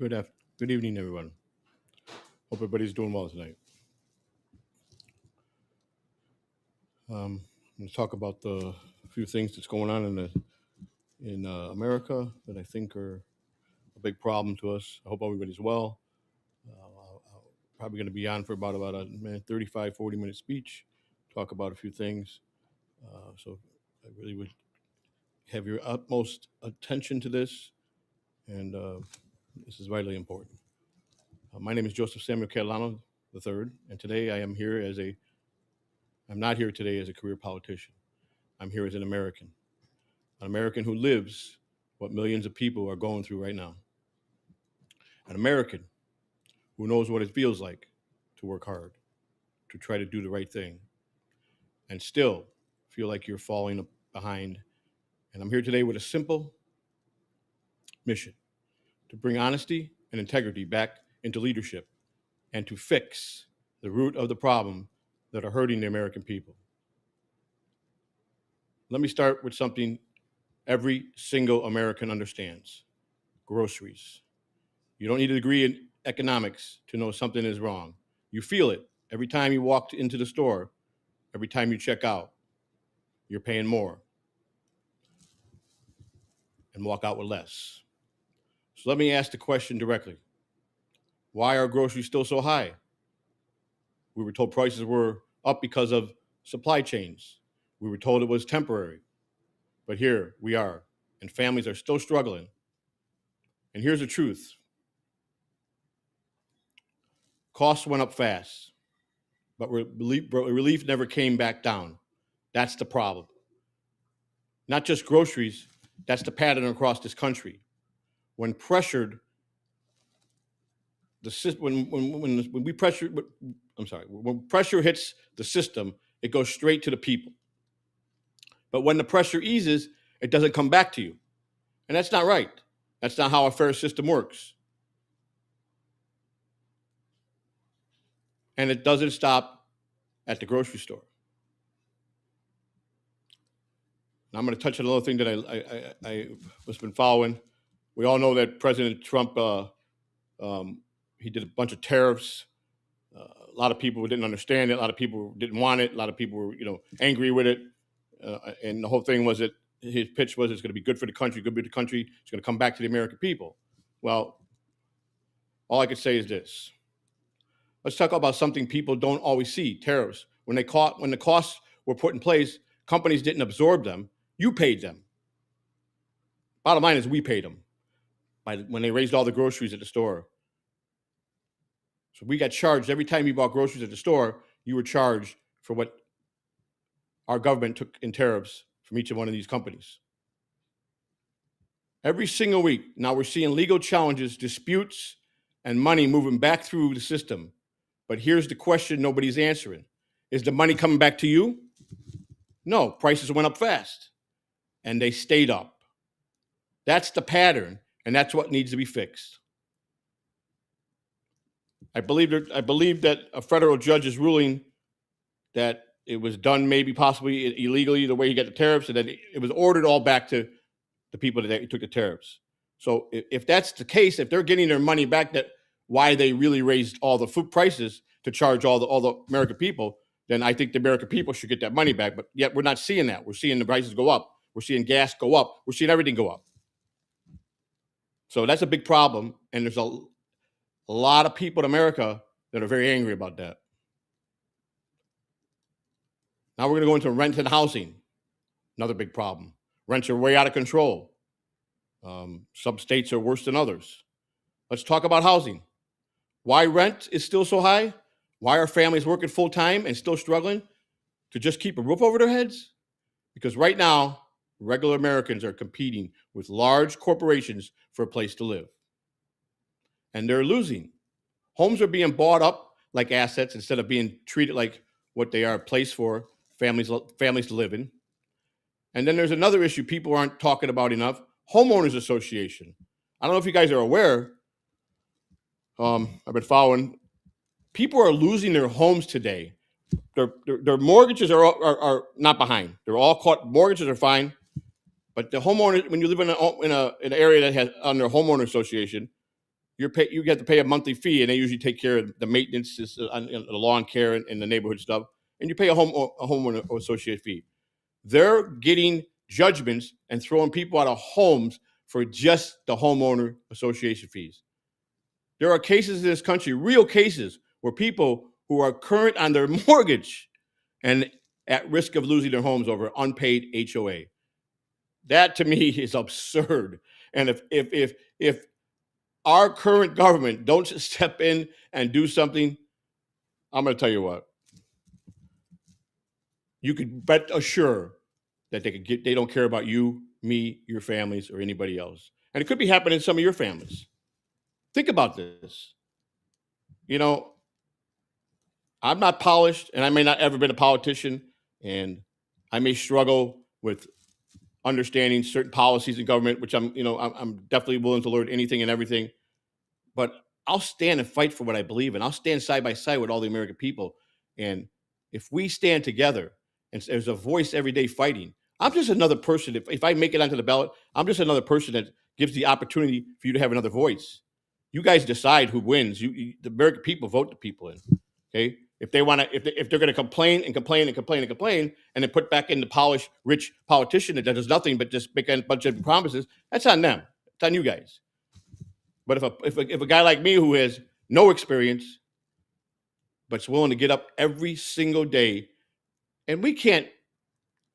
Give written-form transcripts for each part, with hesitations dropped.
Good evening, everyone. Hope everybody's doing well tonight. I'm going to talk about the few things that's going on in America that I think are a big problem to us. I hope everybody's well. I'm probably going to be on for about a 35, 40-minute speech, talk about a few things. So I really would have your utmost attention to this, and this is vitally important. My name is Joseph Samuel Catalano III, and today I'm not here today as a career politician. I'm here as an American who lives what millions of people are going through right now, an American who knows what it feels like to work hard, to try to do the right thing, and still feel like you're falling behind. And I'm here today with a simple mission to bring honesty and integrity back into leadership and to fix the root of the problem that are hurting the American people. Let me start with something every single American understands: groceries. You don't need a degree in economics to know something is wrong. You feel it every time you walk into the store, every time you check out. You're paying more and walk out with less. So let me ask the question directly: why are groceries still so high? We were told prices were up because of supply chains. We were told it was temporary. But here we are, and families are still struggling. And here's the truth: costs went up fast, but relief never came back down. That's the problem. Not just groceries, that's the pattern across this country. When pressured, when we pressure, I'm sorry, when pressure hits the system, it goes straight to the people. But when the pressure eases, it doesn't come back to you. And that's not right. That's not how a fair system works. And it doesn't stop at the grocery store. Now I'm going to touch on another thing that I was been following. We all know that President Trump, he did a bunch of tariffs. A lot of people didn't understand it. A lot of people didn't want it. A lot of people were, angry with it. And the whole thing was that his pitch was it's going to be good for the country, good for the country. It's going to come back to the American people. Well, all I could say is this. Let's talk about something people don't always see: tariffs. When the costs were put in place, companies didn't absorb them. You paid them. Bottom line is we paid them when they raised all the groceries at the store. So we got charged every time you bought groceries at the store. You were charged for what our government took in tariffs from each one of these companies. Every single week, now we're seeing legal challenges, disputes, and money moving back through the system. But here's the question nobody's answering: is the money coming back to you? No, prices went up fast, and they stayed up. That's the pattern, and that's what needs to be fixed. I believe that a federal judge is ruling that it was done maybe possibly illegally, the way he got the tariffs, and that it was ordered all back to the people that took the tariffs. So if that's the case, if they're getting their money back, that why they really raised all the food prices to charge all the American people, then I think the American people should get that money back. But yet we're not seeing that. We're seeing the prices go up. We're seeing gas go up. We're seeing everything go up. So that's a big problem, and there's a lot of people in America that are very angry about that. Now we're going to go into rent and housing, another big problem. Rents are way out of control. Some states are worse than others. Let's talk about housing. Why rent is still so high? Why are families working full time and still struggling to just keep a roof over their heads? Because right now, regular Americans are competing with large corporations for a place to live. And they're losing. Homes are being bought up like assets instead of being treated like what they are, a place for families to live in. And then there's another issue people aren't talking about enough: homeowners association. I don't know if you guys are aware. I've been following. People are losing their homes today. Their mortgages are not behind. They're all caught. Mortgages are fine, but the homeowner, when you live in an area that has under a homeowner association, you get to pay a monthly fee, and they usually take care of the maintenance, the lawn care, and the neighborhood stuff, and you pay a homeowner associate fee. They're getting judgments and throwing people out of homes for just the homeowner association fees. There are cases in this country, real cases, where people who are current on their mortgage and at risk of losing their homes over unpaid HOA. That to me is absurd. And if our current government don't step in and do something, I'm going to tell you what. You could bet assure that they don't care about you, me, your families, or anybody else. And it could be happening in some of your families. Think about this. You know, I'm not polished, and I may not ever been a politician, and I may struggle with understanding certain policies in government, which I'm definitely willing to learn anything and everything. But I'll stand and fight for what I believe in. I'll stand side by side with all the American people. And if we stand together and there's a voice every day fighting, I'm just another person. If I make it onto the ballot, I'm just another person that gives the opportunity for you to have another voice. You guys decide who wins. The American people vote the people in. Okay. If they want to, if they're going to complain and complain and complain and complain, and then put back in the polished, rich politician that does nothing but just make a bunch of promises, that's on them. It's on you guys. But if a guy like me who has no experience, but's willing to get up every single day, and we can't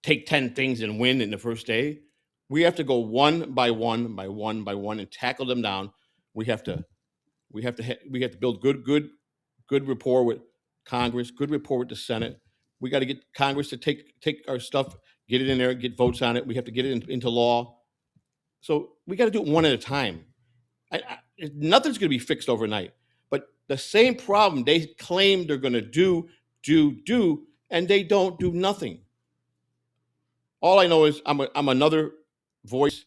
take 10 things and win in the first day. We have to go one by one by one by one and tackle them down. We have to build good rapport with Congress, good rapport with the Senate. We got to get Congress to take our stuff, get it in there, get votes on it. We have to get it into law. So we got to do it one at a time. Nothing's going to be fixed overnight. But the same problem they claim they're going to do, and they don't do nothing. All I know is I'm another voice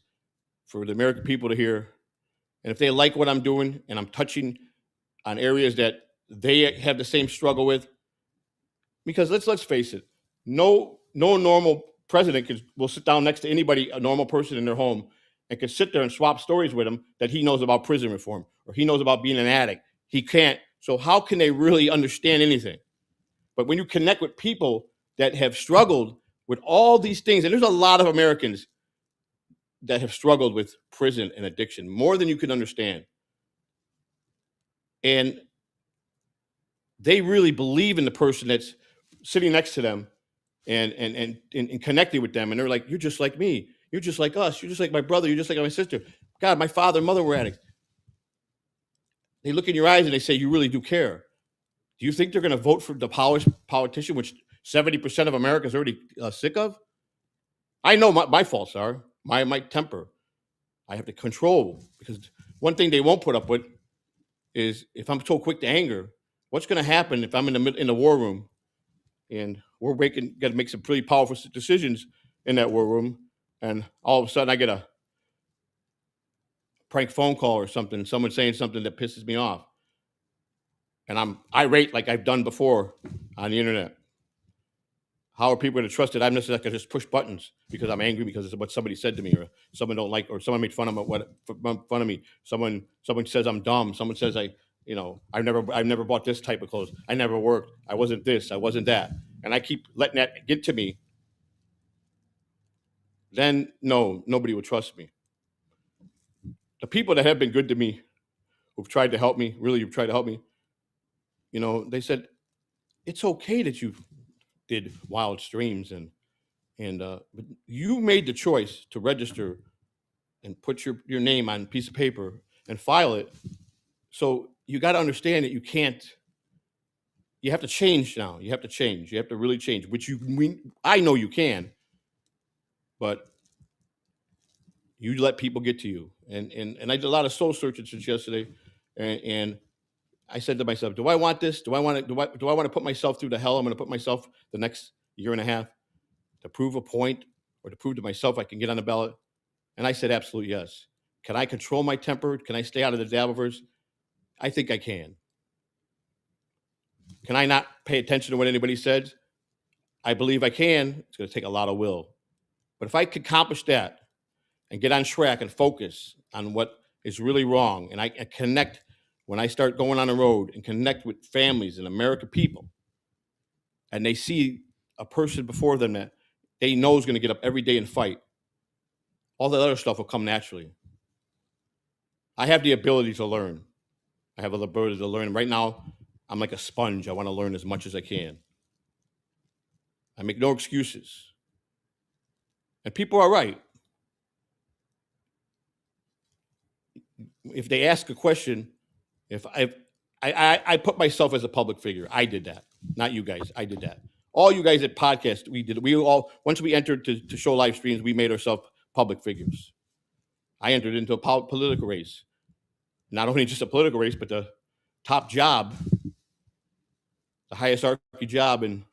for the American people to hear. And if they like what I'm doing and I'm touching on areas that they have the same struggle with, because let's face it, no normal president will sit down next to anybody, a normal person in their home, and can sit there and swap stories with them that he knows about prison reform or he knows about being an addict. He can't. So how can they really understand anything? But when you connect with people that have struggled with all these things, and there's a lot of Americans that have struggled with prison and addiction, more than you can understand. And they really believe in the person that's sitting next to them and connecting with them. And they're like, you're just like me. You're just like us. You're just like my brother. You're just like my sister. God, my father and mother were addicts. They look in your eyes and they say, you really do care. Do you think they're going to vote for the polished politician, which 70% of America is already sick of? I know my faults are my temper. I have to control, because one thing they won't put up with is if I'm so quick to anger, what's going to happen if I'm in the war room and we're got to make some pretty powerful decisions in that war room, and all of a sudden I get a prank phone call or something, someone saying something that pisses me off, and I'm irate like I've done before on the internet. How are people going to trust it? I'm just like I just push buttons because I'm angry because of what somebody said to me, or someone don't like, or someone made fun of me. Someone says I'm dumb. Someone says I've never bought this type of clothes. I never worked. I wasn't this. I wasn't that. And I keep letting that get to me. Then nobody would trust me. The people that have been good to me, who've tried to help me, they said it's okay that you did wild streams but you made the choice to register and put your name on a piece of paper and file it. So you got to understand that you have to change now. You have to change. You have to really change, which I know you can, but you let people get to you. And I did a lot of soul searching since yesterday. And I said to myself, do I want this? Do I want to put myself through the hell I'm going to put myself the next year and a half to prove a point, or to prove to myself I can get on the ballot? And I said, absolutely yes. Can I control my temper? Can I stay out of the Dabbleverse? I think I can. Can I not pay attention to what anybody says? I believe I can. It's going to take a lot of will. But if I could accomplish that and get on track and focus on what is really wrong, and I connect when I start going on the road and connect with families and American people, and they see a person before them that they know is going to get up every day and fight, all that other stuff will come naturally. I have the ability to learn. I have the ability to learn. Right now, I'm like a sponge. I want to learn as much as I can. I make no excuses. And people are right. If they ask a question, if I put myself as a public figure, I did that. Not you guys. I did that. All you guys at podcast, we did it. We all, once we entered to show live streams, we made ourselves public figures. I entered into a political race. Not only just a political race, but the top job, the highest hierarchy job in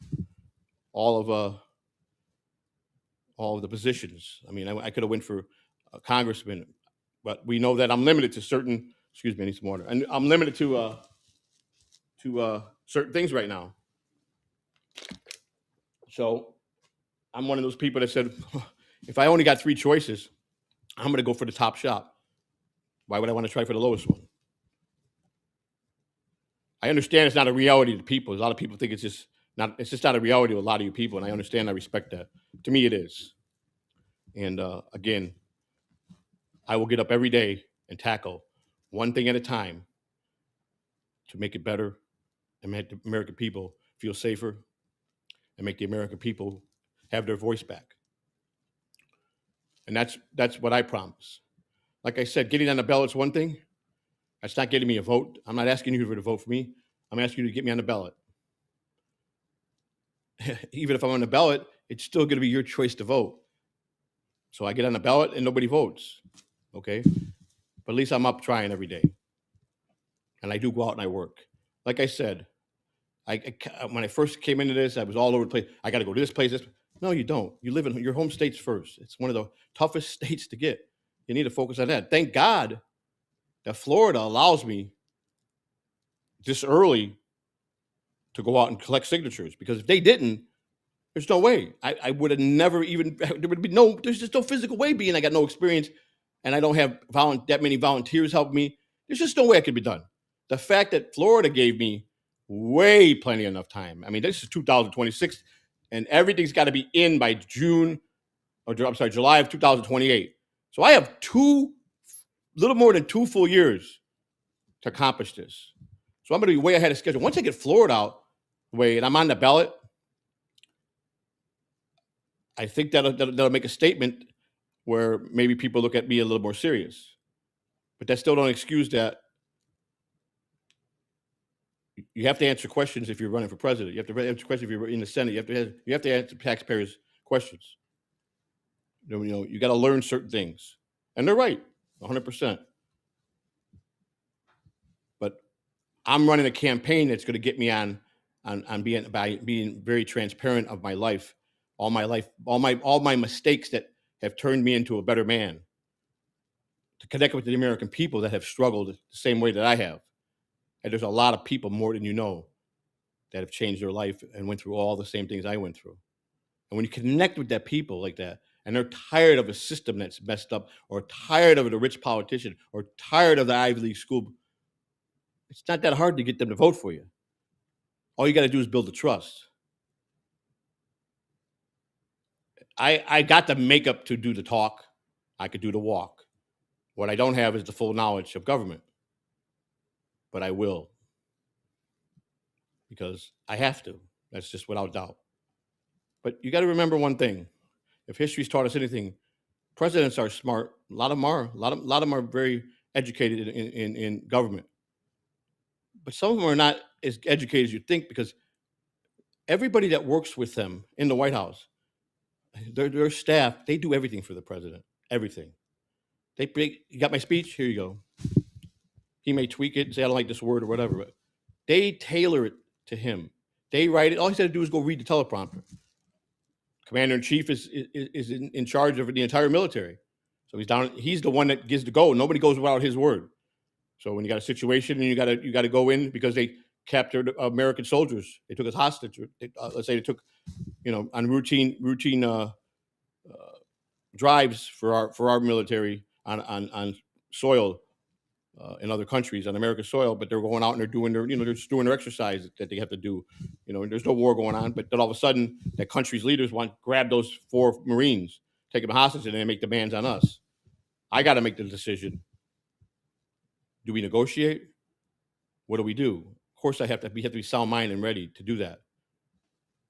all of the positions. I mean, I could have went for a congressman, but we know that I'm limited to certain. Excuse me, I need some water. And I'm limited to certain things right now. So I'm one of those people that said, if I only got 3 choices, I'm going to go for the top shop. Why would I want to try for the lowest one? I understand it's not a reality to people. A lot of people think it's just not a reality to a lot of you people, and I understand, I respect that. To me, it is. And again, I will get up every day and tackle one thing at a time to make it better and make the American people feel safer and make the American people have their voice back. And that's what I promise. Like I said, getting on the ballot's one thing. That's not getting me a vote. I'm not asking you to vote for me. I'm asking you to get me on the ballot. Even if I'm on the ballot, it's still going to be your choice to vote. So I get on the ballot and nobody votes. Okay? But at least I'm up trying every day. And I do go out and I work. Like I said, when I first came into this, I was all over the place. I got to go to this place. No, you don't. You live in your home states first. It's one of the toughest states to get. You need to focus on that. Thank God that Florida allows me this early to go out and collect signatures, because if they didn't, there's no way. I would have never even, there's just no physical way, being I got no experience and I don't have that many volunteers help me. There's just no way it could be done. The fact that Florida gave me way plenty enough time. I mean, this is 2026 and everything's got to be in by July of 2028. So I have little more than 2 full years to accomplish this. So I'm going to be way ahead of schedule. Once I get Florida out the way and I'm on the ballot, I think that'll make a statement where maybe people look at me a little more serious. But that still don't excuse that you have to answer questions if you're running for president. You have to answer questions if you're in the Senate. You have to answer taxpayers' questions. You got to learn certain things, and they're right, 100%. But I'm running a campaign that's going to get me on being very transparent of my life, all my mistakes that have turned me into a better man, to connect with the American people that have struggled the same way that I have. And there's a lot of people, more than you know, that have changed their life and went through all the same things I went through. And when you connect with that people like that, and they're tired of a system that's messed up, or tired of the rich politician, or tired of the Ivy League school, it's not that hard to get them to vote for you. All you got to do is build the trust. I got the makeup to do the talk. I could do the walk. What I don't have is the full knowledge of government. But I will. Because I have to. That's just without doubt. But you got to remember one thing. If history's taught us anything, presidents are smart. A lot of them are very educated in government. But some of them are not as educated as you think, because everybody that works with them in the White House, their staff, they do everything for the president. Everything. You got my speech? Here you go. He may tweak it and say, I don't like this word or whatever, but they tailor it to him. They write it. All he's got to do is go read the teleprompter. Commander-in-Chief is in charge of the entire military. So he's the one that gives the go. Nobody goes without his word. So when you got a situation and you got to go in because they captured American soldiers, they took us hostage. Let's say they took, on routine drives for our military on soil in other countries on American soil, but they're going out and they're doing their, they're just doing their exercise that they have to do. And there's no war going on, but then all of a sudden, that country's leaders want to grab those 4 Marines, take them hostage, and then make demands on us. I got to make the decision. Do we negotiate? What do we do? Of course, we have to be sound mind and ready to do that.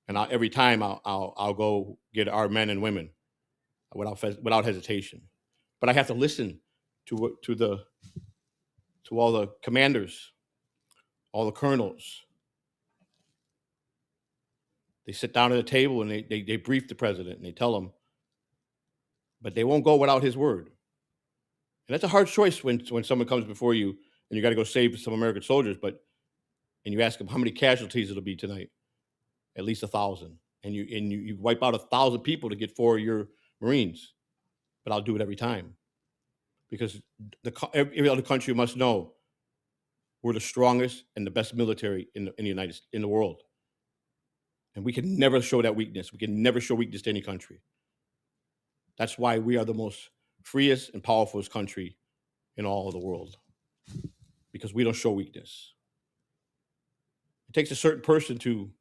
And every time I'll go get our men and women without hesitation. But I have to listen to all the commanders, all the colonels. They sit down at a table and they brief the president and they tell him, but they won't go without his word. And that's a hard choice when someone comes before you and you got to go save some American soldiers, and you ask them how many casualties it'll be tonight. At least 1,000. And you wipe out 1,000 people to get 4 of your Marines. But I'll do it every time. Because every other country must know we're the strongest and the best military in the world. And we can never show that weakness. We can never show weakness to any country. That's why we are the most freest and powerful country in all of the world. Because we don't show weakness. It takes a certain person to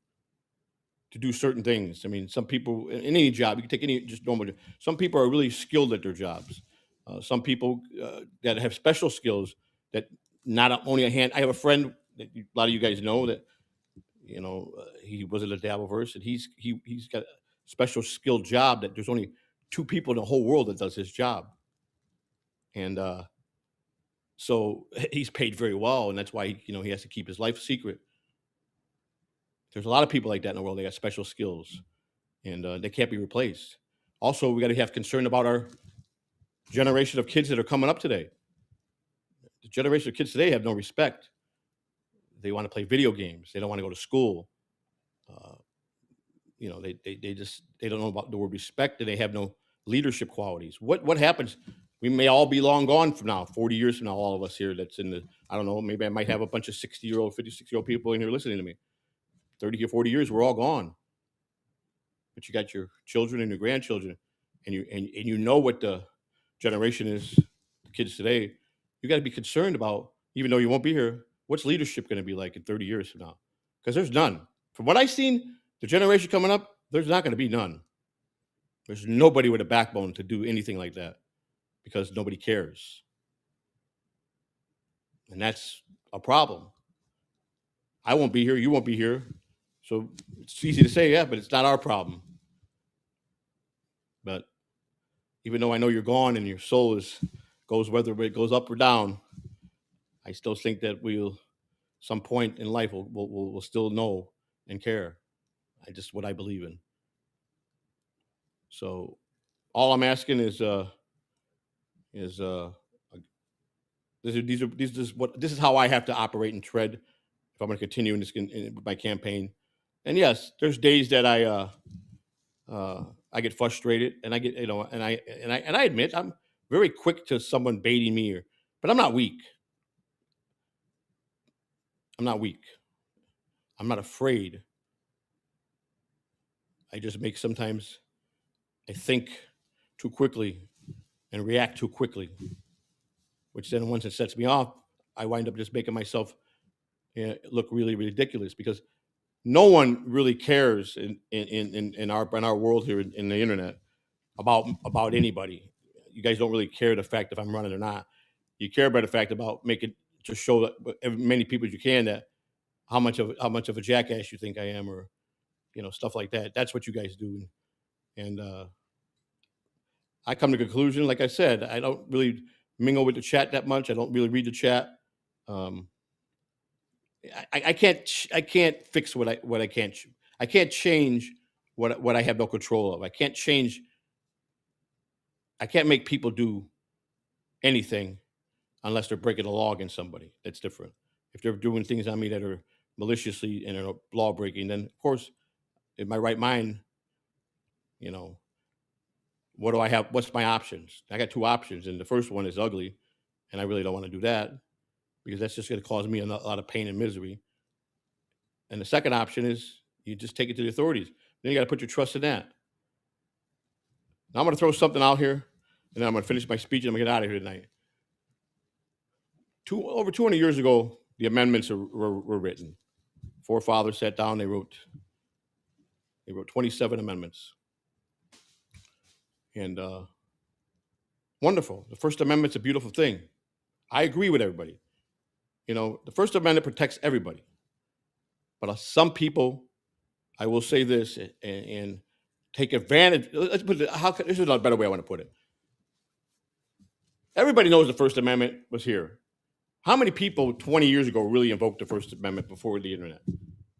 do certain things. I mean, some people in any job, you can take any just normal job. Some people are really skilled at their jobs. Some people that have special skills that not only a hand. I have a friend that a lot of you guys know that he was at the Dabbleverse, and he's got a special skilled job that there's only 2 people in the whole world that does his job, and so he's paid very well, and that's why he has to keep his life secret. There's a lot of people like that in the world. They got special skills, and they can't be replaced. Also, we got to have concern about our generation of kids that are coming up today. The generation of kids today have no respect. They want to play video games. They don't want to go to school. They don't know about the word respect, and they have no leadership qualities. What happens? We may all be long gone from now, 40 years from now, all of us here that's in the, I don't know, maybe I might have a bunch of 60-year-old, 56-year-old people in here listening to me. 30 or 40 years, we're all gone. But you got your children and your grandchildren, and you know what the generation is, the kids today. You got to be concerned about, even though you won't be here, what's leadership going to be like in 30 years from now? Because there's none. From what I've seen, the generation coming up, there's not going to be none. There's nobody with a backbone to do anything like that because nobody cares. And that's a problem. I won't be here. You won't be here. So it's easy to say, yeah, but it's not our problem. But even though I know you're gone and your soul goes whether it goes up or down, I still think that some point in life we'll still know and care. What I believe in. So all I'm asking is this is how I have to operate and tread if I'm going to continue in my campaign. And yes, there's days that I get frustrated, and I get and I admit I'm very quick to someone baiting me, but I'm not weak. I'm not weak. I'm not afraid. I just sometimes I think too quickly and react too quickly, which then once it sets me off, I wind up just making myself look really ridiculous because no one really cares in our world here in the internet about anybody. You guys don't really care the fact if I'm running or not. You care about the fact about making to show that as many people as you can that how much of a jackass you think I am, or stuff like that. That's what you guys do, and I come to the conclusion. Like I said, I don't really mingle with the chat that much. I don't really read the chat. I can't fix what I can't. I can't change what I have no control of. I can't change. I can't make people do anything unless they're breaking the law against somebody. That's different. If they're doing things on me that are maliciously and are law breaking, then of course, in my right mind, what do I have? What's my options? I got 2 options, and the first one is ugly, and I really don't want to do that because that's just going to cause me a lot of pain and misery. And the second option is you just take it to the authorities. Then you got to put your trust in that. Now I'm going to throw something out here, and then I'm going to finish my speech, and I'm going to get out of here tonight. Over 200 years ago, the amendments were written. Forefathers sat down, they wrote 27 amendments. And wonderful. The First Amendment's a beautiful thing. I agree with everybody. The First Amendment protects everybody. But some people, I will say this, and take advantage. Let's put it, this is a better way I want to put it. Everybody knows the First Amendment was here. How many people 20 years ago really invoked the First Amendment before the internet?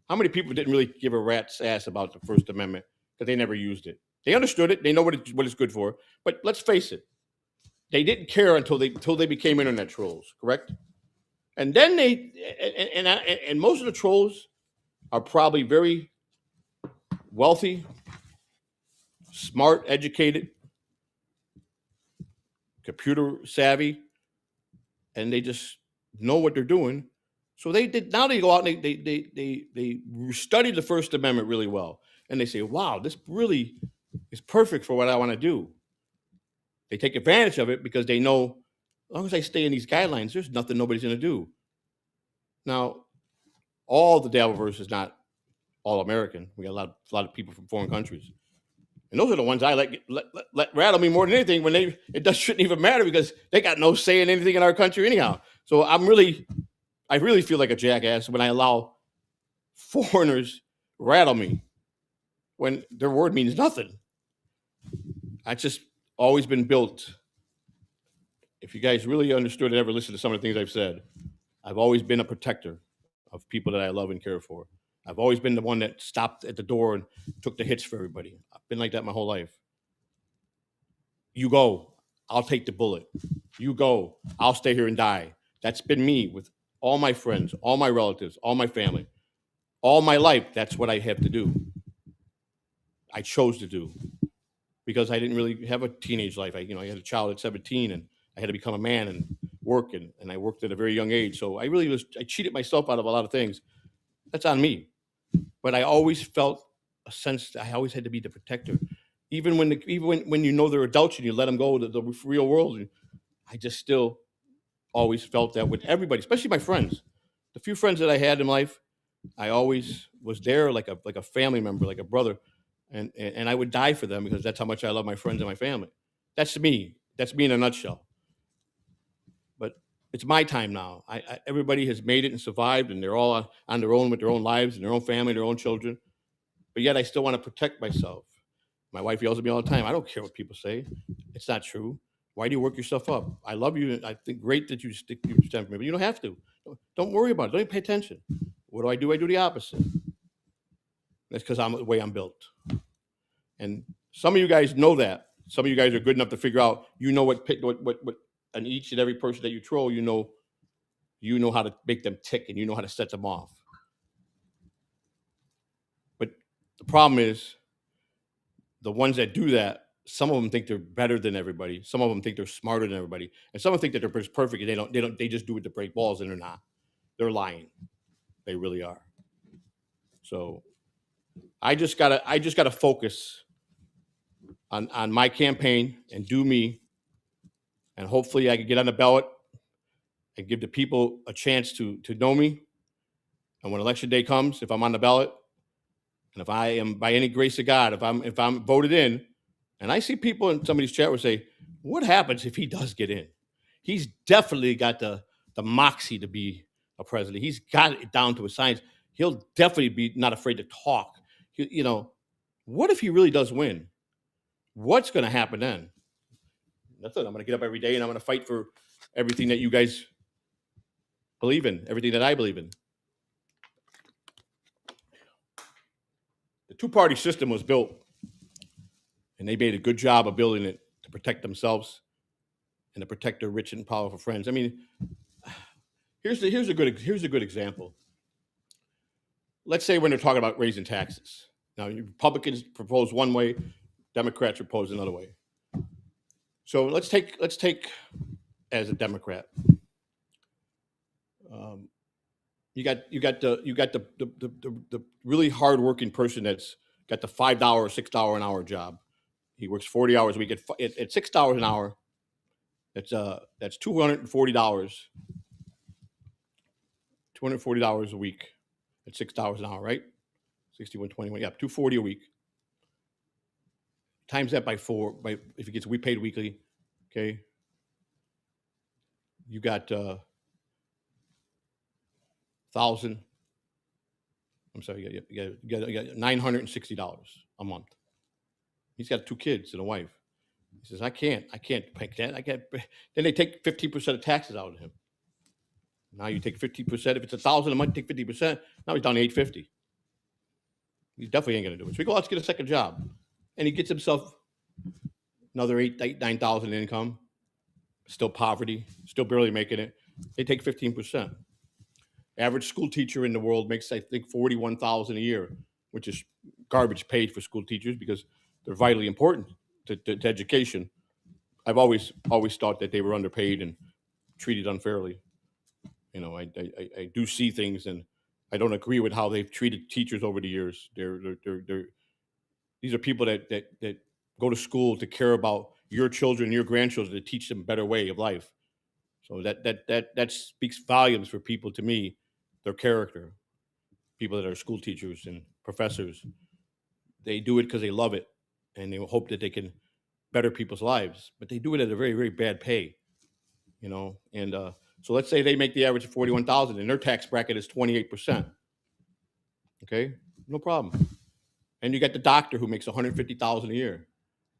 How many people didn't really give a rat's ass about the First Amendment because they never used it? They understood it. They know what it's good for. But let's face it, they didn't care until they became internet trolls, correct? And then and most of the trolls are probably very wealthy, smart, educated, computer savvy, and they just know what they're doing. So they go out and they study the First Amendment really well, and they say, "Wow, this really is perfect for what I want to do." They take advantage of it because they know, as long as I stay in these guidelines, there's nothing nobody's going to do. Now, all the Dabbleverse is not all American. We got a lot of people from foreign countries, and those are the ones I let rattle me more than anything. When shouldn't even matter because they got no say in anything in our country anyhow. So I really feel like a jackass when I allow foreigners rattle me when their word means nothing. I just always been built. If you guys really understood and ever listened to some of the things I've said, I've always been a protector of people that I love and care for. I've always been the one that stopped at the door and took the hits for everybody. I've been like that my whole life. You go, I'll take the bullet. You go, I'll stay here and die. That's been me with all my friends, all my relatives, all my family. All my life, that's what I have to do. I chose to do because I didn't really have a teenage life. I had a child at 17 and I had to become a man and work, and I worked at a very young age. So I cheated myself out of a lot of things. That's on me. But I always felt a sense that I always had to be the protector. Even when they're adults and you let them go to the real world. And I just still always felt that with everybody, especially my friends. The few friends that I had in life, I always was there like a family member, like a brother. And I would die for them because that's how much I love my friends and my family. That's me. That's me in a nutshell. But it's my time now. Everybody has made it and survived, and they're all on their own with their own lives and their own family, their own children. But yet I still want to protect myself. My wife yells at me all the time. I don't care what people say. It's not true. Why do you work yourself up? I love you. And I think great that you stand for me, but you don't have to. Don't worry about it. Don't even pay attention. What do? I do the opposite. That's because I'm the way I'm built. And some of you guys know that. Some of you guys are good enough to figure out, what and each and every person that you troll, you know how to make them tick and you know how to set them off. But the problem is the ones that do that, some of them think they're better than everybody. Some of them think they're smarter than everybody. And some of them think that they're perfect and they just do it to break balls, and they're not. They're lying. They really are. So I just gotta focus on my campaign and do me, and hopefully I can get on the ballot and give the people a chance to know me. And when election day comes, if I'm on the ballot, and if I am by any grace of God, if I'm voted in, and I see people in somebody's chat will say, "What happens if he does get in? He's definitely got the moxie to be a president. He's got it down to a science. He'll definitely be not afraid to talk. What if he really does win? What's going to happen then?" That's it. I'm going to get up every day and I'm going to fight for everything that you guys believe in, everything that I believe in. The two-party system was built, and they made a good job of building it to protect themselves and to protect their rich and powerful friends. I mean, here's a good example. Let's say when they're talking about raising taxes. Now, Republicans propose one way, Democrats propose another way. So let's take as a Democrat. You got the really hardworking person that's got the $5 or $6 an hour job. He works 40 hours a week at $6 an hour. That's $240 $240 a week at $6 an hour, right? 61.21. Yeah, $240 a week. Times that by 4. If it gets paid weekly, okay, you got 1,000. I'm sorry, you got $960 a month. He's got 2 kids and a wife. He says, I can't pay that. I can't. Then they take 15% of taxes out of him. Now you take 50%. If it's 1,000 a month, take 50%. Now he's down to $850. He definitely ain't gonna do it. So he goes, let's get a second job, and he gets himself another 9,000 income. Still poverty, still barely making it. They take 15%. Average school teacher in the world makes, I think, 41,000 a year, which is garbage paid for school teachers because they're vitally important to education. I've always thought that they were underpaid and treated unfairly. You know, I do see things, and I don't agree with how they've treated teachers over the years. These are people that go to school to care about your children, your grandchildren, to teach them a better way of life. So that speaks volumes for people, to me, their character. People that are school teachers and professors, they do it because they love it, and they hope that they can better people's lives. But they do it at a very, very bad pay, you know. And so let's say they make the average of 41,000, and their tax bracket is 28%. Okay, no problem. And you got the doctor who makes 150,000 a year.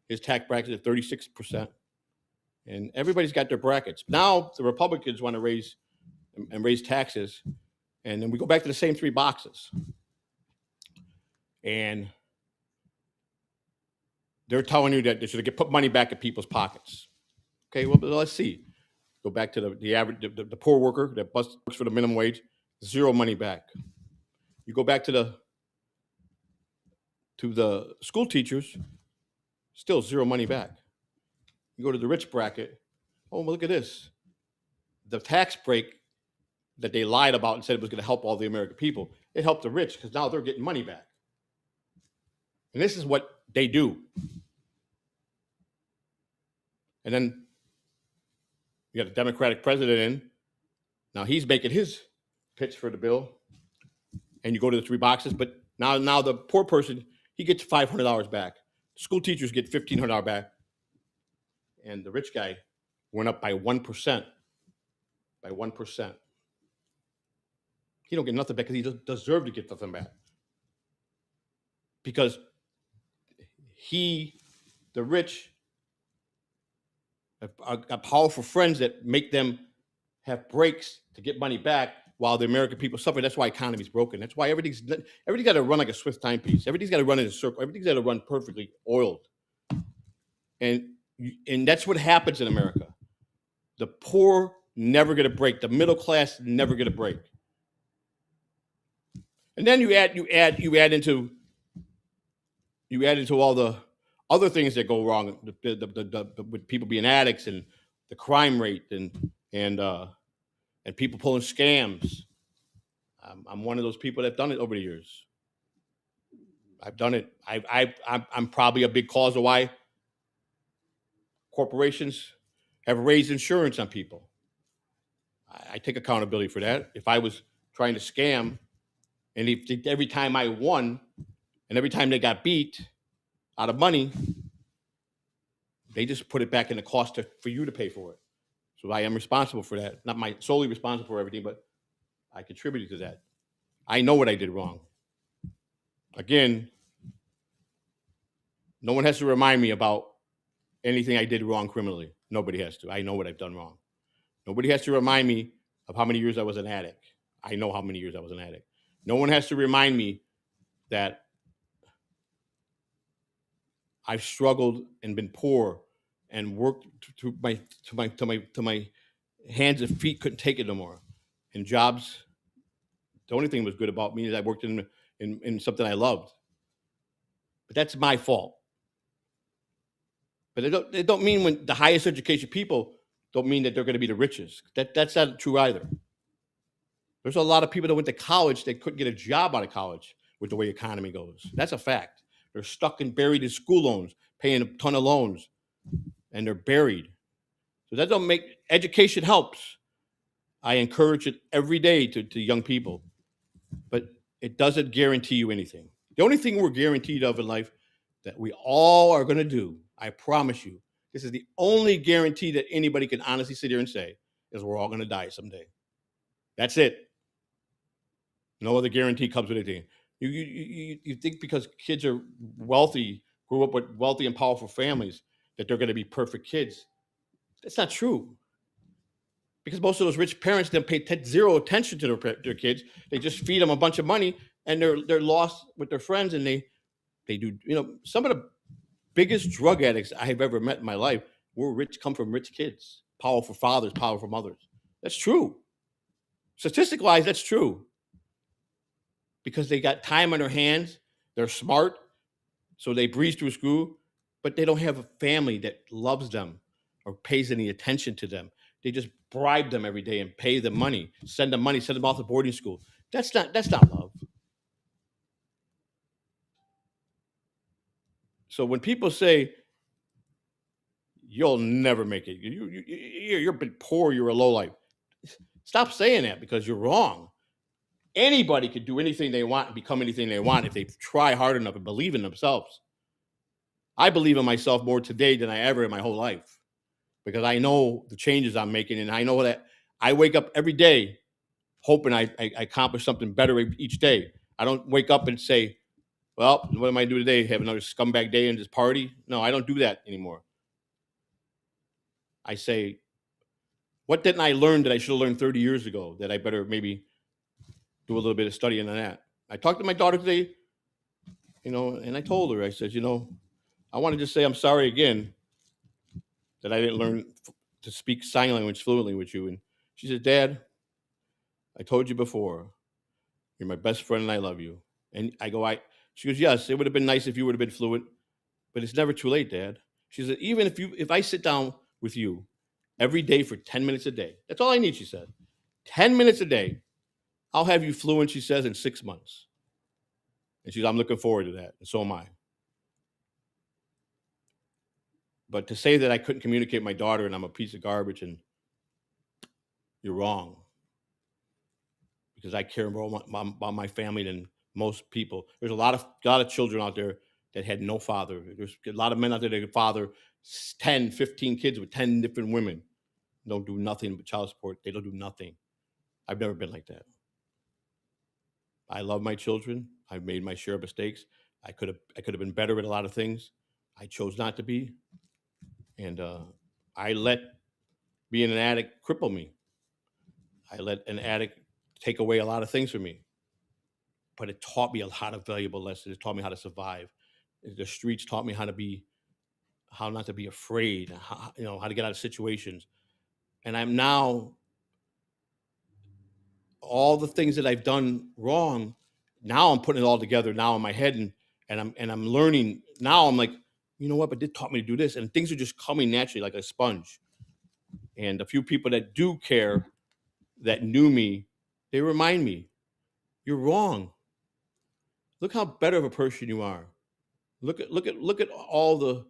His tax bracket is 36%. And everybody's got their brackets. Now the Republicans want to raise taxes, and then we go back to the same 3 boxes. And they're telling you that they should put money back in people's pockets. Okay, well, let's see. Go back to the average, the poor worker that works for the minimum wage, 0 money back. You go back to the school teachers, still 0 money back. You go to the rich bracket. Oh, well, look at this. The tax break that they lied about and said it was going to help all the American people, it helped the rich because now they're getting money back. And this is what they do. And then you got a Democratic president in. Now he's making his pitch for the bill. And you go to the 3 boxes, but now the poor person, he gets $500 back. School teachers get $1,500 back. And the rich guy went up by 1%. By 1%. He don't get nothing back because he doesn't deserve to get nothing back. Because the rich, have got powerful friends that make them have breaks to get money back while the American people suffer. That's why economy's broken. That's why everything's got to run like a Swiss timepiece. Everything's got to run in a circle. Everything's got to run perfectly oiled. And that's what happens in America. The poor never get a break. The middle class never get a break. And then you add into all the other things that go wrong, with people being addicts and the crime rate and people pulling scams. I'm one of those people that've done it over the years. I've done it. I'm probably a big cause of why corporations have raised insurance on people. I take accountability for that. If I was trying to scam, and every time I won, and every time they got beat out of money, they just put it back in the cost for you to pay for it. So I am responsible for that. Not solely responsible for everything, but I contributed to that. I know what I did wrong. Again, no one has to remind me about anything I did wrong criminally. Nobody has to. I know what I've done wrong. Nobody has to remind me of how many years I was an addict. I know how many years I was an addict. No one has to remind me that I've struggled and been poor and worked to my hands and feet couldn't take it no more. And jobs, the only thing that was good about me is I worked in something I loved. But that's my fault. But it don't mean when the highest education people don't mean that they're going to be the richest. That's not true either. There's a lot of people that went to college that couldn't get a job out of college with the way the economy goes. That's a fact. They're stuck and buried in school loans, paying a ton of loans, and they're buried. So that don't make education helps. I encourage it every day to young people, but it doesn't guarantee you anything. The only thing we're guaranteed of in life that we all are going to do, I promise you, this is the only guarantee that anybody can honestly sit here and say, is we're all going to die someday. That's it. No other guarantee comes with anything. You think because kids are wealthy, grew up with wealthy and powerful families, that they're going to be perfect kids. That's not true. Because most of those rich parents then pay zero attention to their kids. They just feed them a bunch of money, and they're lost with their friends, and they do, some of the biggest drug addicts I have ever met in my life come from rich kids, powerful fathers, powerful mothers. That's true. Statistic wise, that's true. Because they got time on their hands, they're smart, so they breeze through school, but they don't have a family that loves them or pays any attention to them. They just bribe them every day and pay them money, send them off to boarding school. That's not love. So when people say you'll never make it, you're poor, you're a lowlife, stop saying that, because you're wrong. Anybody could do anything they want and become anything they want if they try hard enough and believe in themselves. I believe in myself more today than I ever in my whole life, because I know the changes I'm making, and I know that I wake up every day hoping I accomplish something better each day. I don't wake up and say, well, what am I doing today? Have another scumbag day and just party? No, I don't do that anymore. I say, what didn't I learn that I should have learned 30 years ago that I better maybe do a little bit of studying on that? I talked to my daughter today, and I told her, I said, I want to just say I'm sorry again that I didn't learn to speak sign language fluently with you. And she said, Dad, I told you before, you're my best friend and I love you. And I go, she goes, yes, it would have been nice if you would have been fluent, but it's never too late, Dad. She said, even if I sit down with you every day for 10 minutes a day, that's all I need, she said. 10 minutes a day, I'll have you fluent, she says, in 6 months. And she says, I'm looking forward to that, and so am I. But to say that I couldn't communicate with my daughter and I'm a piece of garbage, and you're wrong. Because I care more about my family than most people. There's a lot of children out there that had no father. There's a lot of men out there that father 10, 15 kids with 10 different women. Don't do nothing but child support. They don't do nothing. I've never been like that. I love my children. I've made my share of mistakes. I could have been better at a lot of things. I chose not to be. And I let being an addict cripple me. I let an addict take away a lot of things from me. But it taught me a lot of valuable lessons. It taught me how to survive. The streets taught me how not to be afraid, how to get out of situations. And I'm now, all the things that I've done wrong, now I'm putting it all together now in my head, and I'm learning. Now I'm like, you know what? But it taught me to do this, and things are just coming naturally like a sponge. And a few people that do care, that knew me, they remind me, you're wrong. Look how better of a person you are. Look at all the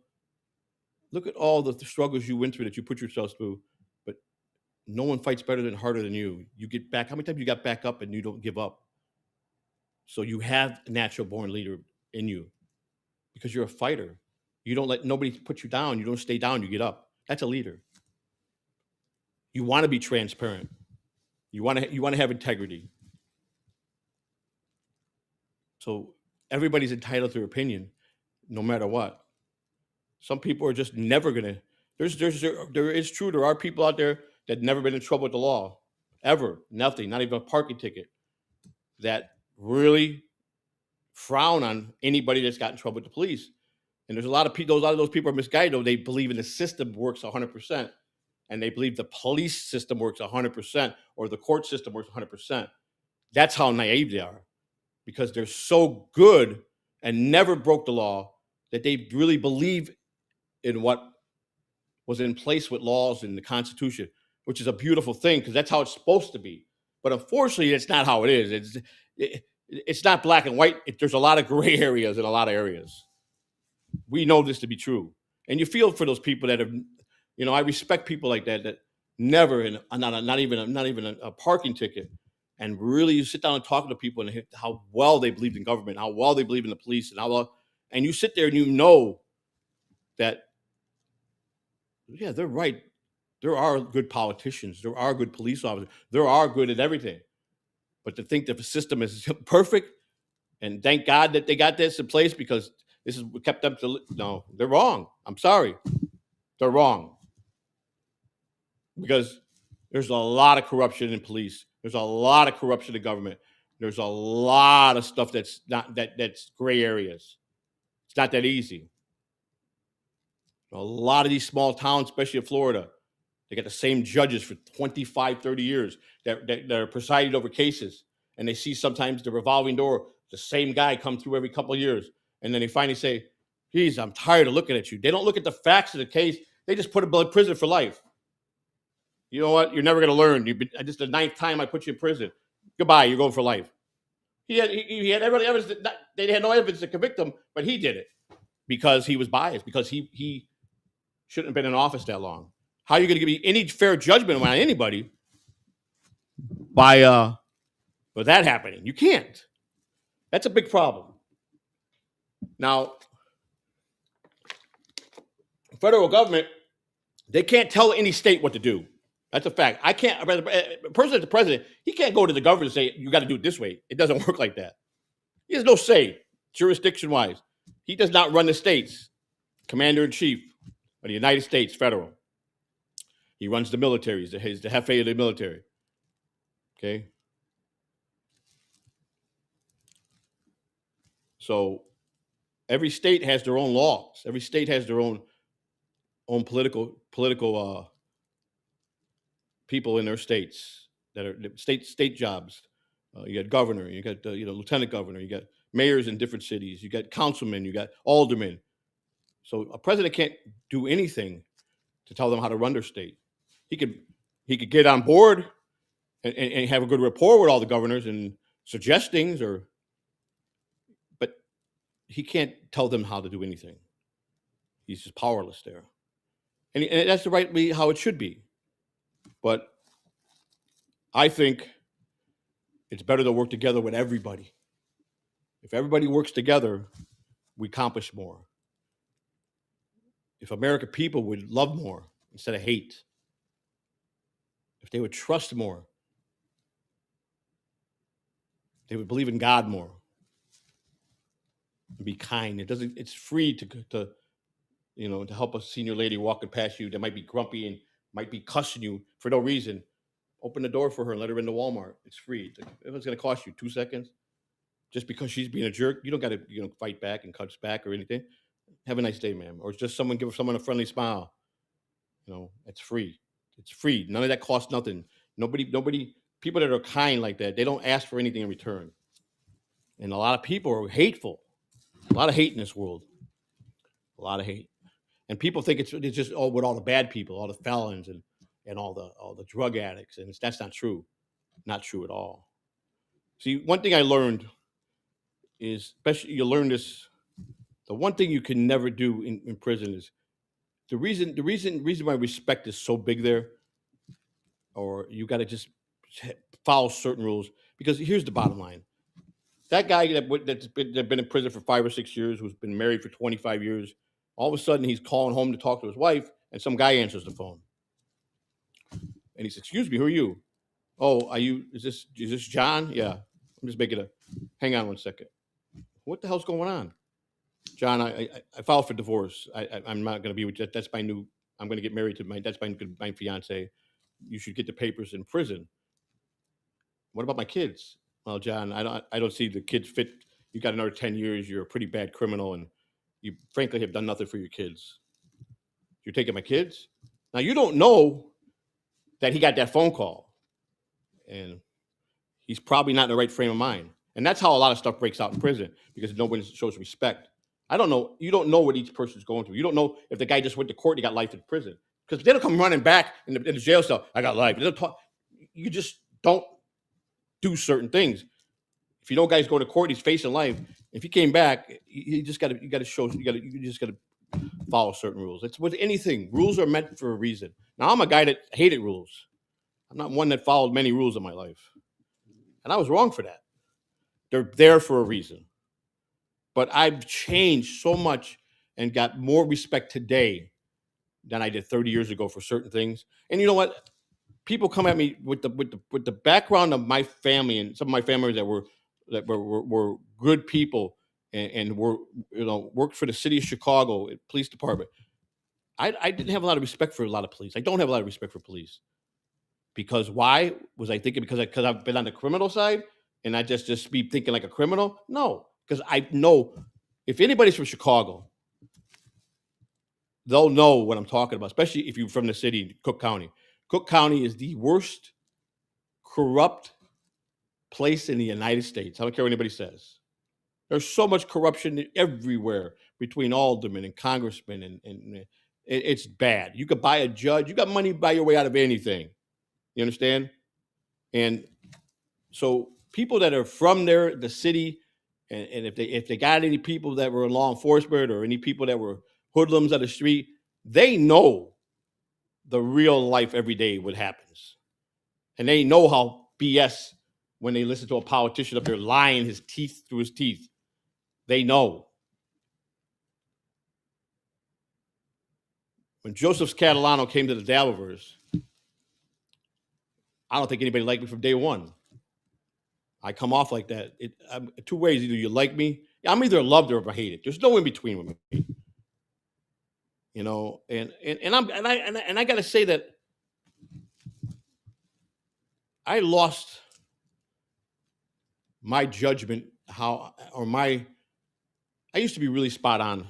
struggles you went through, that you put yourself through. But no one fights better than harder than you. You get back. How many times you got back up and you don't give up? So you have a natural born leader in you, because you're a fighter. You don't let nobody put you down. You don't stay down. You get up. That's a leader. You want to be transparent. You want to have integrity. So everybody's entitled to their opinion, no matter what. Some people are just never gonna. There is true. There are people out there that never been in trouble with the law, ever, nothing, not even a parking ticket, that really frown on anybody that's got in trouble with the police. And there's a lot of people. A lot of those people are misguided. Though they believe in the system works 100%, and they believe the police system works 100%, or the court system works 100%. That's how naive they are, because they're so good and never broke the law that they really believe in what was in place with laws in the Constitution, which is a beautiful thing, because that's how it's supposed to be. But unfortunately, it's not how it is. It's not black and white. There's a lot of gray areas in a lot of areas. We know this to be true. And you feel for those people that have, I respect people like that never in not even a parking ticket. And really, you sit down and talk to people and how well they believed in government, how well they believe in the police, and how well, and you sit there and you know that, yeah, they're right. There are good politicians. There are good police officers. There are good at everything. But to think that the system is perfect, and thank God that they got this in place because this is what kept them to, no, they're wrong. I'm sorry. They're wrong. Because there's a lot of corruption in police. There's a lot of corruption in government. There's a lot of stuff that's that's gray areas. It's not that easy. A lot of these small towns, especially in Florida, they got the same judges for 25, 30 years that are presiding over cases. And they see sometimes the revolving door, the same guy come through every couple of years. And then they finally say, geez, I'm tired of looking at you. They don't look at the facts of the case. They just put him in prison for life. You know what? You're never going to learn. This is the 9th time I put you in prison. Goodbye. You're going for life. He had every evidence that they had no evidence to convict him, but he did it because he was biased, because he shouldn't have been in office that long. How are you going to give me any fair judgment on anybody by with that happening? You can't. That's a big problem. Now, federal government, they can't tell any state what to do. That's a fact. I can't. A person as the president, he can't go to the government and say, you got to do it this way. It doesn't work like that. He has no say, jurisdiction-wise. He does not run the states. Commander-in-chief of the United States, federal. He runs the military. He's the jefe of the military. Okay? So every state has their own laws. Every state has their own political people in their states that are state jobs. You got governor, you got lieutenant governor, you got mayors in different cities, you got councilmen, you got aldermen. So a president can't do anything to tell them how to run their state. He could get on board and have a good rapport with all the governors and suggest things, but he can't tell them how to do anything. He's just powerless there, and that's the right way how it should be. But I think it's better to work together with everybody. If everybody works together, we accomplish more. If American people would love more instead of hate, if they would trust more, they would believe in God more, and be kind. It's free to help a senior lady walking past you that might be grumpy and might be cussing you for no reason. Open the door for her and let her into Walmart. It's free. If it's going to cost you 2 seconds, just because she's being a jerk, you don't got to fight back and cuss back or anything. Have a nice day, ma'am. Or just give someone a friendly smile. It's free. It's free. None of that costs nothing. Nobody. People that are kind like that, they don't ask for anything in return. And a lot of people are hateful. A lot of hate in this world. A lot of hate. And people think it's just with all the bad people, all the felons and all the drug addicts, and that's not true. Not true at all. See, one thing I learned is, especially you learn this, the one thing you can never do in prison is the reason why respect is so big there, or you got to just follow certain rules, because here's the bottom line. That guy that's been in prison for 5 or 6 years, who's been married for 25 years, all of a sudden he's calling home to talk to his wife, and some guy answers the phone. And he says, excuse me, who are you? Oh, is this John? Yeah. I'm just making hang on one second. What the hell's going on? John, I filed for divorce. I'm not going to be with you. I'm going to get married to my fiance. You should get the papers in prison. What about my kids? Well, John, I don't see the kids fit. You got another 10 years. You're a pretty bad criminal, and you frankly have done nothing for your kids. You're taking my kids? Now, you don't know that he got that phone call, and he's probably not in the right frame of mind. And that's how a lot of stuff breaks out in prison, because nobody shows respect. I don't know. You don't know what each person's going through. You don't know if the guy just went to court and he got life in prison, because they don't come running back in the jail cell. I got life. You just don't do certain things. If you know guys go to court, he's facing life. If he came back, you just got to follow certain rules. It's with anything. Rules are meant for a reason. Now, I'm a guy that hated rules. I'm not one that followed many rules in my life. And I was wrong for that. They're there for a reason. But I've changed so much and got more respect today than I did 30 years ago for certain things. And you know what? People come at me with the background of my family and some of my family that were good people and were worked for the city of Chicago police department. I didn't have a lot of respect for a lot of police. I don't have a lot of respect for police because why was I thinking because I've been on the criminal side and I just be thinking like a criminal? No, because I know if anybody's from Chicago, they'll know what I'm talking about, especially if you're from the city, Cook County. Cook County is the worst corrupt place in the United States. I don't care what anybody says. There's so much corruption everywhere between aldermen and congressmen, and it's bad. You could buy a judge. You got money to buy your way out of anything. You understand? And so people that are from there, the city, and if they got any people that were in law enforcement or any people that were hoodlums of the street, they know the real life every day what happens. And they know how BS when they listen to a politician up there lying his teeth through his teeth. They know. When Joseph Catalano came to the Dabbleverse, I don't think anybody liked me from day one. I come off like that. Two ways: either you like me, I'm either loved or hated. There's no in between with me. And I got to say that I lost my judgment. I used to be really spot on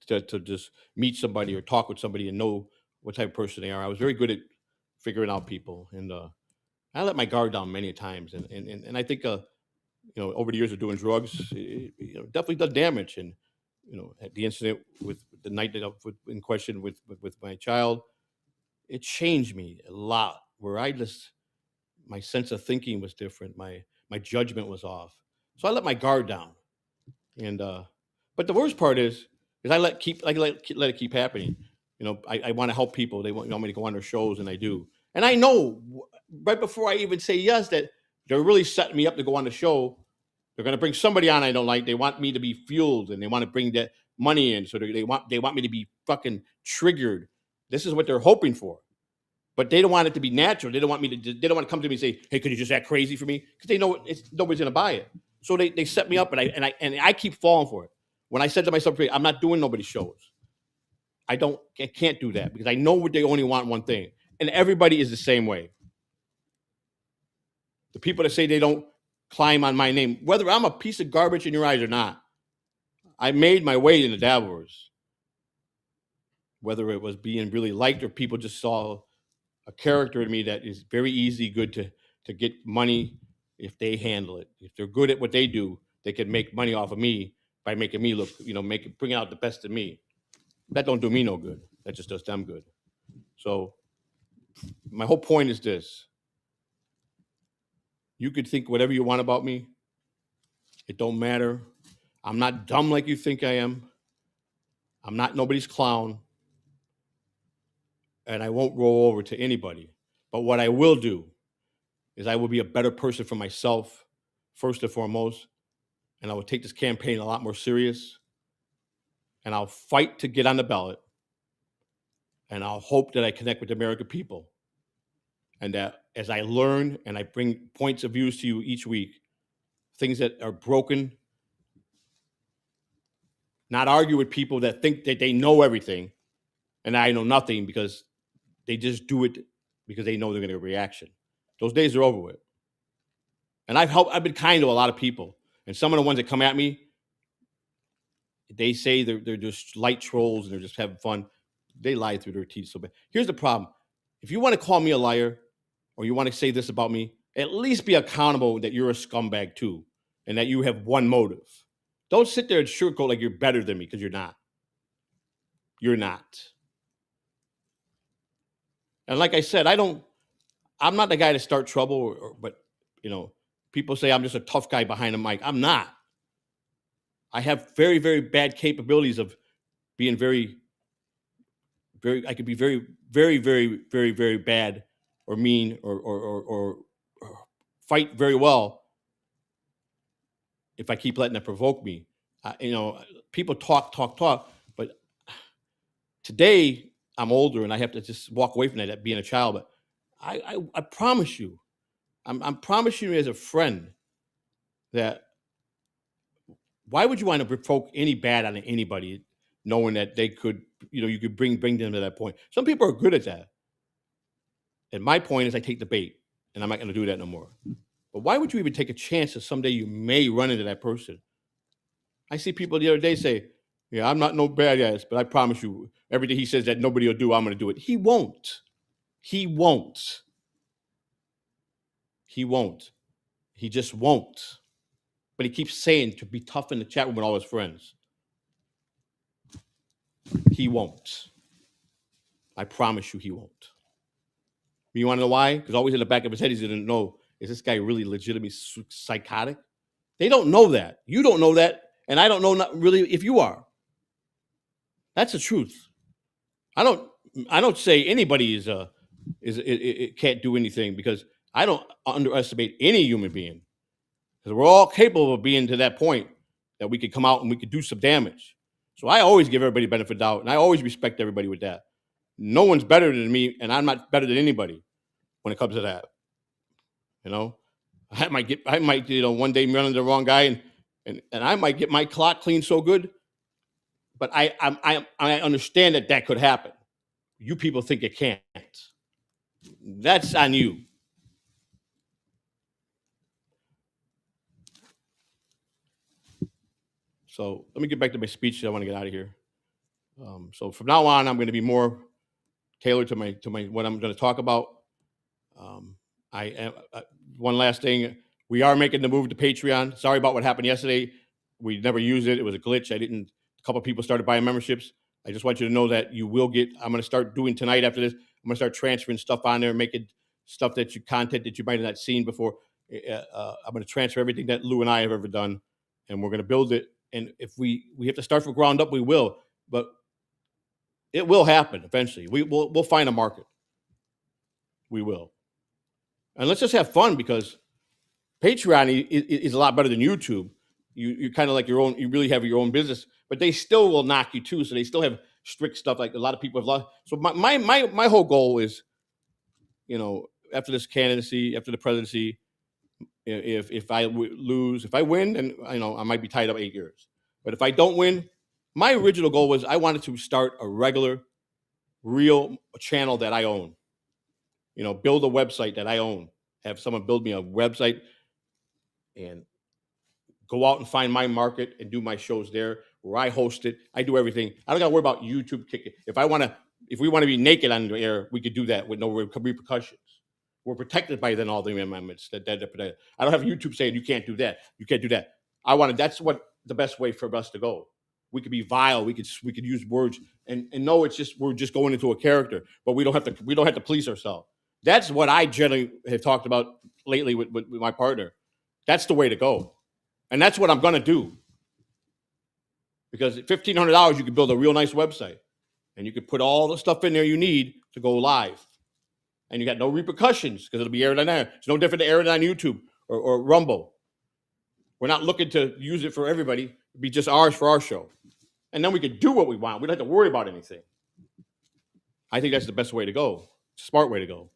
to just meet somebody or talk with somebody and know what type of person they are. I was very good at figuring out people, and I let my guard down many times. And I think over the years of doing drugs, it definitely done damage. And at the incident with the night that I was in question with my child, it changed me a lot. Where my sense of thinking was different. My judgment was off. So I let my guard down. And but the worst part is I let it keep happening. I want to help people. They want me to go on their shows, and I do. And I know right before I even say yes that they're really setting me up to go on the show. They're going to bring somebody on I don't like. They want me to be fueled, and they want to bring that money in. So they want me to be fucking triggered. This is what they're hoping for. But they don't want it to be natural. They don't want they don't want to come to me and say, "Hey, could you just act crazy for me?" Because they know nobody's going to buy it. So they set me up, and I keep falling for it. When I said to myself, "I'm not doing nobody's shows," I can't do that because I know they only want one thing, and everybody is the same way. The people that say they don't climb on my name, whether I'm a piece of garbage in your eyes or not, I made my way in the Dabbleverse. Whether it was being really liked or people just saw a character in me that is very easy, good to get money if they handle it. If they're good at what they do, they can make money off of me by making me look, bringing out the best in me. That don't do me no good. That just does them good. So my whole point is this. You could think whatever you want about me. It don't matter. I'm not dumb like you think I am. I'm not nobody's clown. And I won't roll over to anybody. But what I will do is I will be a better person for myself, first and foremost. And I will take this campaign a lot more serious. And I'll fight to get on the ballot. And I'll hope that I connect with the American people. And that as I learn and I bring points of views to you each week, things that are broken, not argue with people that think that they know everything and I know nothing because they just do it because they know they're going to get a reaction. Those days are over with. And I've been kind to a lot of people. And some of the ones that come at me, they say they're just light trolls and they're just having fun. They lie through their teeth so bad. Here's the problem. If you want to call me a liar or you want to say this about me, at least be accountable that you're a scumbag too and that you have one motive. Don't sit there and sugarcoat like you're better than me because you're not. You're not. And like I said, I'm not the guy to start trouble, but people say I'm just a tough guy behind a mic. I'm not. I have very, very bad capabilities of being very I could be very, very, very, very, very bad or mean or fight very well if I keep letting it provoke me. People talk, but today I'm older and I have to just walk away from that being a child. But I promise you, I'm promising you as a friend that why would you want to provoke any bad on anybody, knowing that they could, you could bring them to that point. Some people are good at that. And my point is I take the bait and I'm not going to do that no more. But why would you even take a chance that someday you may run into that person? I see people the other day say, yeah, I'm not no badass, but I promise you, everything he says that nobody will do, I'm going to do it. He won't. He won't. He won't. He just won't. But he keeps saying to be tough in the chat room with all his friends. He won't. I promise you he won't. You want to know why? Because always in the back of his head, he's going to know, is this guy really legitimately psychotic? They don't know that. You don't know that. And I don't know not really if you are. That's the truth. I don't say anybody can't do anything, because I don't underestimate any human being. Because we're all capable of being to that point that we could come out and we could do some damage. So I always give everybody benefit of the doubt, and I always respect everybody with that. No one's better than me, and I'm not better than anybody when it comes to that. I might one day run into the wrong guy, and I might get my clock clean so good. But I understand that could happen. You people think it can't. That's on you. So let me get back to my speech. I want to get out of here. So from now on, I'm going to be more tailored to my what I'm going to talk about. One last thing. We are making the move to Patreon. Sorry about what happened yesterday. We never used it. It was a glitch. A couple of people started buying memberships. I just want you to know that you will get, I'm going to start doing tonight after this. I'm going to start transferring stuff on there, making stuff content that you might have not seen before. I'm going to transfer everything that Lou and I have ever done, and we're going to build it. And if we have to start from ground up, we will. But it will happen eventually. We'll find a market. We will. And let's just have fun, because Patreon is a lot better than YouTube. You're kind of like your own. You really have your own business, but they still will knock you too. So they still have strict stuff, like a lot of people have lost. So my whole goal is, after this candidacy, after the presidency, if I lose, if I win, and I might be tied up 8 years. But if I don't win, my original goal was I wanted to start a regular, real channel that I own. Build a website that I own. Have someone build me a website and go out and find my market and do my shows there, where I host it. I do everything. I don't got to worry about YouTube kicking. If we want to be naked on the air, we could do that with no repercussions. We're protected by then all the amendments that I don't have YouTube saying you can't do that. You can't do that. That's what the best way for us to go. We could be vile. We could use words and know we're just going into a character, but we don't have to police ourselves. That's what I generally have talked about lately with my partner. That's the way to go. And that's what I'm going to do. Because at $1,500, you can build a real nice website. And you can put all the stuff in there you need to go live. And you got no repercussions, because it'll be aired on there. It's no different to air it on YouTube or Rumble. We're not looking to use it for everybody. It'll be just ours for our show. And then we can do what we want. We don't have to worry about anything. I think that's the best way to go. It's a smart way to go.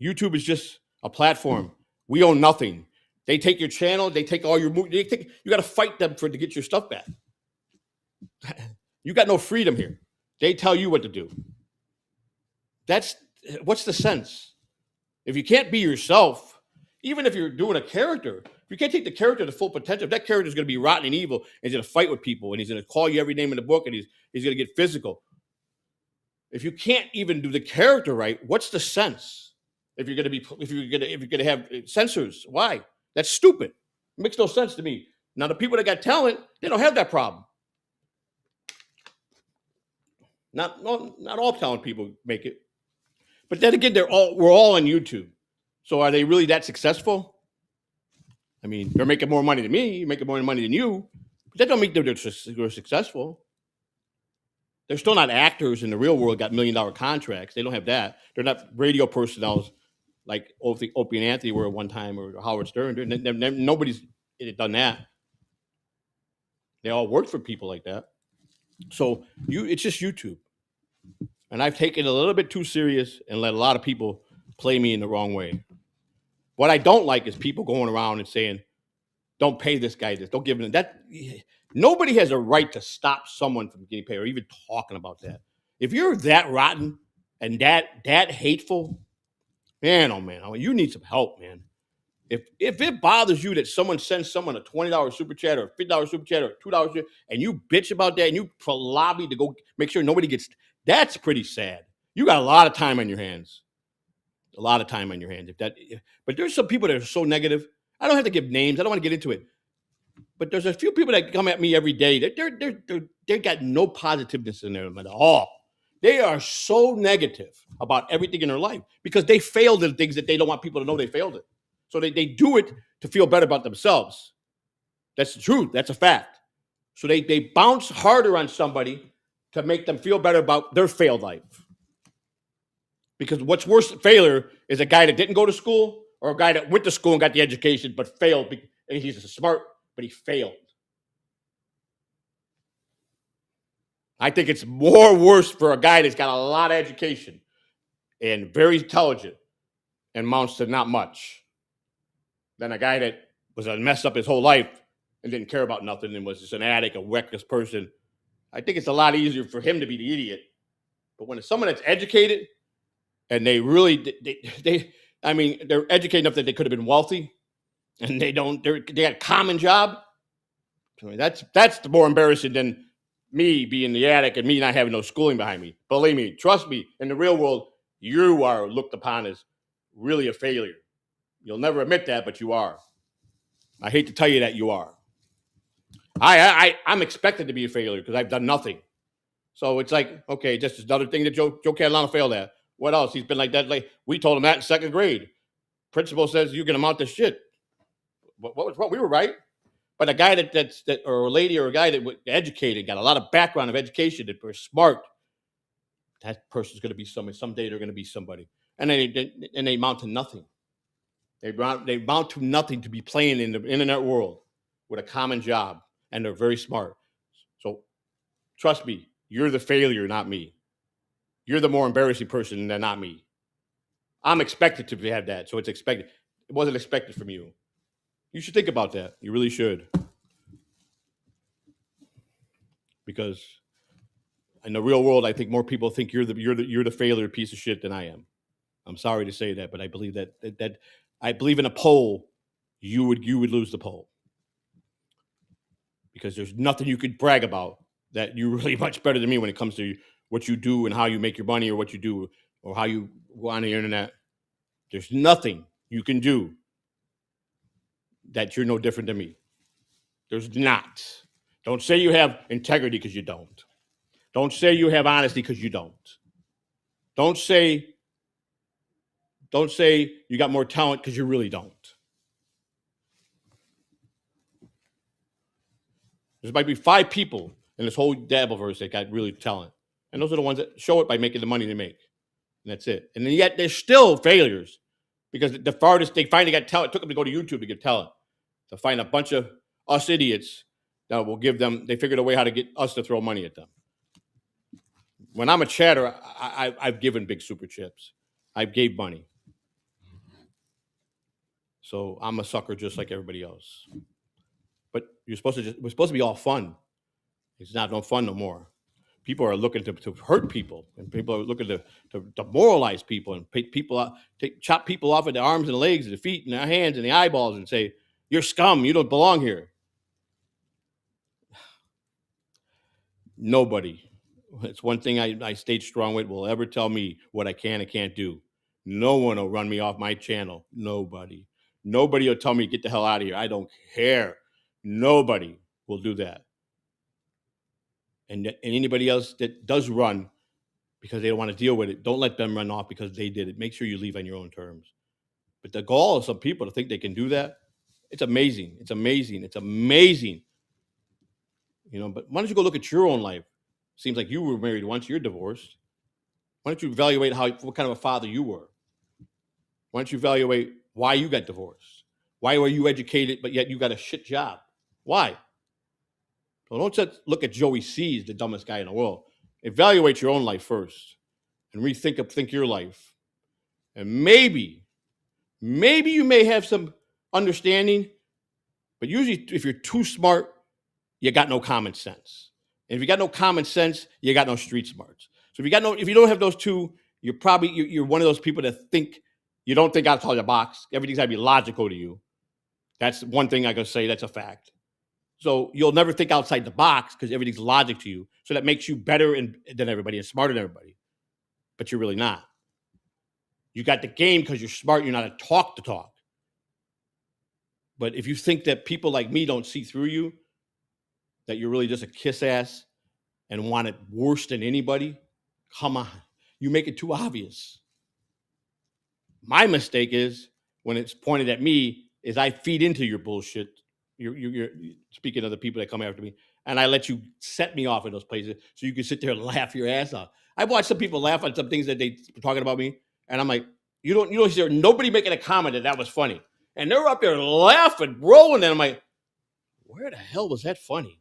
YouTube is just a platform. We own nothing. They take your channel. They take all your movies. You got to fight them to get your stuff back. You got no freedom here. They tell you what to do. What's the sense? If you can't be yourself, even if you're doing a character, if you can't take the character to full potential, if that character is going to be rotten and evil, and he's going to fight with people, and he's going to call you every name in the book, and he's going to get physical. If you can't even do the character right, what's the sense? If you're going to have censors, why? That's stupid. It makes no sense to me. Now, the people that got talent, they don't have that problem. Not all talent people make it. But then again, we're all on YouTube. So are they really that successful? I mean, they're making more money than me, making more money than you. But that don't mean they're successful. They're still not actors in the real world, got $1 million contracts. They don't have that. They're not radio personnel like Opie and Anthony were at one time, or Howard Stern. Nobody's done that. They all worked for people like that. So it's just YouTube. And I've taken it a little bit too serious and let a lot of people play me in the wrong way. What I don't like is people going around and saying, don't pay this guy this, don't give him that. Nobody has a right to stop someone from getting paid or even talking about that. If you're that rotten and that hateful, man, oh man, you need some help, man. If it bothers you that someone sends someone a $20 super chat or a $50 super chat or $2 and you bitch about that and you lobby to go make sure nobody gets, that's pretty sad. You got a lot of time on your hands. A lot of time on your hands. But there's some people that are so negative. I don't have to give names. I don't want to get into it. But there's a few people that come at me every day. They got no positiveness in them at all. They are so negative about everything in their life because they failed at things that they don't want people to know they failed at. So they do it to feel better about themselves. That's the truth. That's a fact. So they bounce harder on somebody to make them feel better about their failed life. Because what's worse than failure is a guy that didn't go to school or a guy that went to school and got the education but failed. And he's smart, but he failed. I think it's more worse for a guy that's got a lot of education and very intelligent and amounts to not much than a guy that was a mess up his whole life and didn't care about nothing and was just an addict, a reckless person. I think it's a lot easier for him to be the idiot. But when it's someone that's educated and they really, they're educated enough that they could have been wealthy and they got a common job. I mean, that's more embarrassing than me being the addict and me not having no schooling behind me. Believe me, trust me, in the real world, you are looked upon as really a failure. You'll never admit that, but you are. I hate to tell you that you are. I'm expected to be a failure because I've done nothing. So it's like, okay, just another thing that Joe Catalano failed at. What else? He's been like that. Like we told him that in second grade. Principal says you can amount to shit. What was wrong? We were right. But a guy that or a lady or a guy that was educated, got a lot of background of education, that were smart, that person's going to be somebody. Someday they're going to be somebody, and they amount to nothing. They amount to nothing to be playing in the internet world with a common job, and they're very smart. So trust me, you're the failure, not me. You're the more embarrassing person than not me. I'm expected to have that, so it's expected. It wasn't expected from you. You should think about that. You really should. Because in the real world, I think more people think you're the failure piece of shit than I am. I'm sorry to say that, but I believe that I believe in a poll, you would lose the poll. Because there's nothing you could brag about that you're really much better than me when it comes to what you do and how you make your money or what you do or how you go on the internet. There's nothing you can do that you're no different than me. There's not. Don't say you have integrity because you don't. Don't say you have honesty because you don't. Don't say you got more talent because you really don't. There might be 5 people in this whole Dabbleverse that got really talent. And those are the ones that show it by making the money they make. And that's it. And then yet they're still failures because the farthest they finally got talent, it took them to go to YouTube to get talent, to find a bunch of us idiots that will give them, they figured a way how to get us to throw money at them. When I'm a chatter, I've given big super chips. I've gave money. So I'm a sucker just like everybody else. But we're supposed to be all fun. It's not no fun no more. People are looking to hurt people, and people are looking to demoralize people and pick people out, chop people off of the arms and legs and the feet and the hands and the eyeballs and say, you're scum, you don't belong here. Nobody. It's one thing I stayed strong with will ever tell me what I can and can't do. No one will run me off my channel. Nobody. Nobody will tell me get the hell out of here. I don't care. Nobody will do that. And anybody else that does run because they don't want to deal with it, don't let them run off because they did it. Make sure you leave on your own terms. But the gall of some people to think they can do that, it's amazing. It's amazing. It's amazing. But why don't you go look at your own life? Seems like you were married once, you're divorced. Why don't you evaluate what kind of a father you were? Why don't you evaluate why you got divorced? Why were you educated, but yet you got a shit job? Why? Well, don't just look at Joey C as the dumbest guy in the world. Evaluate your own life first and think your life. And maybe you may have some understanding, but usually if you're too smart, you got no common sense. And if you got no common sense, you got no street smarts. So if you don't have those two, you're one of those people that you don't think outside the box. Everything's got to be logical to you. That's one thing I can say. That's a fact. So you'll never think outside the box because everything's logic to you. So that makes you better than everybody and smarter than everybody. But you're really not. You got the game because you're smart. You're not a talk to talk. But if you think that people like me don't see through you, that you're really just a kiss ass and want it worse than anybody, come on. You make it too obvious. My mistake is when it's pointed at me is I feed into your bullshit. You're speaking of the people that come after me, and I let you set me off in those places so you can sit there and laugh your ass off. I've watched some people laugh at some things that they were talking about me, and I'm like, you don't hear nobody making a comment that was funny, and they're up there laughing, rolling, and I'm like, where the hell was that funny?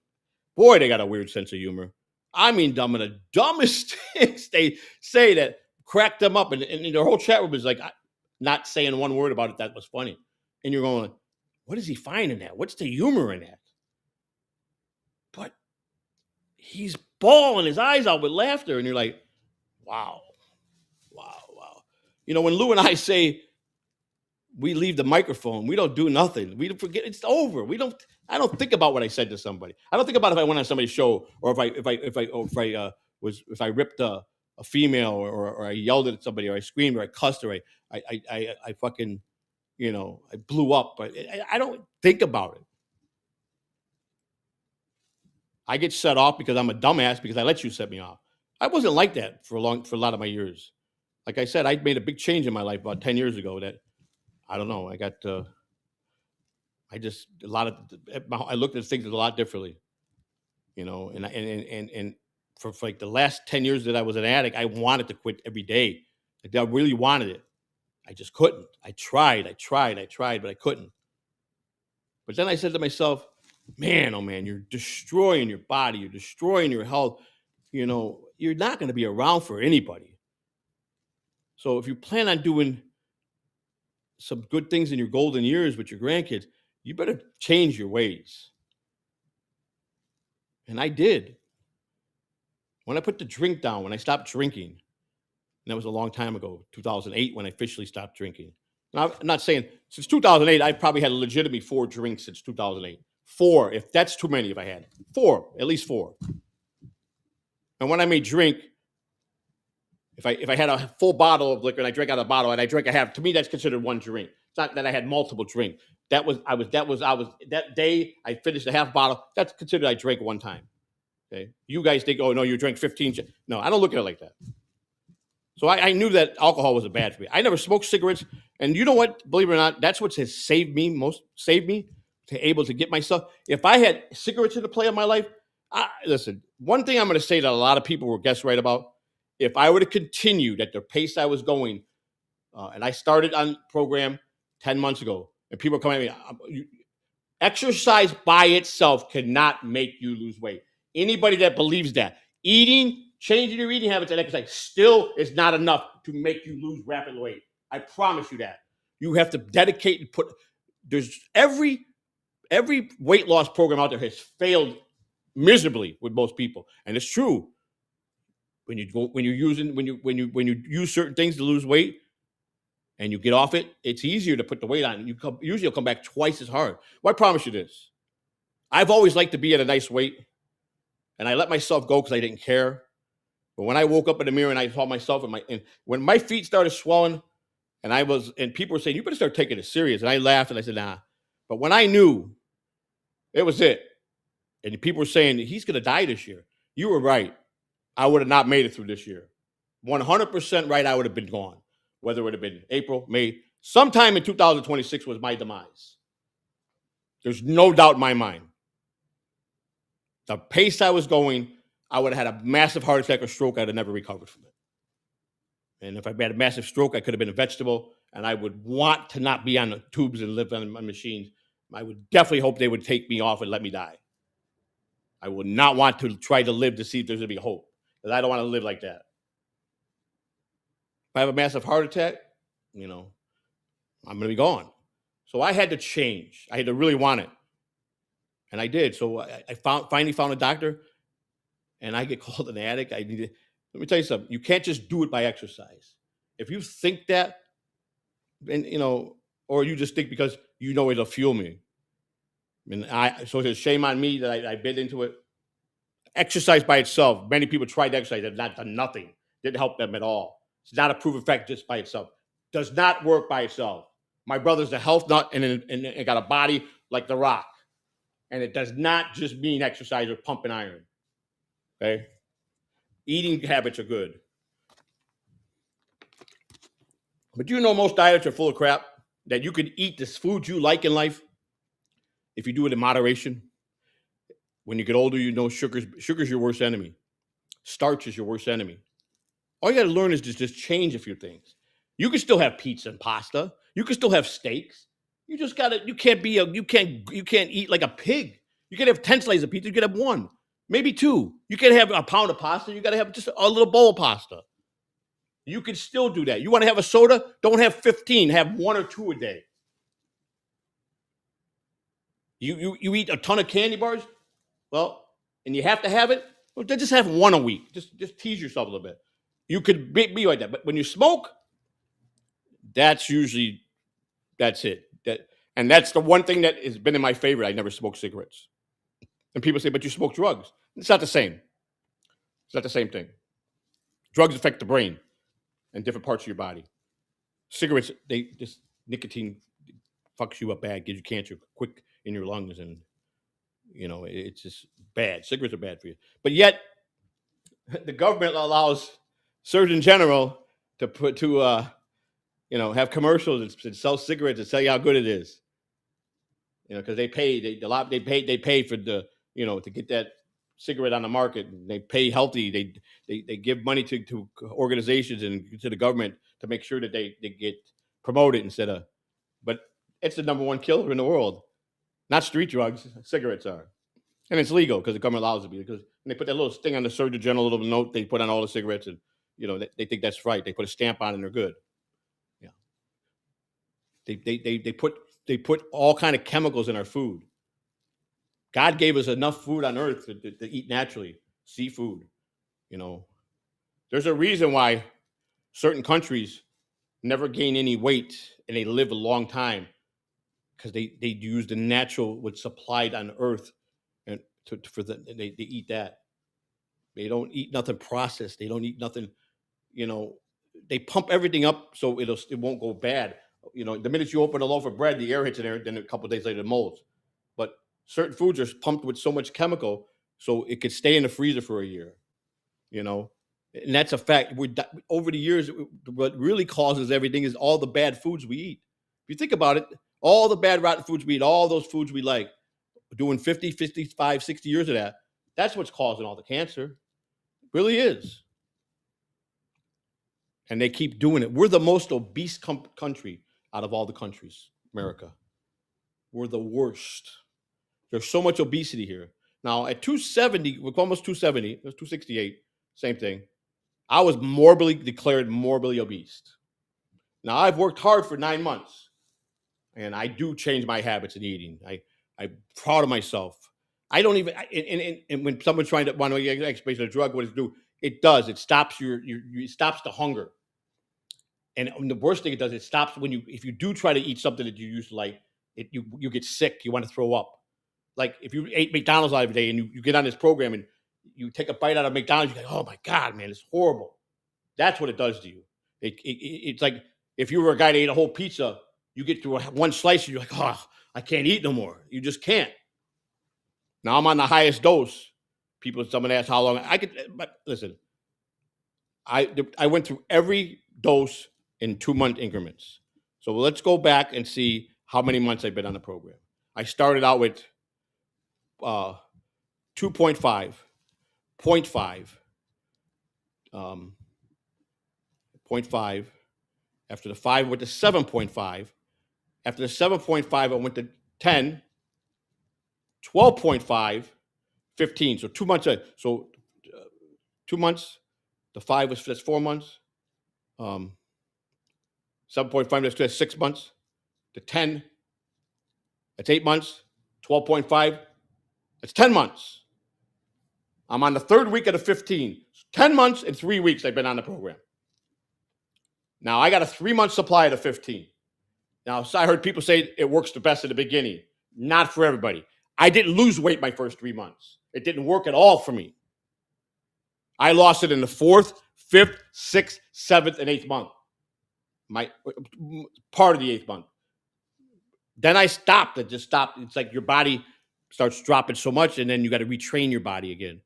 Boy, they got a weird sense of humor. I mean, the dumbest things they say that cracked them up, and their whole chat room is like not saying one word about it that was funny, and you're going, what does he find in that? What's the humor in that? But he's bawling his eyes out with laughter, and you're like, wow. You know, when Lou and I say we leave the microphone, we don't do nothing. We don't forget it's over. I don't think about what I said to somebody. I don't think about if I went on somebody's show or if I ripped a female or I yelled at somebody or I screamed or I cussed or I fucking, you know, I blew up. But I don't think about it. I get set off because I'm a dumbass because I let you set me off. I wasn't like that for a lot of my years. Like I said, I made a big change in my life about 10 years ago that I don't know. I looked at things a lot differently, you know, and for like the last 10 years that I was an addict, I wanted to quit every day. Like I really wanted it. I just couldn't. I tried, but I couldn't. But then I said to myself, man, oh man, you're destroying your body. You're destroying your health. You know, you're not going to be around for anybody. So if you plan on doing some good things in your golden years with your grandkids, you better change your ways. And I did. When I put the drink down, when I stopped drinking, and that was a long time ago, 2008, when I officially stopped drinking. Now, I'm not saying since 2008, I probably had legitimately 4 drinks since 2008. 4, if that's too many, if I had 4, at least 4. And when I may drink, if I had a full bottle of liquor and I drank out of the bottle and I drank a half, to me that's considered one drink. It's not that I had multiple drinks. That day I finished a half bottle. That's considered I drank one time. Okay, you guys think, oh no, you drank 15. No, I don't look at it like that. So I knew that alcohol wasn't bad for me. I never smoked cigarettes, and you know what? Believe it or not, that's what has saved me to able to get myself. If I had cigarettes in the play of my life, listen. One thing I'm going to say that a lot of people will guess right about. If I were to continue at the pace I was going, and I started on program 10 months ago, and people are coming at me, exercise by itself cannot make you lose weight. Anybody that believes that, changing your eating habits and exercise still is not enough to make you lose rapid weight. I promise you that. You have to dedicate and there's every weight loss program out there has failed miserably with most people. And it's true. When you use certain things to lose weight and you get off it, it's easier to put the weight on. Usually you'll come back twice as hard. Well, I promise you this. I've always liked to be at a nice weight, and I let myself go because I didn't care. But when I woke up in the mirror and I saw myself and when my feet started swelling, and people were saying, you better start taking it serious. And I laughed and I said, nah. But when I knew it was it, and people were saying he's going to die this year, you were right. I would have not made it through this year. 100% right, I would have been gone. Whether it would have been April, May, sometime in 2026 was my demise. There's no doubt in my mind. The pace I was going, I would have had a massive heart attack or stroke. I'd have never recovered from it. And if I had a massive stroke, I could have been a vegetable, and I would want to not be on the tubes and live on machines. I would definitely hope they would take me off and let me die. I would not want to try to live to see if there's going to be hope, because I don't want to live like that. If I have a massive heart attack, I'm going to be gone. So I had to change. I had to really want it. And I did. So I finally found a doctor, and I get called an addict. Let me tell you something. You can't just do it by exercise. If you think that, and or you just think because it'll fuel me. So it's a shame on me that I bit into it. Exercise by itself. Many people tried to exercise, have not done nothing. Didn't help them at all. It's not a proven fact just by itself. Does not work by itself. My brother's a health nut and got a body like The Rock. And it does not just mean exercise or pumping iron. Okay? Eating habits are good. But most diets are full of crap, that you can eat this food you like in life if you do it in moderation. When you get older, sugar's your worst enemy. Starch is your worst enemy. All you got to learn is to just change a few things. You can still have pizza and pasta. You can still have steaks. You just gotta. You can't eat like a pig. You can have 10 slices of pizza. You can have one, maybe two. You can have a pound of pasta. You got to have just a little bowl of pasta. You can still do that. You want to have a soda? Don't have 15. Have 1 or 2 a day. You eat a ton of candy bars? Well, and you have to have it? Well, just have 1 a week. Just tease yourself a little bit. You could be like that. But when you smoke, that's it. And that's the one thing that has been in my favor. I never smoked cigarettes. And people say, but you smoke drugs. It's not the same. It's not the same thing. Drugs affect the brain and different parts of your body. Cigarettes, this nicotine fucks you up bad, gives you cancer quick in your lungs, and it's just bad. Cigarettes are bad for you. But yet, the government allows Surgeon General to have commercials and sell cigarettes and tell you how good it is. Because they pay for the to get that cigarette on the market. And they pay healthy. They give money to organizations and to the government to make sure that they get promoted but it's the number one killer in the world. Not street drugs, cigarettes are. And it's legal because the government allows it to be. Because they put that little thing on the Surgeon General, little note they put on all the cigarettes, and they think that's right. They put a stamp on it and they're good. Yeah. They put all kind of chemicals in our food. God gave us enough food on earth to eat naturally. Seafood. There's a reason why certain countries never gain any weight and they live a long time, because they use the natural what's supplied on earth, and they eat that. They don't eat nothing processed. They don't eat nothing. They pump everything up so it won't go bad. The minute you open a loaf of bread, the air hits in there, then a couple of days later it molds. But certain foods are pumped with so much chemical so it could stay in the freezer for a year. And that's a fact. Over the years, what really causes everything is all the bad foods we eat. If you think about it, all the bad rotten foods we eat, all those foods we like, doing 50, 55, 60 years of that, that's what's causing all the cancer. It really is. And they keep doing it. We're the most obese country out of all the countries, America. We're the worst. There's so much obesity here. Now, at 270, we're almost 270, it was 268, same thing. I was declared morbidly obese. Now, I've worked hard for 9 months, and I do change my habits in eating. I'm proud of myself. I don't even, and when someone's trying to want to get explanation of a drug, what does it do? It does. It stops it stops the hunger. And the worst thing it does, it stops if you do try to eat something that you used to like, you get sick. You want to throw up. Like if you ate McDonald's every day and you get on this program and you take a bite out of McDonald's, you're like, oh my God, man, it's horrible. That's what it does to you. It's like if you were a guy that ate a whole pizza, you get through one slice and you're like, oh, I can't eat no more. You just can't. Now I'm on the highest dose. Someone asked how long I could, but listen, I went through every dose in 2-month increments. So let's go back and see how many months I've been on the program. I started out with 2.5. 0.5, 0.5. After the 5, I went to 7.5. After the 7.5, I went to 10, 12.5, 15. So 2 months. So 2 months. The 5 was that's 4 months. 7.5, that's 6 months. The 10, that's 8 months. 12.5, that's 10 months. I'm on the third week of the 15. 10 months and 3 weeks I've been on the program. Now I got a 3-month supply of the 15. Now, so I heard people say it works the best at the beginning. Not for everybody. I didn't lose weight my first 3 months. It didn't work at all for me. I lost it in the 4th, 5th, 6th, 7th, and 8th month. My part of the 8th month. Then I stopped. It just stopped. It's like your body starts dropping so much, and then you got to retrain your body again.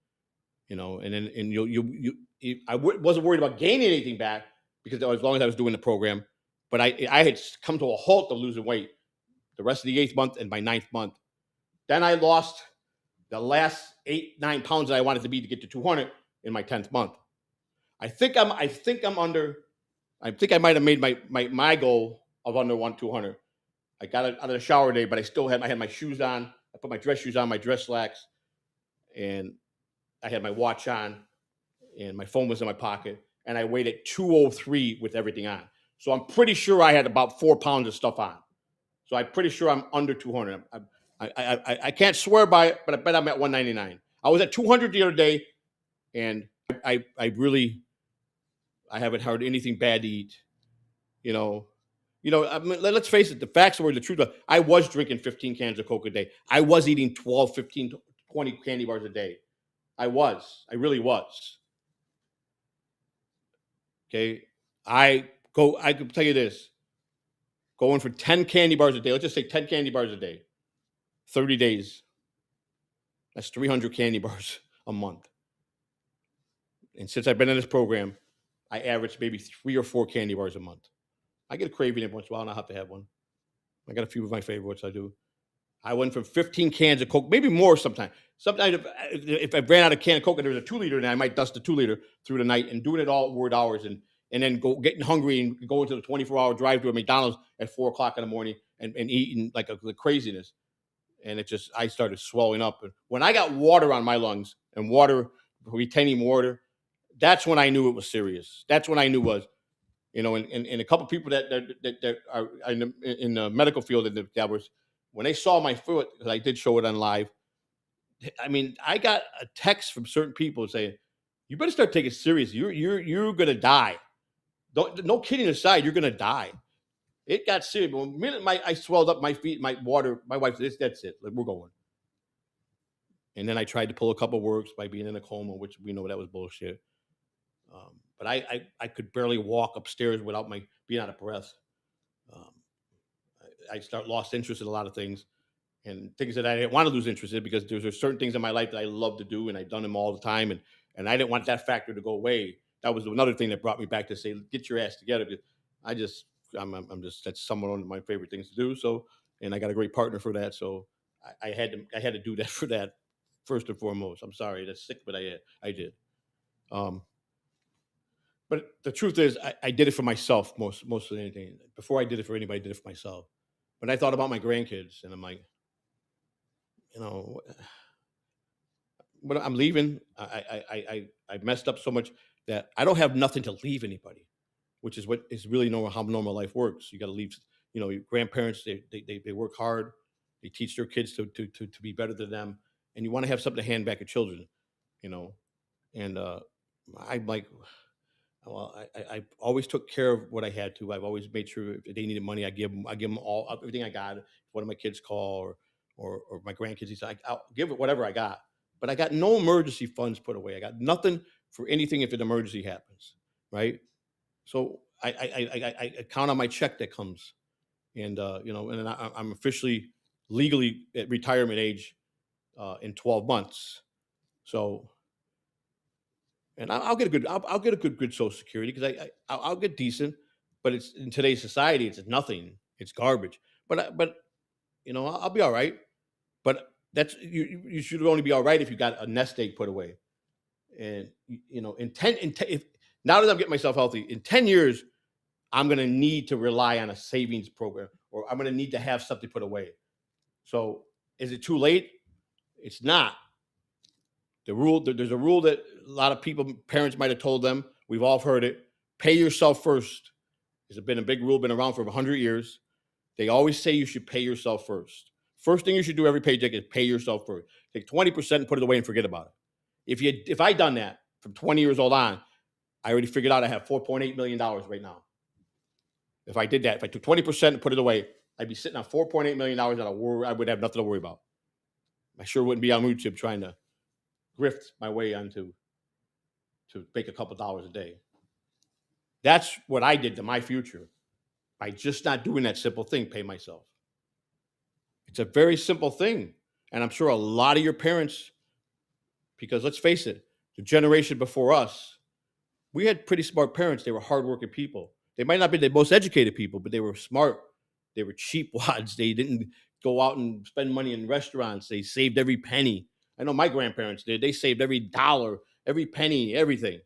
And then I wasn't worried about gaining anything back because as long as I was doing the program, but I had come to a halt of losing weight the rest of the 8th month and my 9th month. Then I lost the last 8-9 pounds that I wanted to be to get to 200 in my 10th month. I think I might have made my goal of under 200. I got out of the shower today, but I had my shoes on. I put my dress shoes on, my dress slacks, and I had my watch on, and my phone was in my pocket, and I weighed at 203 with everything on. So I'm pretty sure I had about 4 pounds of stuff on. So I'm pretty sure I'm under 200. I can't swear by it, but I bet I'm at 199. I was at 200 the other day, and I haven't heard anything bad to eat. I mean, let's face it, the facts were the truth. I was drinking 15 cans of Coke a day. I was eating 12, 15, 20 candy bars a day. I really was. Okay. I can tell you this, going for 10 candy bars a day. Let's just say 10 candy bars a day, 30 days. That's 300 candy bars a month. And since I've been in this program, I average maybe 3 or 4 candy bars a month. I get a craving every once in a while, and I have to have one. I got a few of my favorites. I do. I went from 15 cans of Coke, maybe more sometimes. Sometimes if I ran out of can of Coke and there was a 2-liter, then I might dust the 2-liter through the night and doing it all at weird hours and then getting hungry and going to the 24-hour drive to a McDonald's at 4 o'clock in the morning and eating like the craziness. And I started swelling up. And when I got water on my lungs and retaining water, that's when I knew it was serious. That's when I knew was, and a couple of people that are in the medical field that was, when they saw my foot, because I did show it on live. I mean, I got a text from certain people saying, "You better start taking it serious. You're gonna die. No kidding aside, you're gonna die." It got serious. But the minute I swelled up my feet, my wife said, "That's it. Like, we're going." And then I tried to pull a couple works by being in a coma, which we know that was bullshit. But I could barely walk upstairs without being out of breath. I lost interest in a lot of things and things that I didn't want to lose interest in because there's certain things in my life that I love to do and I've done them all the time. And I didn't want that factor to go away. That was another thing that brought me back to say, get your ass together. Because that's some of my favorite things to do. So, and I got a great partner for that. So I had to do that for that first and foremost. I'm sorry, that's sick, but I did. But the truth is, I did it for myself most of anything. Before I did it for anybody, I did it for myself. But I thought about my grandkids, and I'm like, but I'm leaving. I messed up so much that I don't have nothing to leave anybody, which is what is really how normal life works. You got to leave. Your grandparents they work hard. They teach their kids to be better than them, and you want to have something to hand back to children. And I'm like, well, I always took care of what I had to. I've always made sure if they needed money, I give them all everything I got. If one of my kids call or my grandkids, I'll give it whatever I got. But I got no emergency funds put away. I got nothing for anything if an emergency happens, right? So I count on my check that comes, and and then I'm officially legally at retirement age in 12 months. So. And I'll get I'll get a good Social Security because I'll get decent, but it's in today's society it's nothing, it's garbage. But I'll be all right. But you should only be all right if you got a nest egg put away. And if now that I'm getting myself healthy, in 10 years, I'm going to need to rely on a savings program, or I'm going to need to have something put away. So is it too late? It's not. There's a rule that a lot of parents might have told them. We've all heard it. Pay yourself first. It's been a big rule, been around for 100 years. They always say you should pay yourself first. First thing you should do every paycheck is pay yourself first. Take 20% and put it away and forget about it. If I done that from 20 years old on, I already figured out I have $4.8 million right now. If I did that, if I took 20% and put it away, I'd be sitting on $4.8 million that I would have nothing to worry about. I sure wouldn't be on YouTube trying to grift my way onto to make a couple dollars a day. That's what I did to my future by just not doing that simple thing, pay myself. It's a very simple thing. And I'm sure a lot of your parents, because let's face it, the generation before us, we had pretty smart parents. They were hardworking people. They might not be the most educated people, but they were smart. They were cheap wads. They didn't go out and spend money in restaurants. They saved every penny. I know my grandparents did. They saved every dollar, every penny, everything.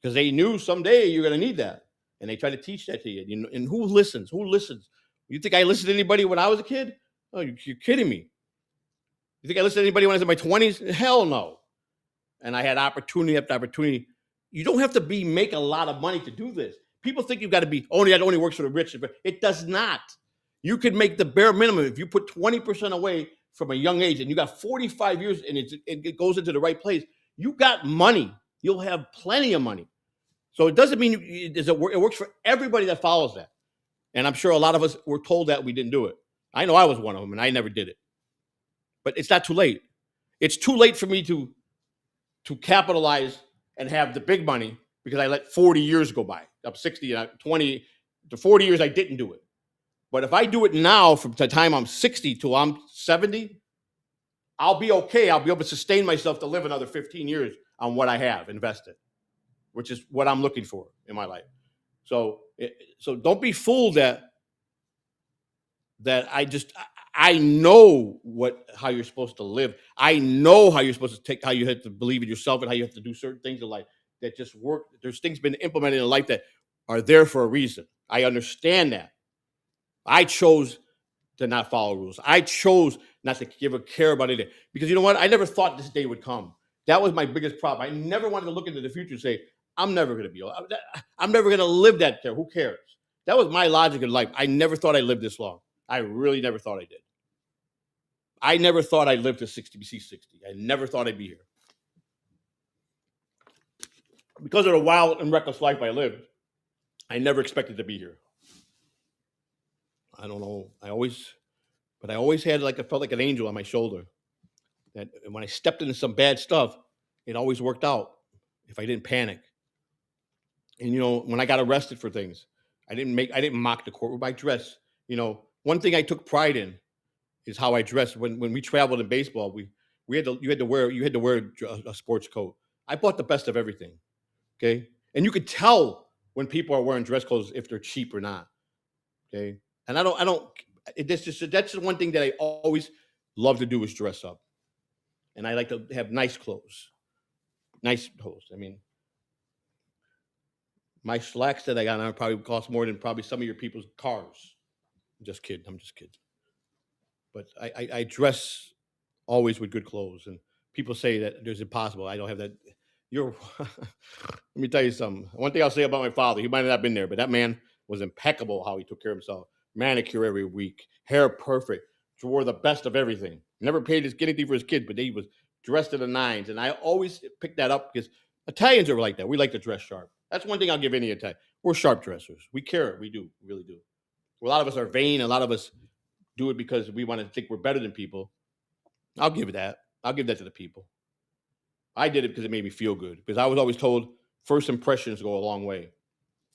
Because they knew someday you're going to need that. And they try to teach that to you. And who listens? Who listens? You think I listened to anybody when I was a kid? Oh, you're kidding me. You think I listened to anybody when I was in my 20s? Hell no. And I had opportunity after opportunity. You don't have to make a lot of money to do this. People think you've got to be, that only works for the rich. It does not. You could make the bare minimum. If you put 20% away from a young age and you got 45 years and it goes into the right place, you got money. You'll have plenty of money. So it doesn't mean it works for everybody that follows that. And I'm sure a lot of us were told that we didn't do it. I know I was one of them and I never did it. But it's not too late. It's too late for me to capitalize and have the big money because I let 40 years go by. I'm 60 and 20 to 40 years I didn't do it. But if I do it now from the time I'm 60 till I'm 70, I'll be okay. I'll be able to sustain myself to live another 15 years on what I have invested, which is what I'm looking for in my life. So don't be fooled that I know how you're supposed to live. I know how you're supposed to how you have to believe in yourself and how you have to do certain things in life that just work. There's things been implemented in life that are there for a reason. I understand that. I chose to not follow rules. I chose not to give a care about it because you know what? I never thought this day would come. That was my biggest problem. I never wanted to look into the future and say, I'm never going to be, I'm never going to live that there. Who cares? That was my logic in life. I never thought I'd live this long. I really never thought I did. I never thought I'd live to 60. I never thought I'd be here. Because of the wild and reckless life I lived, I never expected to be here. I don't know. I always had I felt like an angel on my shoulder. That when I stepped into some bad stuff, it always worked out if I didn't panic. And when I got arrested for things, I didn't mock the court with my dress. One thing I took pride in is how I dressed. When we traveled in baseball, you had to wear a sports coat. I bought the best of everything. Okay. And you could tell when people are wearing dress clothes if they're cheap or not. Okay. And that's the one thing that I always love to do is dress up. And I like to have nice clothes. Nice clothes. I mean, my slacks that I got on probably cost more than probably some of your people's cars. I'm just kidding. But I dress always with good clothes. And people say that there's impossible. I don't have that. Let me tell you something. One thing I'll say about my father, he might have not been there, but that man was impeccable how he took care of himself. Manicure every week, hair perfect, wore the best of everything. Never paid anything for his kids, but he was dressed to the nines. And I always pick that up because Italians are like that. We like to dress sharp. That's one thing I'll give any Italian. We're sharp dressers. We care. We do. We really do. A lot of us are vain. A lot of us do it because we want to think we're better than people. I'll give that. I'll give that to the people. I did it because it made me feel good. Because I was always told first impressions go a long way.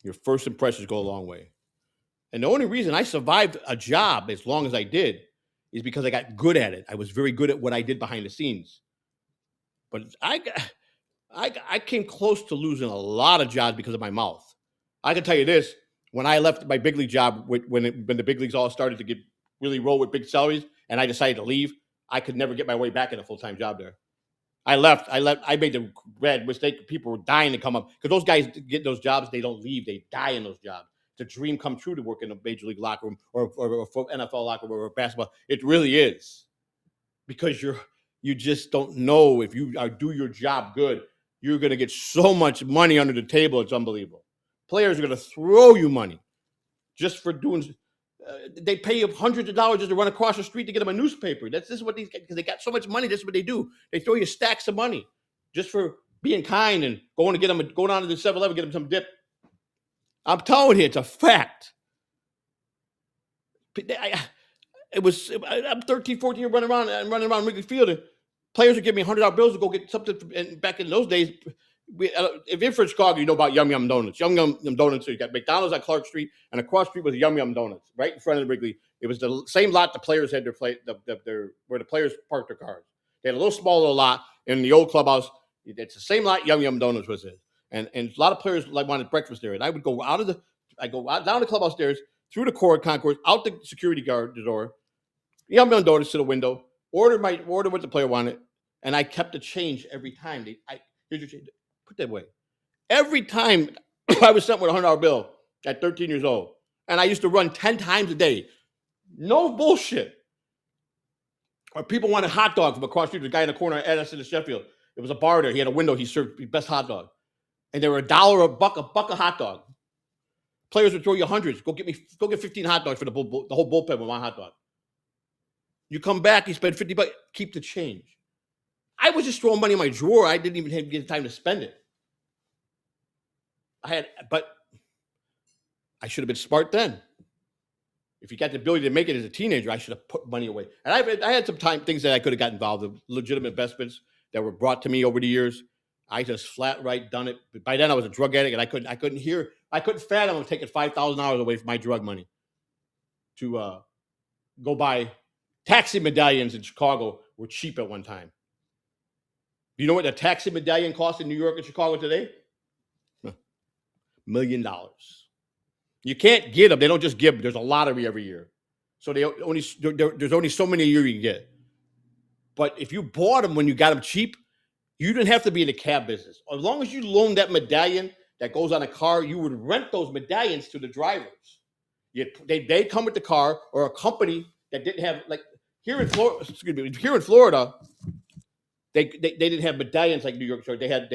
Your first impressions go a long way. And the only reason I survived a job as long as I did is because I got good at it. I was very good at what I did behind the scenes. But I came close to losing a lot of jobs because of my mouth. I can tell you this. When I left my big league job, when the big leagues all started to really roll with big salaries, and I decided to leave, I could never get my way back in a full-time job there. I left. I made the bad mistake. People were dying to come up because those guys get those jobs. They don't leave. They die in those jobs. It's a dream come true to work in a major league locker room or NFL locker room or basketball. It really is because you just don't know if you do your job good. You're going to get so much money under the table. It's unbelievable. Players are going to throw you money just for doing. They pay you hundreds of dollars just to run across the street to get them a newspaper. This is what these guys, because they got so much money. This is what they do. They throw you stacks of money just for being kind and going down to the 7-Eleven, get them some dip. I'm telling you, it's a fact. I'm 13, 14 years running around Wrigley Field, and players would give me $100 bills to go get something. And back in those days, if you're from Chicago, you know about Yum Yum Donuts. Yum Yum Donuts. So you got McDonald's on Clark Street, and across the street was Yum Yum Donuts, right in front of the Wrigley. It was the same lot the players had where the players parked their cars. They had a small little lot in the old clubhouse. It's the same lot Yum Yum Donuts was in, and a lot of players wanted breakfast there. And I would go down the clubhouse stairs, through the concourse, out the security guard door, Yum Yum Donuts to the window, order what the player wanted, and I kept the change every time. Here's your change. Put that away. Every time I was sent with a $100 bill at 13 years old, and I used to run 10 times a day. No bullshit. Or people wanted hot dogs from across the street. The guy in the corner at Edison and Sheffield. It was a bar there. He had a window. He served the best hot dog. And they were $1 a buck a hot dog. Players would throw you hundreds. Go get 15 hot dogs for the whole bullpen with one hot dog. You come back, you spend $50, keep the change. I was just throwing money in my drawer. I didn't even get time to spend it. But I should have been smart then. If you got the ability to make it as a teenager, I should have put money away. And I had some things that I could have got involved in, legitimate investments that were brought to me over the years. I just flat right done it. But by then I was a drug addict, and I couldn't fathom of taking $5,000 away from my drug money to go buy taxi medallions in Chicago. Were cheap at one time. Do you know what a taxi medallion costs in New York and Chicago today? $1 million. You can't get them. They don't just give them. There's a lottery every year. So there's only so many a year you can get. But if you bought them when you got them cheap, you didn't have to be in the cab business. As long as you loaned that medallion that goes on a car, you would rent those medallions to the drivers. They'd come with the car, or a company that didn't have, like here in Florida, they didn't have medallions like New York. So they had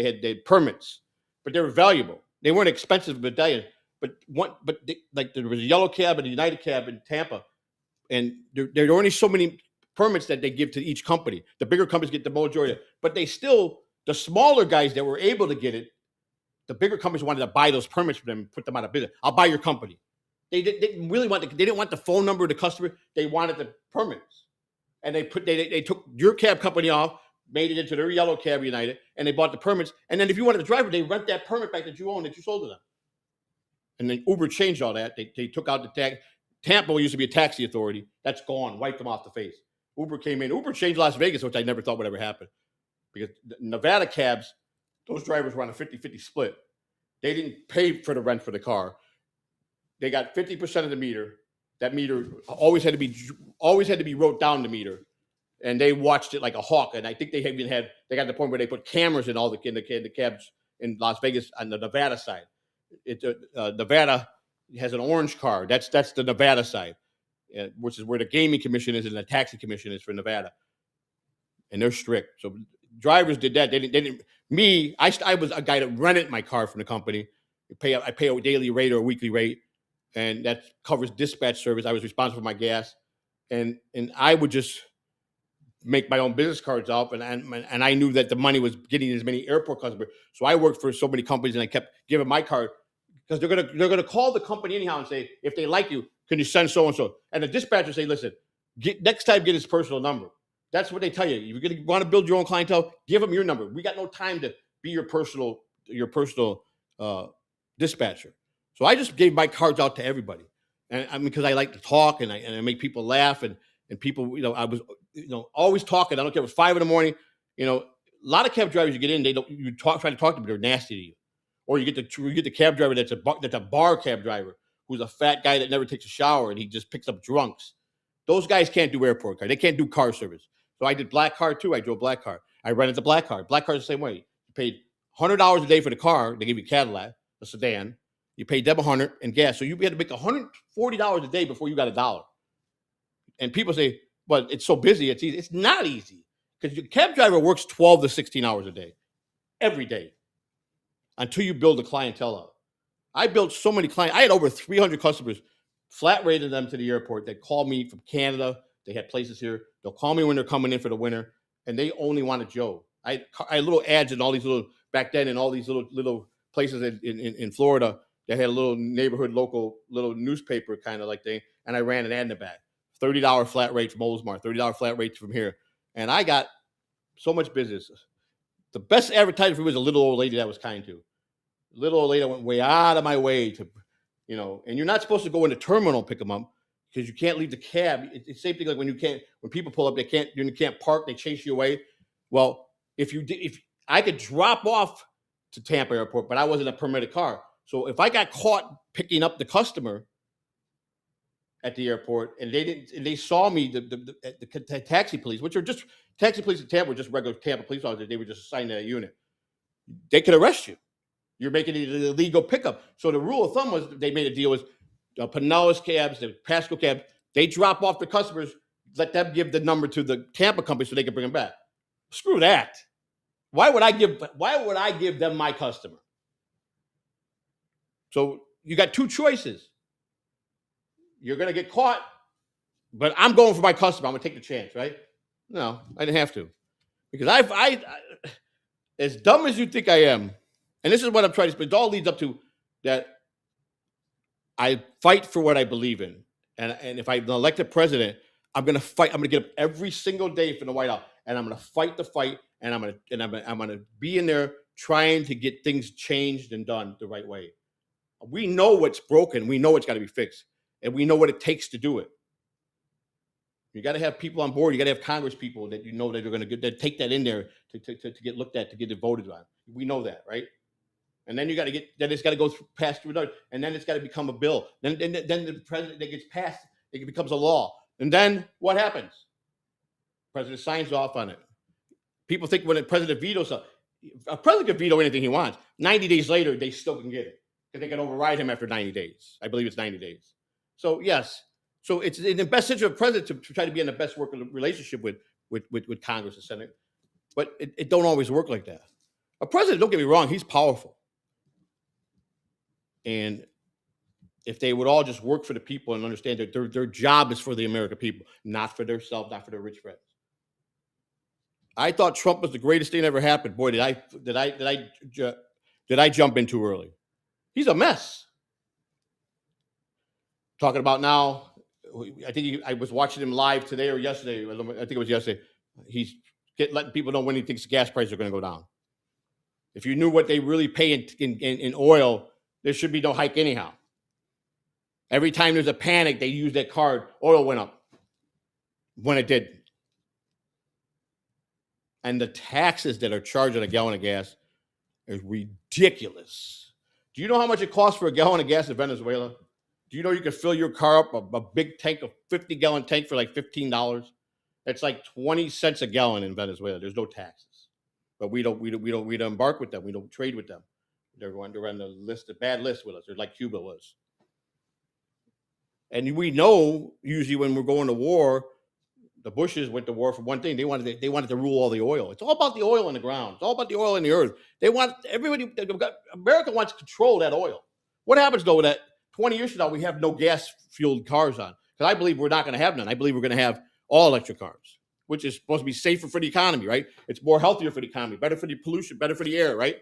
permits, but they were valuable. They weren't expensive medallions. Like there was a yellow cab and a United cab in Tampa, and there are only so many permits that they give to each company. The bigger companies get the majority, but the smaller guys that were able to get it, the bigger companies wanted to buy those permits for them and put them out of business. I'll buy your company. They didn't want the phone number of the customer. They wanted the permits, and they took your cab company off, made it into their yellow cab United, and they bought the permits. And then if you wanted to drive it, they rent that permit back that you own, that you sold to them. And then Uber changed all that. They took out the tax. Tampa used to be a taxi authority. That's gone. Wiped them off the face. Uber came in. Uber changed Las Vegas, which I never thought would ever happen. Because the Nevada cabs, those drivers were on a 50-50 split. They didn't pay for the rent for the car. They got 50% of the meter. That meter always had to be wrote down, the meter. And they watched it like a hawk. And I think they got to the point where they put cameras in the cabs in Las Vegas on the Nevada side. Nevada has an orange car. That's the Nevada side, which is where the gaming commission is and the taxi commission is for Nevada, and they're strict. So drivers did that. They didn't. Me, I was a guy that rented my car from the company. I pay a daily rate or a weekly rate, and that covers dispatch service. I was responsible for my gas, and I would just make my own business cards up, and I knew that the money was getting as many airport customers. So I worked for so many companies, and I kept giving my card. Because they're gonna call the company anyhow and say, if they like you, can you send so and so? And the dispatcher say, listen, next time get his personal number. That's what they tell you. You're gonna want to build your own clientele, give them your number. We got no time to be your personal dispatcher. So I just gave my cards out to everybody, and I mean, because I like to talk and I make people laugh and people, I was always talking. I don't care if it's 5 a.m. A lot of cab drivers you get in, try to talk to them, they're nasty to you. Or you get the cab driver that's a bar cab driver who's a fat guy that never takes a shower and he just picks up drunks. Those guys can't do airport car. They can't do car service. So I did black car too. I drove black car. I rented the black card. Black card is the same way. You paid $100 a day for the car. They give you a Cadillac, a sedan. You paid them $100 and gas. So you had to make $140 a day before you got $1. And people say, but it's so busy, it's easy. It's not easy because your cab driver works 12 to 16 hours a day, every day, until you build a clientele up. I built so many clients. I had over 300 customers, flat rated them to the airport. They called me from Canada. They had places here. They'll call me when they're coming in for the winter, and they only wanted Joe. I had little ads in all these little, back then, in all these little places in Florida that had a little neighborhood, local, little newspaper kind of like thing, and I ran an ad in the back. $30 flat rate from Oldsmar, $30 flat rate from here. And I got so much business. The best advertising for me was a little old lady that I was kind to. Little old lady that went way out of my way to, and you're not supposed to go in the terminal and pick them up because you can't leave the cab. It's the same thing like when people pull up, you can't park, they chase you away. Well, if I could drop off to Tampa Airport, but I wasn't a permitted car. So if I got caught picking up the customer at the airport, and they saw me, the taxi police, which are just taxi police in Tampa, were just regular Tampa police officers. They were just assigned to that unit. They could arrest you. You're making it an illegal pickup. So the rule of thumb was they made a deal with Pinellas cabs, the Pasco cabs. They drop off the customers, let them give the number to the Tampa company so they can bring them back. Screw that. Why would I give them my customer? So you got two choices. You're going to get caught, but I'm going for my customer. I'm going to take the chance, right? No, I didn't have to. Because I as dumb as you think I am, and this is what I'm trying to, it all leads up to that I fight for what I believe in. And if I'm elected president, I'm going to fight. I'm going to get up every single day from the White House, and I'm going to fight the fight, and I'm going to be in there trying to get things changed and done the right way. We know what's broken. We know what's got to be fixed. And we know what it takes to do it. You got to have people on board. You got to have Congress people that that are going to take that in there to get looked at, to get it voted on. We know that, right? And then then it's got to go past through another, and then it's got to become a bill. Then the president that gets passed, it becomes a law. And then what happens? The president signs off on it. People think when the president vetoes something, a president can veto anything he wants. 90 days later, they still can get it because they can override him after 90 days. I believe it's 90 days. So yes, so it's in the best interest of the president to try to be in the best working relationship with Congress and Senate, but it don't always work like that. A president, don't get me wrong, he's powerful, and if they would all just work for the people and understand that their job is for the American people, not for themselves, not for their rich friends. I thought Trump was the greatest thing that ever happened. Boy, did I jump in too early? He's a mess. Talking about now, I think I was watching him live today or yesterday. I think it was yesterday. He's letting people know when he thinks the gas prices are going to go down. If you knew what they really pay in oil, there should be no hike anyhow. Every time there's a panic, they use that card. Oil went up when it didn't. And the taxes that are charged on a gallon of gas is ridiculous. Do you know how much it costs for a gallon of gas in Venezuela? Do you know you can fill your car up a big tank, a 50-gallon tank for like $15? It's like 20 cents a gallon in Venezuela. There's no taxes, but we don't embark with them. We don't trade with them. They're on the list, the bad list with us. They're like Cuba was. And we know usually when we're going to war, the Bushes went to war for one thing. They wanted to rule all the oil. It's all about the oil in the ground. It's all about the oil in the earth. America wants to control that oil. What happens though that 20 years from now, we have no gas-fueled cars on? Because I believe we're not going to have none. I believe we're going to have all electric cars, which is supposed to be safer for the economy, right? It's more healthier for the economy, better for the pollution, better for the air, right?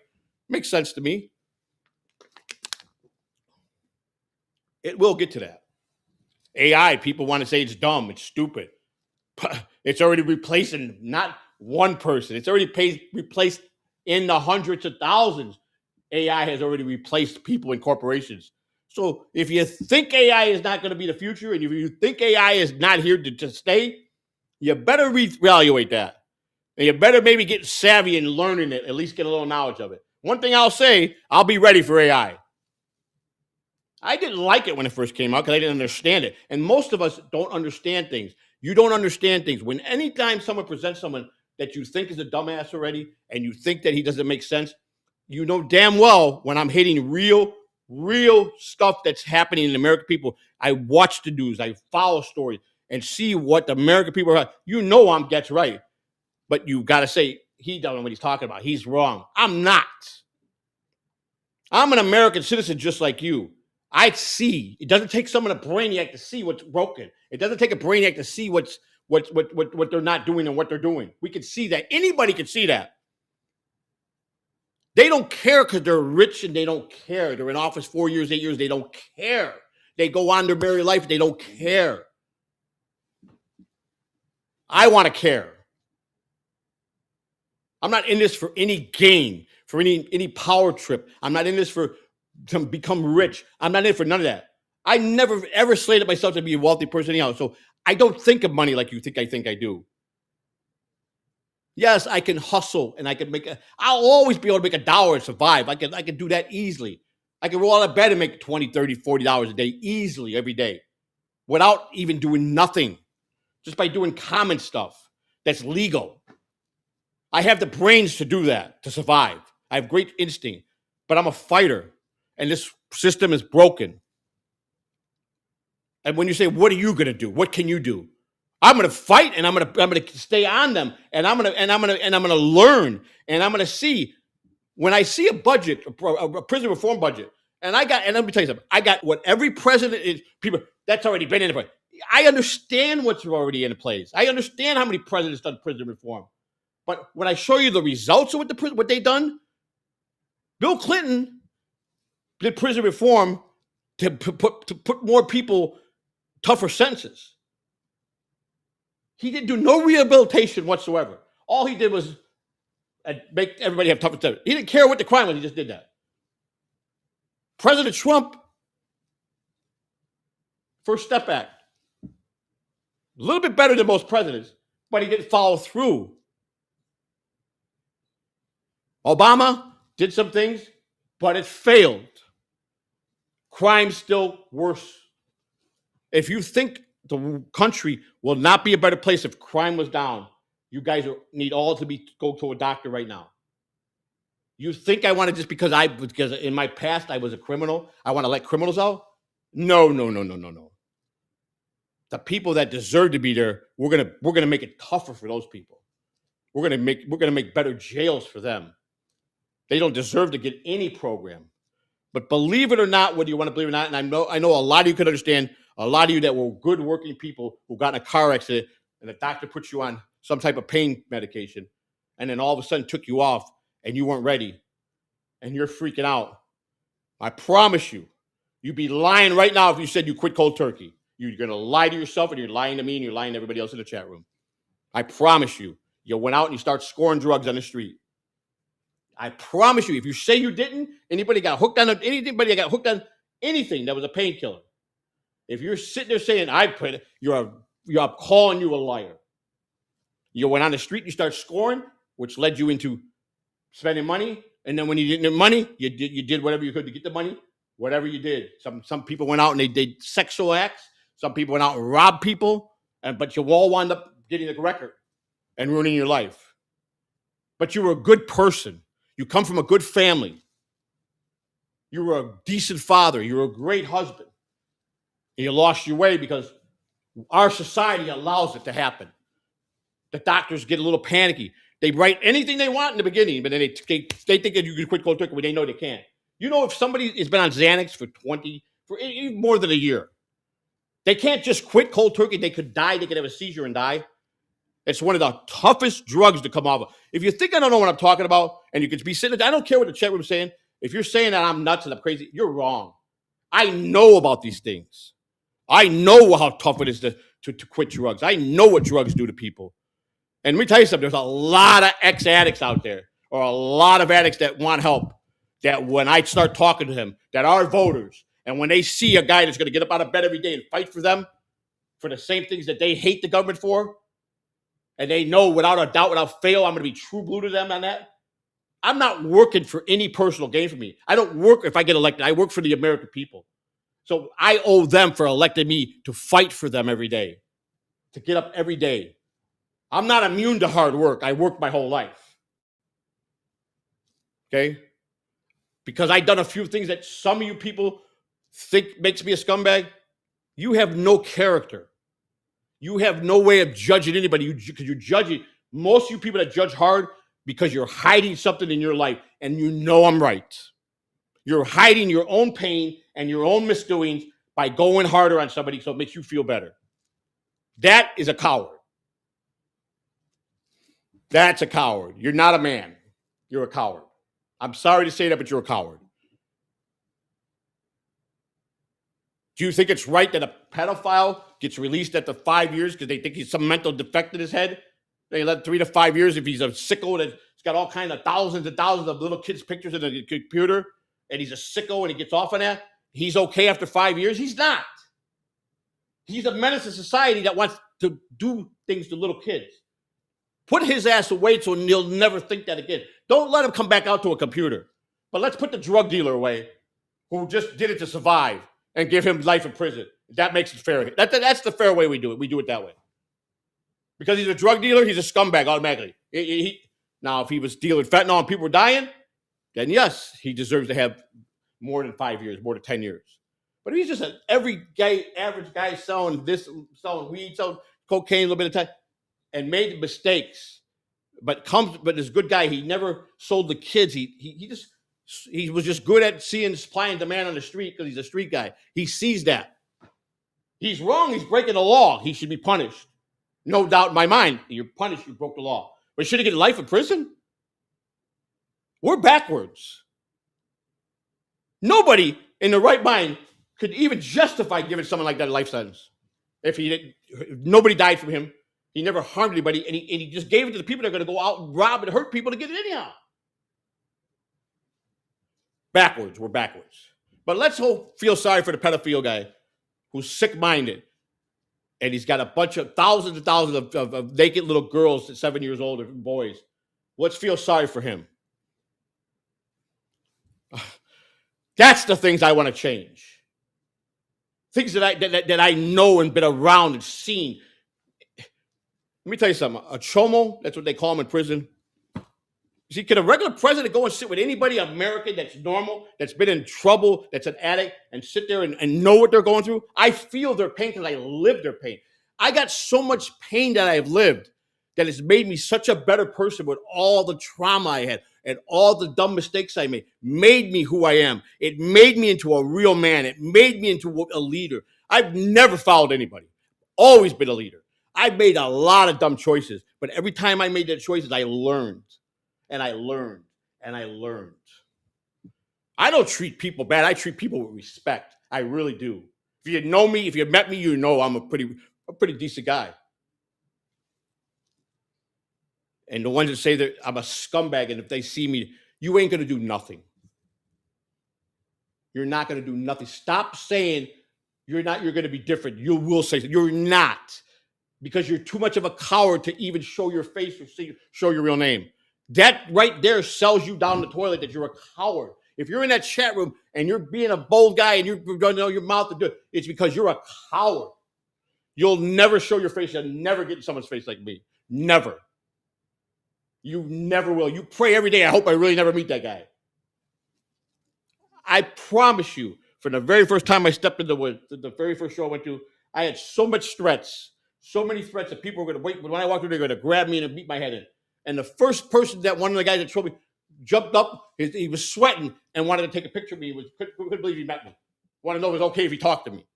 Makes sense to me. It will get to that. AI, people want to say it's dumb, it's stupid. It's already replacing not one person. It's already replaced in the hundreds of thousands. AI has already replaced people in corporations. So if you think AI is not going to be the future, and if you think AI is not here to stay, you better reevaluate that. And you better maybe get savvy in learning it, at least get a little knowledge of it. One thing I'll say, I'll be ready for AI. I didn't like it when it first came out because I didn't understand it. And most of us don't understand things. You don't understand things. Anytime someone presents someone that you think is a dumbass already, and you think that he doesn't make sense, you know damn well when I'm hitting real stuff that's happening in the American people. I watch the news, I follow stories, and see what the American people are. You know I'm gets right, but you got to say he doesn't know what he's talking about. He's wrong. I'm not. I'm an American citizen just like you. I see. It doesn't take someone a brainiac to see what's broken. It doesn't take a brainiac to see what they're not doing and what they're doing. We can see that. Anybody can see that. They don't care because they're rich and they don't care. They're in office 4 years, 8 years. They don't care. They go on their merry life. They don't care. I want to care. I'm not in this for any gain, for any power trip. I'm not in this to become rich. I'm not in it for none of that. I never ever slated myself to be a wealthy person anyhow. So I don't think of money like you think I do. Yes, I can hustle and I can I'll always be able to make $1 and survive. I can do that easily. I can roll out of bed and make $20, $30, $40 a day easily every day without even doing nothing, just by doing common stuff that's legal. I have the brains to do that, to survive. I have great instinct, but I'm a fighter, and this system is broken. And when you say, what are you going to do? What can you do? I'm going to fight, and I'm going to stay on them, and I'm going to learn, and I'm going to see. When I see a budget, a prison reform budget, and let me tell you something. I got what every president is. People that's already been in place. I understand what's already in place. I understand how many presidents done prison reform. But when I show you the results of what they've done, Bill Clinton did prison reform to put more people tougher sentences. He didn't do no rehabilitation whatsoever. All he did was make everybody have tougher sentences. He didn't care what the crime was. He just did that. President Trump, First Step Act, a little bit better than most presidents, but he didn't follow through. Obama did some things, but it failed. Crime's still worse. If you think the country will not be a better place if crime was down, you guys need all to go to a doctor right now. You think I want to just because in my past I was a criminal, I want to let criminals out? No. The people that deserve to be there, we're gonna make it tougher for those people. We're gonna make better jails for them. They don't deserve to get any program. But believe it or not, whether you want to believe it or not, and I know a lot of you could understand, a lot of you that were good working people who got in a car accident and the doctor put you on some type of pain medication and then all of a sudden took you off and you weren't ready and you're freaking out. I promise you, you'd be lying right now if you said you quit cold turkey. You're going to lie to yourself and you're lying to me and you're lying to everybody else in the chat room. I promise you, you went out and you start scoring drugs on the street. I promise you, if you say you didn't, anybody got hooked on anything that was a painkiller. If you're sitting there saying I quit it, you're calling you a liar. You went on the street, you start scoring, which led you into spending money, and then when you didn't have money, you did whatever you could to get the money. Whatever you did, some people went out and they did sexual acts. Some people went out and robbed people, but you all wound up getting a record and ruining your life. But you were a good person. You come from a good family. You were a decent father. You were a great husband. And you lost your way because our society allows it to happen. The doctors get a little panicky. They write anything they want in the beginning, but then they think that you can quit cold turkey, but they know they can't. You know, if somebody has been on Xanax for even more than a year, they can't just quit cold turkey. They could die. They could have a seizure and die. It's one of the toughest drugs to come off of. If you think I don't know what I'm talking about, and you could be sitting, I don't care what the chat room is saying. If you're saying that I'm nuts and I'm crazy, you're wrong. I know about these things. I know how tough it is to quit drugs. I know what drugs do to people. And let me tell you something. There's a lot of ex-addicts out there, or a lot of addicts that want help, that when I start talking to them, that are voters, and when they see a guy that's going to get up out of bed every day and fight for them, for the same things that they hate the government for, and they know without a doubt, without fail, I'm going to be true blue to them on that. I'm not working for any personal gain for me. I don't work if I get elected. I work for the American people. So I owe them for electing me to fight for them every day, to get up every day. I'm not immune to hard work. I worked my whole life. Okay? Because I've done a few things that some of you people think makes me a scumbag. You have no character. You have no way of judging anybody because you're judging. Most of you people that judge hard because you're hiding something in your life, and you know I'm right. You're hiding your own pain and your own misdoings by going harder on somebody so it makes you feel better. That is a coward. That's a coward. You're not a man. You're a coward. I'm sorry to say that, but you're a coward. Do you think it's right that a pedophile gets released after 5 years because they think he's some mental defect in his head? They let 3 to 5 years if he's a sicko that's got all kinds of thousands and thousands of little kids' pictures in the computer, and he's a sicko and he gets off on that. He's okay after 5 years? He's not. He's a menace to society that wants to do things to little kids. Put his ass away so he'll never think that again. Don't let him come back out to a computer. But let's put the drug dealer away who just did it to survive and give him life in prison. That makes it fair. That's the fair way we do it. We do it that way. Because he's a drug dealer, he's a scumbag automatically. Now, if he was dealing fentanyl and people were dying, then yes, he deserves to have more than 5 years, more than 10 years. But if he's just an average guy selling this, selling weed, selling cocaine, a little bit of time, and made mistakes, but this good guy, he never sold the kids. He was just good at seeing supply and demand on the street because he's a street guy. He sees that. He's wrong. He's breaking the law. He should be punished. No doubt in my mind. You're punished. You broke the law. But should he get life in prison? We're backwards. Nobody in the right mind could even justify giving someone like that a life sentence. If nobody died from him, he never harmed anybody, and he just gave it to the people that are going to go out and rob and hurt people to get it anyhow. Backwards. We're backwards. But let's feel sorry for the pedophile guy who's sick-minded, and he's got a bunch of thousands and thousands of naked little girls at 7 years old, or boys. Let's feel sorry for him. That's the things I want to change. Things that I know and been around and seen. Let me tell you something. A chomo, that's what they call him in prison. See, can a regular president go and sit with anybody American that's normal, that's been in trouble, that's an addict, and sit there and know what they're going through? I feel their pain because I lived their pain. I got so much pain that I've lived that has made me such a better person with all the trauma I had and all the dumb mistakes I made me who I am. It made me into a real man. It made me into a leader. I've never followed anybody. Always been a leader. I've made a lot of dumb choices, but every time I made the choices, I learned. And I learned, and I learned. I don't treat people bad. I treat people with respect. I really do. If you know me, if you met me, you know I'm a pretty decent guy. And the ones that say that I'm a scumbag, and if they see me, you ain't going to do nothing. You're not going to do nothing. Stop saying you're not, you're going to be different. You will say you're not, because you're too much of a coward to even show your face or show your real name. That right there sells you down the toilet that you're a coward. If you're in that chat room and you're being a bold guy and you're going to know your mouth to do it, it's because you're a coward. You'll never show your face. You'll never get in someone's face like me. Never. You never will. You pray every day, I hope I really never meet that guy. I promise you, from the very first time I stepped into the very first show I went to, I had so much threats, so many threats that people were going to wait. When I walked through, they were going to grab me and beat my head in. And the first person that one of the guys that showed me jumped up, he was sweating and wanted to take a picture of me. He couldn't believe he met me. Wanted to know if it was okay if he talked to me.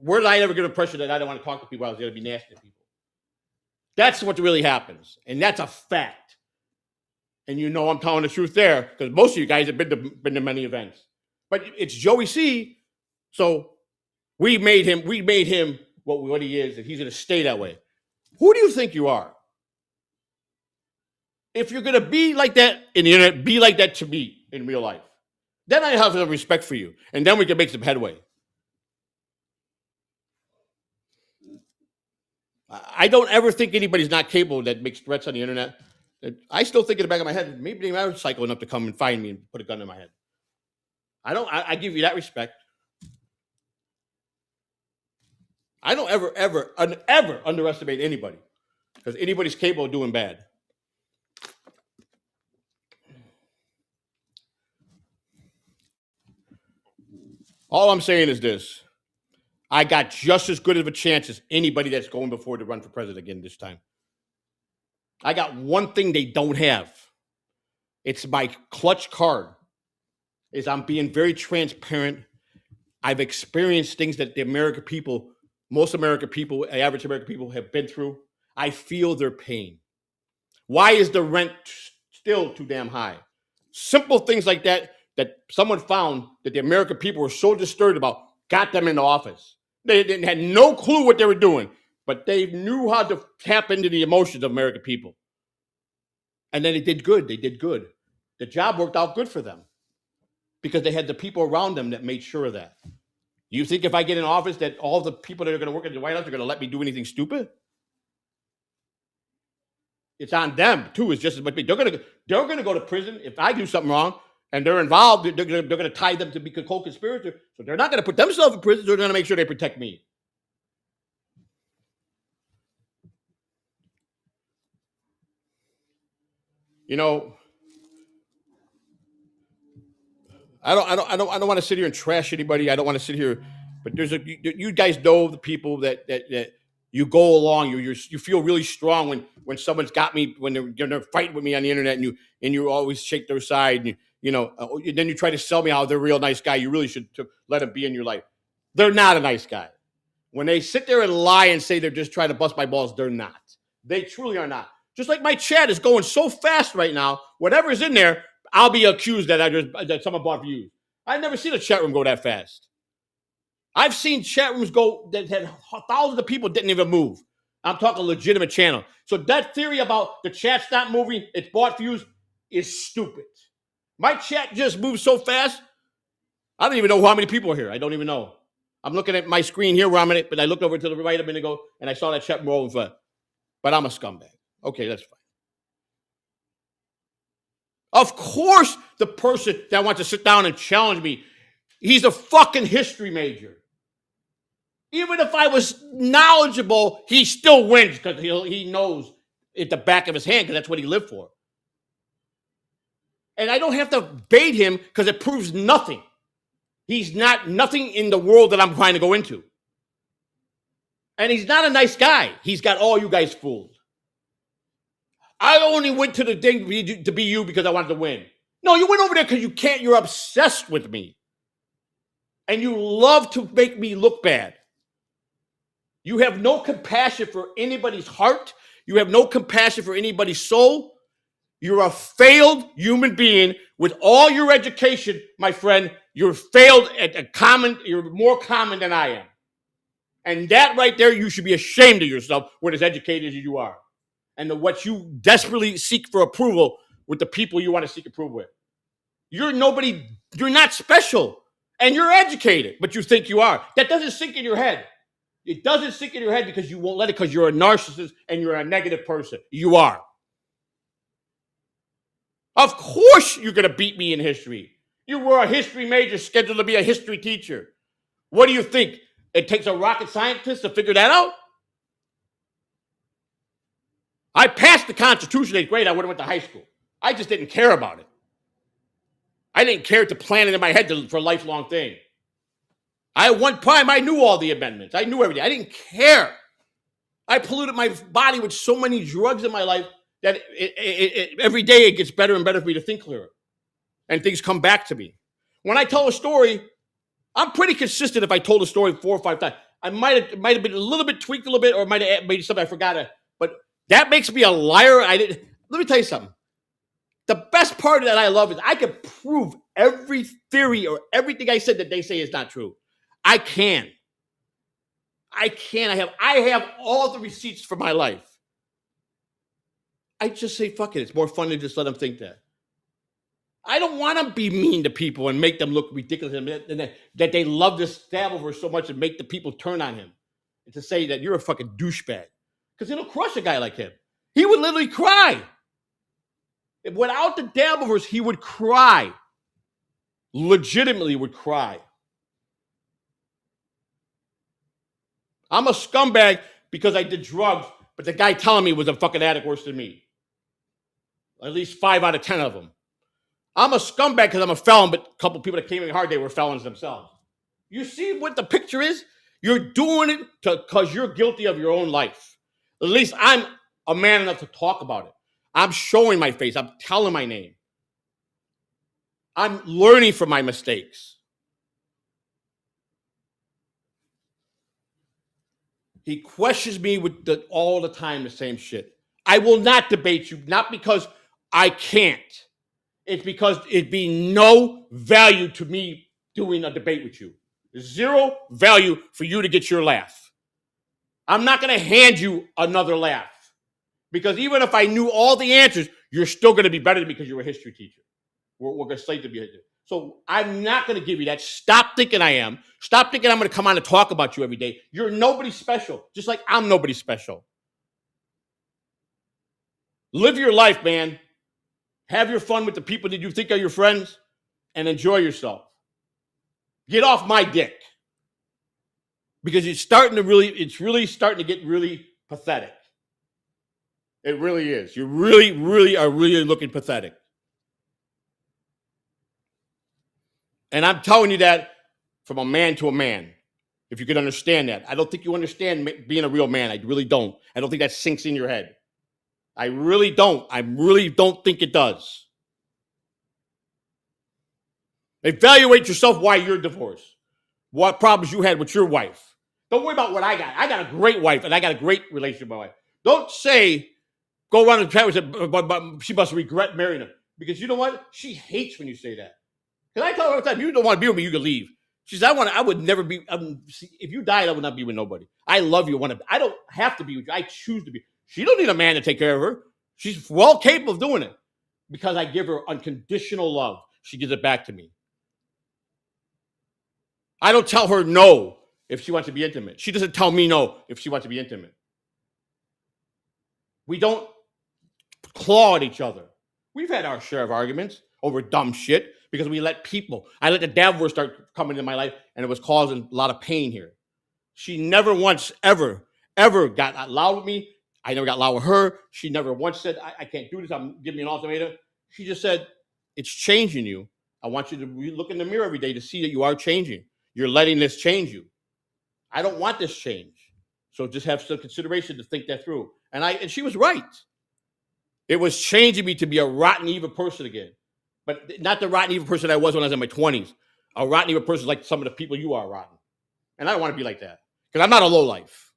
Where did I ever get the impression that I don't want to talk to people? I was going to be nasty to people. That's what really happens. And that's a fact. And you know I'm telling the truth there, because most of you guys have been to many events. But it's Joey C. So we made him what he is, and he's going to stay that way. Who do you think you are? If you're going to be like that in the internet, be like that to me in real life. Then I have some respect for you. And then we can make some headway. I don't ever think anybody's not capable that makes threats on the internet. I still think in the back of my head, maybe they are psycho enough to come and find me and put a gun in my head. I give you that respect. I don't ever underestimate anybody. because anybody's capable of doing bad. All I'm saying is this. I got just as good of a chance as anybody that's going before to run for president again this time. I got one thing they don't have. It's my clutch card. Is I'm being very transparent. I've experienced things that the American people, most American people, average American people have been through. I feel their pain. Why is the rent still too damn high? Simple things like that someone found that the American people were so disturbed about got them into office. They had no clue what they were doing, but they knew how to tap into the emotions of American people. And then they did good. They did good. The job worked out good for them because they had the people around them that made sure of that. You think if I get in office that all the people that are going to work at the White House are going to let me do anything stupid? It's on them too. It's just as much. They're going to go to prison if I do something wrong, and they're involved. They're going to tie them to be a co-conspirator. So they're not going to put themselves in prison. They're going to make sure they protect me. You know, I don't want to sit here and trash anybody. I don't want to sit here, but you guys know the people that you go along. You feel really strong when someone's got me when they're fighting with me on the internet, and you always shake their side, and then you try to sell me how they're a real nice guy. You really should let them be in your life. They're not a nice guy. When they sit there and lie and say they're just trying to bust my balls, they're not. They truly are not. Just like my chat is going so fast right now, whatever's in there, I'll be accused that someone bought views. I've never seen a chat room go that fast. I've seen chat rooms go that had thousands of people didn't even move. I'm talking legitimate channel. So that theory about the chat's not moving, it's bought views, is stupid. My chat just moves so fast, I don't even know how many people are here. I don't even know. I'm looking at my screen here where I'm in it, but I looked over to the right a minute ago and I saw that chat rolling fast. But I'm a scumbag. Okay, that's fine. Of course, the person that wants to sit down and challenge me, he's a fucking history major. Even if I was knowledgeable, he still wins because he knows at the back of his hand because that's what he lived for. And I don't have to bait him because it proves nothing. He's not nothing in the world that I'm trying to go into. And he's not a nice guy. He's got all you guys fooled. I only went to the thing to be you because I wanted to win. No, you went over there because you can't. You're obsessed with me. And you love to make me look bad. You have no compassion for anybody's heart. You have no compassion for anybody's soul. You're a failed human being with all your education, my friend. You're failed at you're more common than I am. And that right there, you should be ashamed of yourself when as educated as you are. And what you desperately seek for approval with the people you want to seek approval with. You're nobody, you're not special. And you're educated, but you think you are. That doesn't sink in your head. It doesn't sink in your head because you won't let it because you're a narcissist and you're a negative person. You are. Of course you're going to beat me in history. You were a history major scheduled to be a history teacher. What do you think? It takes a rocket scientist to figure that out? I passed the Constitution 8th grade. I would have went to high school. I just didn't care about it. I didn't care to plan it in my head for a lifelong thing. At one time, I knew all the amendments. I knew everything. I didn't care. I polluted my body with so many drugs in my life that every day it gets better and better for me to think clearer. And things come back to me. When I tell a story, I'm pretty consistent if I told a story 4 or 5 times. I might have been a little bit tweaked a little bit or might have made something I forgot. But that makes me a liar. Let me tell you something. The best part of that I love is I can prove every theory or everything I said that they say is not true. I can. I have all the receipts for my life. I just say, fuck it. It's more fun to just let them think that. I don't want to be mean to people and make them look ridiculous and that they love to stab over so much and make the people turn on him. And to say that you're a fucking douchebag. Because it'll crush a guy like him. He would literally cry. Without the dabbovers, he would cry. Legitimately would cry. I'm a scumbag because I did drugs But the guy telling me was a fucking addict worse than me. At least 5 out of 10 of them. I'm a scumbag because I'm a felon, but a couple people that came in hard, they were felons themselves. You see what the picture is? You're doing it because you're guilty of your own life. At least I'm a man enough to talk about it. I'm showing my face. I'm telling my name. I'm learning from my mistakes. He questions me with all the time the same shit. I will not debate you, not because I can't. It's because it'd be no value to me doing a debate with you. Zero value for you to get your laugh. I'm not going to hand you another laugh. Because even if I knew all the answers, you're still going to be better than me because you're a history teacher. We're going to slate to be a history. So I'm not going to give you that. Stop thinking I am. Stop thinking I'm going to come on and talk about you every day. You're nobody special, just like I'm nobody special. Live your life, man. Have your fun with the people that you think are your friends and enjoy yourself. Get off my dick. Because it's really starting to get really pathetic. It really is. You really are looking pathetic. And I'm telling you that from a man to a man, if you could understand that. I don't think you understand being a real man. I really don't. I don't think that sinks in your head. I really don't. I really don't think it does. Evaluate yourself why you're divorced. What problems you had with your wife. Don't worry about what I got. I got a great wife, and I got a great relationship with my wife. Don't go around and chat with her, but she must regret marrying him. Because you know what? She hates when you say that. Because I tell her all the time, you don't want to be with me, you can leave. She says, I would never be, if you died, I would not be with nobody. I love you. I don't have to be with you. I choose to be. She don't need a man to take care of her. She's well capable of doing it. Because I give her unconditional love. She gives it back to me. I don't tell her no if she wants to be intimate. She doesn't tell me no if she wants to be intimate. We don't claw at each other. We've had our share of arguments over dumb shit because I let the devil start coming into my life, and it was causing a lot of pain here. She never once, ever got loud with me. I never got loud with her. She never once said, I can't do this. I'm giving you an ultimatum. She just said, it's changing you. I want you to look in the mirror every day to see that you are changing. You're letting this change you. I don't want this change. So just have some consideration to think that through. And she was right. It was changing me to be a rotten, evil person again. But not the rotten, evil person I was when I was in my 20s. A rotten, evil person like some of the people you are rotten. And I don't want to be like that. Because I'm not a lowlife.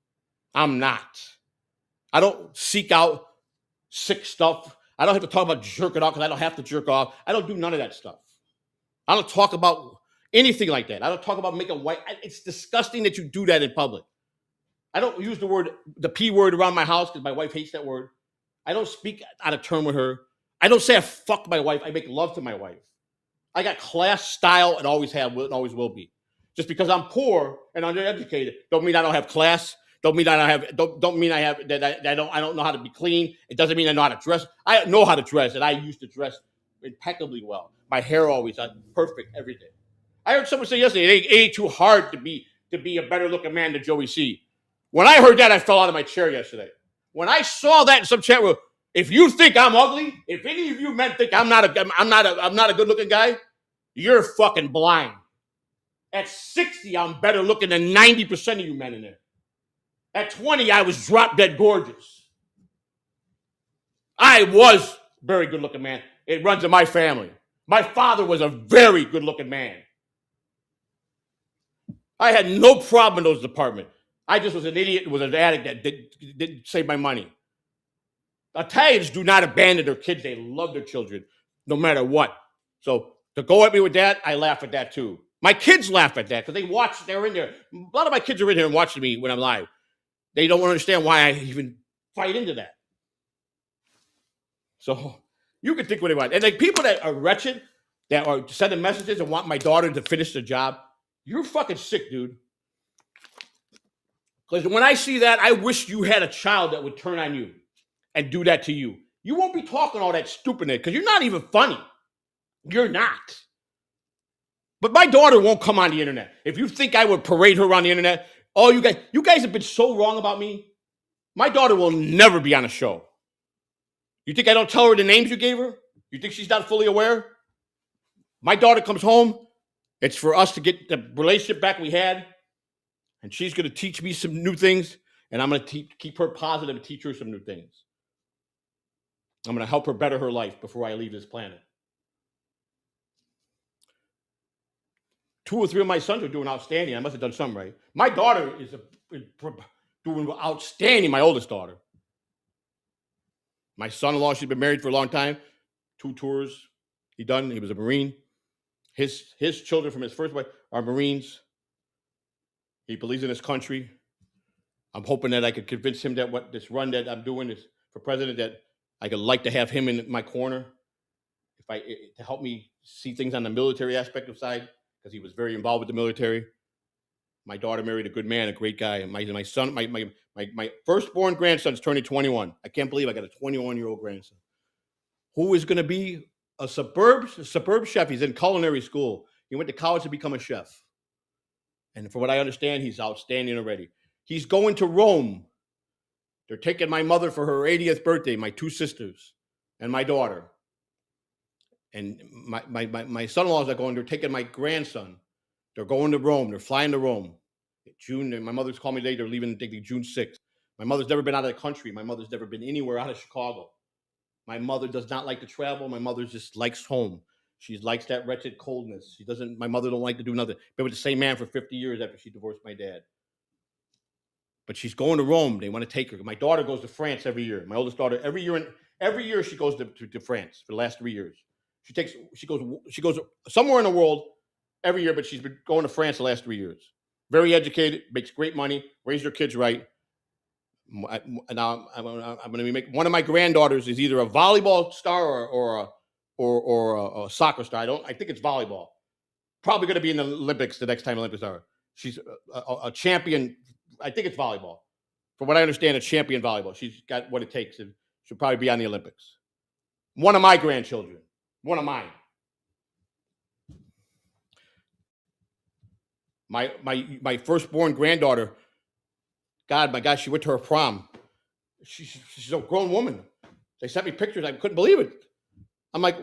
I'm not. I don't seek out sick stuff. I don't have to talk about jerking off because I don't have to jerk off. I don't do none of that stuff. I don't talk about anything like that. I don't talk about making white. It's disgusting that you do that in public. I don't use the P word around my house because my wife hates that word. I don't speak out of turn with her. I don't say I fuck my wife. I make love to my wife. I got class, style, and always have, and always will be. Just because I'm poor and undereducated, don't mean I don't have class. Don't mean I don't know how to be clean. It doesn't mean I know how to dress. I know how to dress, and I used to dress impeccably well. My hair always perfect every day. I heard someone say yesterday, it ain't too hard to be a better looking man than Joey C. When I heard that, I fell out of my chair yesterday. When I saw that in some chat room, if you think I'm ugly, if any of you men think I'm not a good looking guy, you're fucking blind. At 60, I'm better looking than 90% of you men in there. At 20, I was drop dead gorgeous. I was very good looking man. It runs in my family. My father was a very good looking man. I had no problem in those departments. I just was an idiot and was an addict that didn't save my money. Italians do not abandon their kids. They love their children no matter what. So to go at me with that, I laugh at that too. My kids laugh at that because they're in there. A lot of my kids are in here and watching me when I'm live. They don't understand why I even fight into that. So you can think what they want. And like people that are wretched, that are sending messages and want my daughter to finish the job, you're fucking sick, dude. Because when I see that, I wish you had a child that would turn on you and do that to you. You won't be talking all that stupidness because you're not even funny. You're not. But my daughter won't come on the internet. If you think I would parade her on the internet, all you guys have been so wrong about me. My daughter will never be on a show. You think I don't tell her the names you gave her? You think she's not fully aware? My daughter comes home. It's for us to get the relationship back we had. And she's going to teach me some new things. And I'm going to keep her positive and teach her some new things. I'm going to help her better her life before I leave this planet. 2 or 3 of my sons are doing outstanding. I must have done something right. My daughter is doing outstanding, my oldest daughter. My son-in-law, she's been married for a long time. 2 tours he done. He was a Marine. His children from his first wife are Marines. He believes in his country. I'm hoping that I could convince him that what this run that I'm doing is for president, that I could like to have him in my corner to help me see things on the military aspect of side, because he was very involved with the military. My daughter married a good man, a great guy. And my son, my firstborn grandson is turning 21. I can't believe I got a 21-year-old grandson who is going to be a suburb chef. He's in culinary school. He went to college to become a chef. And from what I understand, he's outstanding already. He's going to Rome. They're taking my mother for her 80th birthday, my 2 sisters, and my daughter. And my son-in-laws are going. They're taking my grandson. They're going to Rome. They're flying to Rome. June. My mother's called me today. They're leaving, I think, June 6th. My mother's never been out of the country. My mother's never been anywhere out of Chicago. My mother does not like to travel. My mother just likes home. She likes that wretched coldness. She doesn't. My mother don't like to do nothing. Been with the same man for 50 years after she divorced my dad. But she's going to Rome. They want to take her. My daughter goes to France every year. My oldest daughter, every year she goes to France for the last 3 years. She goes somewhere in the world every year, but she's been going to France the last 3 years. Very educated, makes great money, raised her kids right. Now I'm going to make one of my granddaughters is either a volleyball star or a soccer star. I think it's volleyball. Probably going to be in the Olympics the next time Olympics are. She's a champion. I think it's volleyball. From what I understand, it's champion volleyball. She's got what it takes, and she'll probably be on the Olympics. One of my grandchildren. One of mine. My firstborn granddaughter, my God, she went to her prom. She's a grown woman. They sent me pictures. I couldn't believe it. I'm like,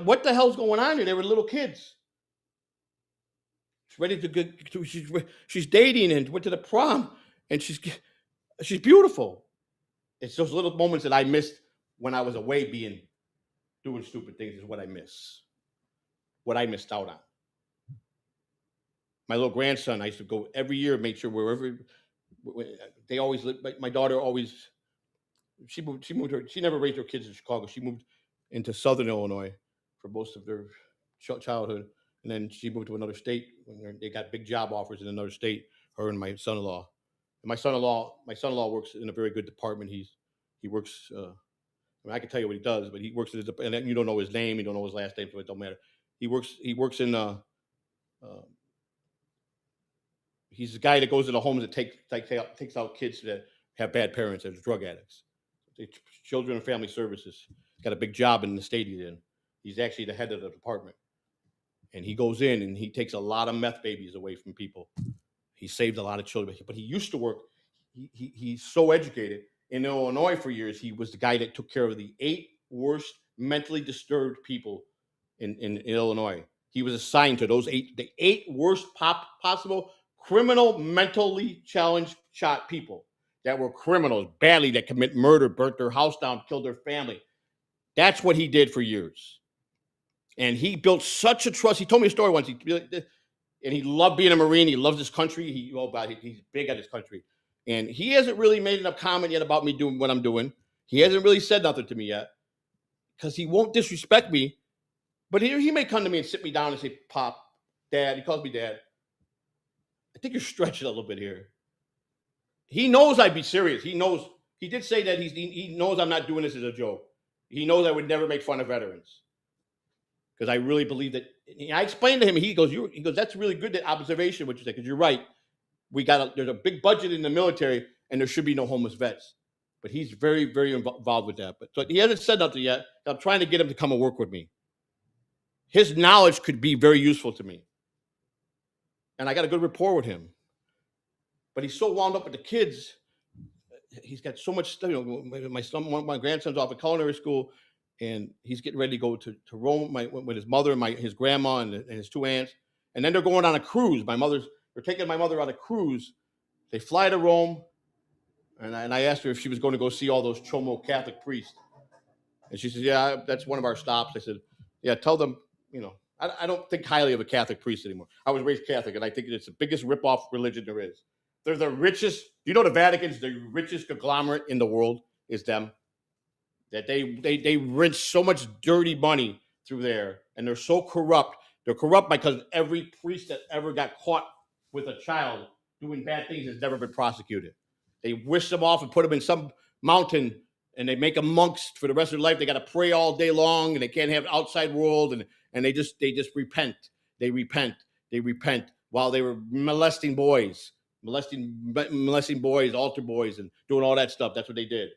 what the hell's going on here? They were little kids. She's ready to get. She's dating and went to the prom, and she's beautiful. It's those little moments that I missed when I was away, doing stupid things is what I miss. What I missed out on. My little grandson, I used to go every year, make sure wherever they always lived. My daughter always, she never raised her kids in Chicago. She moved into Southern Illinois for most of their childhood. And then she moved to another state when they got big job offers in another state, her and my son-in-law. And my son-in-law works in a very good department. He works, I can tell you what he does, but he works in and you don't know his name, you don't know his last name, so it don't matter. He works in he's the guy that goes to the homes that takes out kids that have bad parents as drug addicts. Children and Family Services. He's got a big job in the state he's in. He's actually the head of the department. And he goes in and he takes a lot of meth babies away from people. He saved a lot of children. But he used to work, he's so educated. In Illinois for years, he was the guy that took care of the 8 worst mentally disturbed people in Illinois. He was assigned to the 8 worst possible criminal, mentally challenged people that were criminals, badly, that commit murder, burnt their house down, killed their family. That's what he did for years. And he built such a trust. He told me a story once. And he loved being a Marine. He loves his country. He's big on his country. And he hasn't really made enough comment yet about me doing what I'm doing. He hasn't really said nothing to me yet because he won't disrespect me. But he may come to me and sit me down and say, Pop, Dad. He calls me Dad. I think you're stretching a little bit here. He knows I'd be serious. He knows. He did say that he knows I'm not doing this as a joke. He knows I would never make fun of veterans. Because I really believe that. I explained to him, he goes, that's really good, that observation, what you say, because you're right. There's a big budget in the military, and there should be no homeless vets. But he's very, very involved with that. So he hasn't said nothing yet. I'm trying to get him to come and work with me. His knowledge could be very useful to me. And I got a good rapport with him. But he's so wound up with the kids. he's got so much stuff. My son, one of my grandson's off at culinary school, and he's getting ready to go to Rome with his mother and his grandma and his two aunts, and then they're going on a cruise. They're taking my mother on a cruise. They fly to Rome, and I asked her if she was going to go see all those Chomo Catholic priests, and she says, "Yeah, that's one of our stops." I said, "Yeah, tell them, I don't think highly of a Catholic priest anymore. I was raised Catholic, and I think it's the biggest ripoff religion there is. They're the richest. You know, the Vatican's the richest conglomerate in the world is them. That they rinse so much dirty money through there, and they're so corrupt. They're corrupt because every priest that ever got caught with a child doing bad things has never been prosecuted. They wish them off and put them in some mountain, and they make them monks for the rest of their life. They got to pray all day long, and they can't have outside world, and they just repent. They repent while they were molesting boys, altar boys, and doing all that stuff. That's what they did.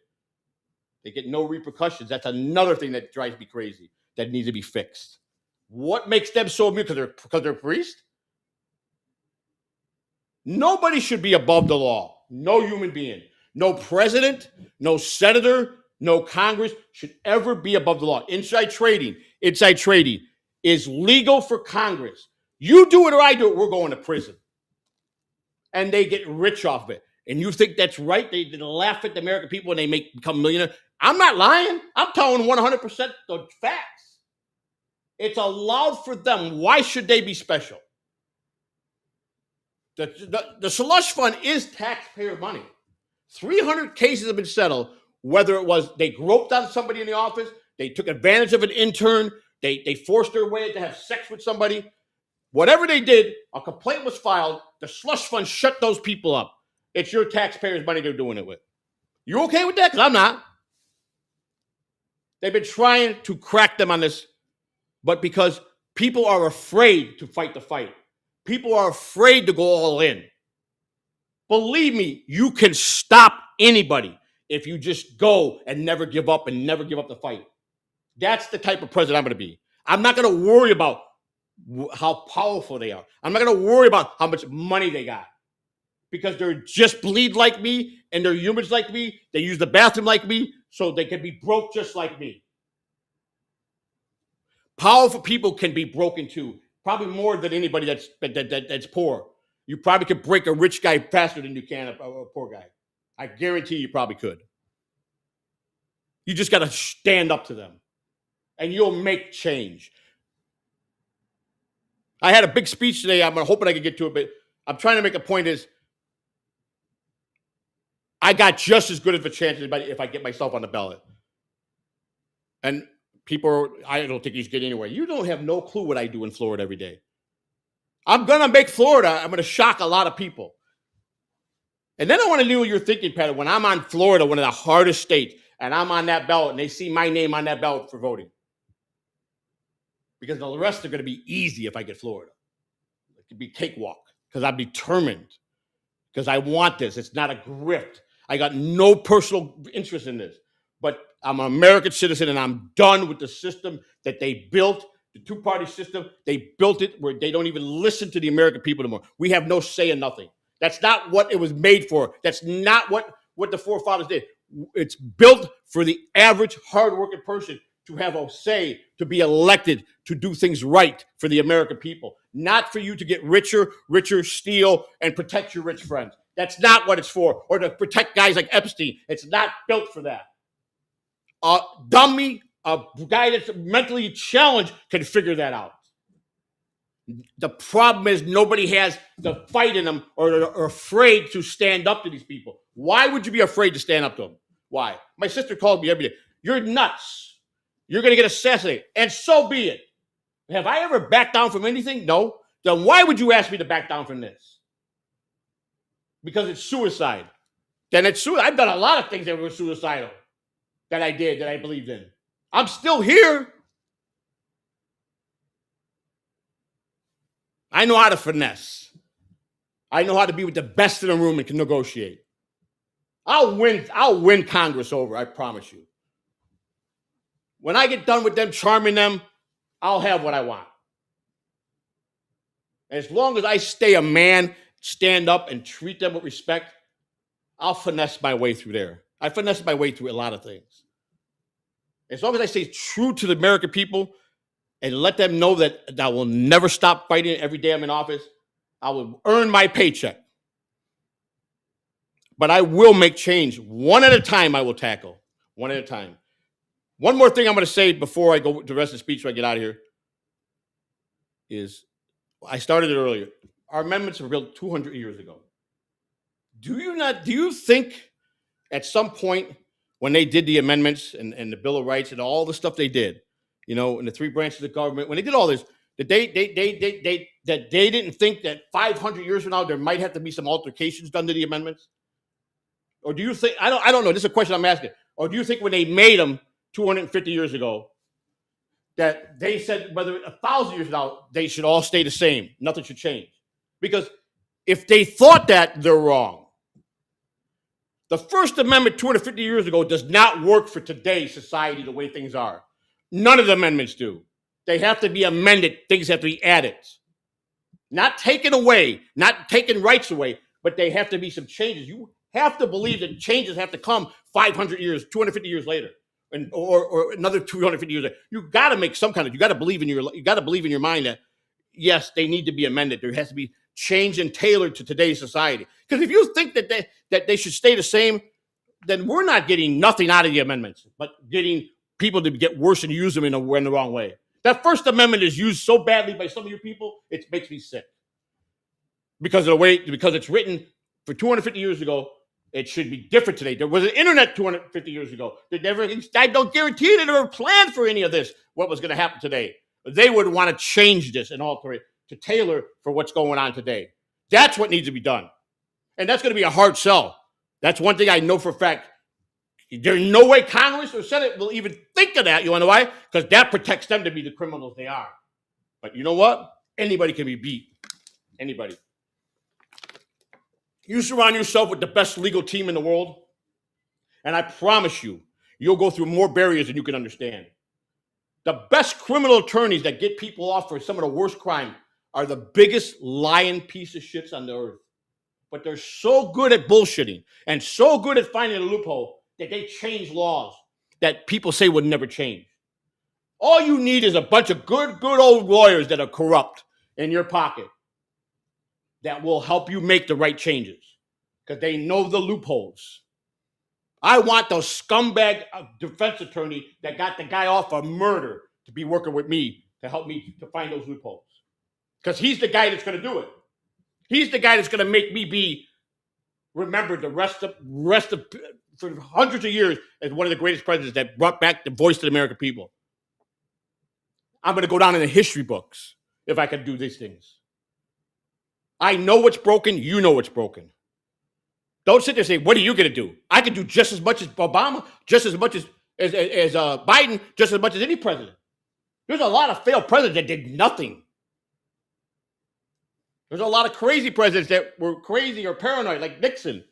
They get no repercussions. That's another thing that drives me crazy. That needs to be fixed. What makes them so immune? Because they're priests? Nobody should be above the law. No human being. No president, no senator, no Congress should ever be above the law. Inside trading is legal for Congress. You do it or I do it, we're going to prison. And they get rich off of it. And you think that's right? They laugh at the American people when they become millionaires. I'm not lying. I'm telling 100% the facts. It's allowed for them. Why should they be special? The slush fund is taxpayer money. 300 cases have been settled, whether it was they groped on somebody in the office, they took advantage of an intern, they forced their way to have sex with somebody. Whatever they did, a complaint was filed. The slush fund shut those people up. It's your taxpayers' money they're doing it with. You okay with that? Because I'm not. They've been trying to crack them on this, but because people are afraid to fight the fight. People are afraid to go all in. Believe me, you can stop anybody if you just go and never give up the fight. That's the type of president I'm going to be. I'm not going to worry about how powerful they are. I'm not going to worry about how much money they got because they're just bleed like me and they're humans like me. They use the bathroom like me, so they can be broke just like me. Powerful people can be broken too, probably more than anybody that's poor. You probably could break a rich guy faster than you can a poor guy. I guarantee you probably could. You just got to stand up to them, and you'll make change. I had a big speech today. I'm hoping I can get to it, but I'm trying to make a point is I got just as good of a chance as anybody if I get myself on the ballot. And people, I don't think you should get anywhere. You don't have no clue what I do in Florida every day. I'm going to make Florida, I'm going to shock a lot of people. And then I want to know your thinking pattern. When I'm on Florida, one of the hardest states, and I'm on that ballot, and they see my name on that ballot for voting. Because the rest are going to be easy if I get Florida. It could be cakewalk because I'm determined. Because I want this. It's not a grift. I got no personal interest in this. But I'm an American citizen, and I'm done with the system that they built, the two-party system. They built it where they don't even listen to the American people anymore. We have no say in nothing. That's not what it was made for. That's not what the forefathers did. It's built for the average hardworking person to have a say, to be elected, to do things right for the American people, not for you to get richer, steal, and protect your rich friends. That's not what it's for, or to protect guys like Epstein. It's not built for that. A dummy, a guy that's mentally challenged can figure that out. The problem is nobody has the fight in them or are afraid to stand up to these people. Why would you be afraid to stand up to them? Why? My sister called me every day. You're nuts. You're going to get assassinated. And so be it. Have I ever backed down from anything? No. Then why would you ask me to back down from this? Because it's suicide. Then it's suicide. I've done a lot of things that were suicidal that I did, that I believed in. I'm still here. I know how to finesse. I know how to be with the best in the room and can negotiate. I'll win Congress over, I promise you. When I get done with them, charming them, I'll have what I want. As long as I stay a man, stand up, and treat them with respect, I'll finesse my way through there. I finesse my way through a lot of things. As long as I stay true to the American people and let them know that I will never stop fighting every day I'm in office, I will earn my paycheck. But I will make change one at a time. I will tackle one at a time. One more thing I'm going to say before I go to the rest of the speech so I get out of here is I started it earlier. Our amendments were built 200 years ago. Do you think at some point when they did the amendments and the Bill of Rights and all the stuff they did, you know, in the three branches of government, when they did all this, that they didn't think that 500 years from now there might have to be some altercations done to the amendments? Or do you think, I don't know, this is a question I'm asking. Or do you think when they made them 250 years ago, that they said whether 1,000 years from now, they should all stay the same, nothing should change? Because if they thought that, they're wrong. The First Amendment 250 years ago does not work for today's society the way things are. None of the amendments do. They have to be amended. Things have to be added. Not taken away, not taking rights away, but they have to be some changes. You have to believe that changes have to come 500 years, 250 years later, or another 250 years later. You got to make some kind of, you got to believe in your mind that, yes, they need to be amended. There has to be change and tailored to today's society. Because if you think that they should stay the same, then we're not getting nothing out of the amendments, but getting people to get worse and use them in the wrong way. That First Amendment is used so badly by some of you people, it makes me sick. Because it's written for 250 years ago, it should be different today. There was an internet 250 years ago. I don't guarantee they never planned for any of this, what was going to happen today. They would want to change this and alter it to tailor for what's going on today. That's what needs to be done. And that's going to be a hard sell. That's one thing I know for a fact. There's no way Congress or Senate will even think of that. You want to know why? Because that protects them to be the criminals they are. But you know what? Anybody can be beat. Anybody. You surround yourself with the best legal team in the world, and I promise you, you'll go through more barriers than you can understand. The best criminal attorneys that get people off for some of the worst crime are the biggest lying piece of shits on the earth. But they're so good at bullshitting and so good at finding a loophole that they change laws that people say would never change. All you need is a bunch of good old lawyers that are corrupt in your pocket that will help you make the right changes because they know the loopholes. I want those scumbag defense attorney that got the guy off for murder to be working with me to help me to find those loopholes. Because he's the guy that's going to do it. He's the guy that's going to make me be remembered the rest of for hundreds of years as one of the greatest presidents that brought back the voice to the American people. I'm going to go down in the history books if I can do these things. I know what's broken. You know what's broken. Don't sit there and say, what are you going to do? I can do just as much as Obama, just as much as Biden, just as much as any president. There's a lot of failed presidents that did nothing. There's a lot of crazy presidents that were crazy or paranoid, like Nixon.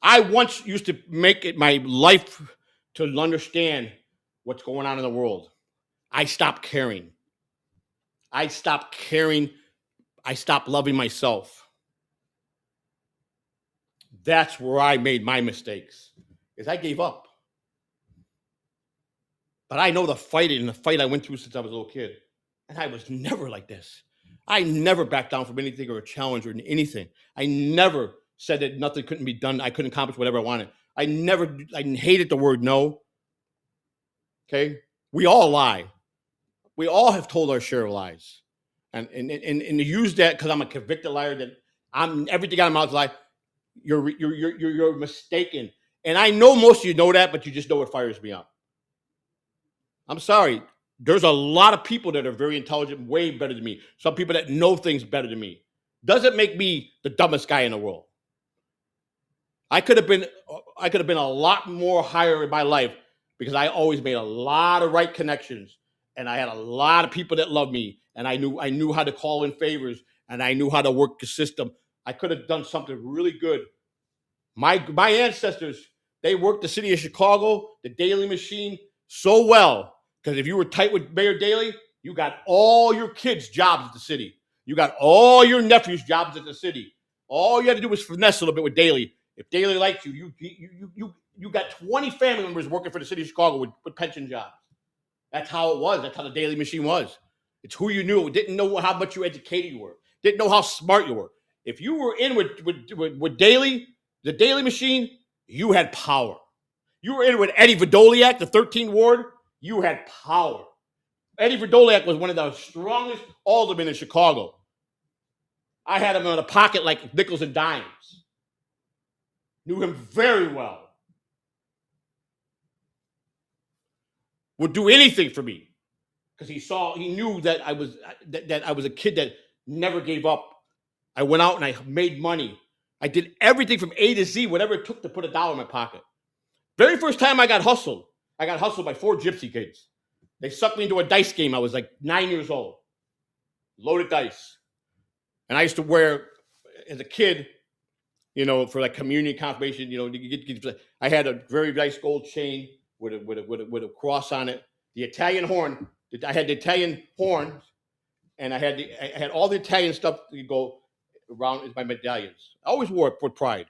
I once used to make it my life to understand what's going on in the world. I stopped caring. I stopped caring. I stopped loving myself. That's where I made my mistakes, is I gave up. But I know the fight I went through since I was a little kid. And I was never like this. I never backed down from anything or a challenge or anything. I never said that nothing couldn't be done. I couldn't accomplish whatever I wanted. I hated the word no. Okay? We all lie. We all have told our share of lies. And to use that because I'm a convicted liar, that I'm everything out of my mouth is lie, you're mistaken. And I know most of you know that, but you just know what fires me up. I'm sorry. There's a lot of people that are very intelligent, way better than me. Some people that know things better than me. Doesn't make me the dumbest guy in the world. I could have been a lot more higher in my life because I always made a lot of right connections, and I had a lot of people that loved me, and I knew how to call in favors, and I knew how to work the system. I could have done something really good. My ancestors, they worked the city of Chicago, the Daily Machine, so well. Because if you were tight with Mayor Daley, you got all your kids jobs at the city. You got all your nephews jobs at the city. All you had to do was finesse a little bit with Daley. If Daley liked you, you got 20 family members working for the city of Chicago with pension jobs. That's how it was. That's how the Daley machine was. It's who you knew. Didn't know how much you educated you were. Didn't know how smart you were. If you were in with Daley, the Daley machine, you had power. You were in with Eddie Verdoliak, the 13th Ward, you had power. Eddie Verdoliak was one of the strongest aldermen in Chicago. I had him in a pocket like nickels and dimes. Knew him very well. Would do anything for me because he knew that I was a kid that never gave up. I went out and I made money. I did everything from A to Z, whatever it took to put $1 in my pocket. Very first time I got hustled by 4 gypsy kids. They sucked me into a dice game. I was like 9 years old. Loaded dice. And I used to wear, as a kid, for like communion confirmation, I had a very nice gold chain with a cross on it. The Italian horn. I had the Italian horns, and I had all the Italian stuff to go around as my medallions. I always wore it with pride.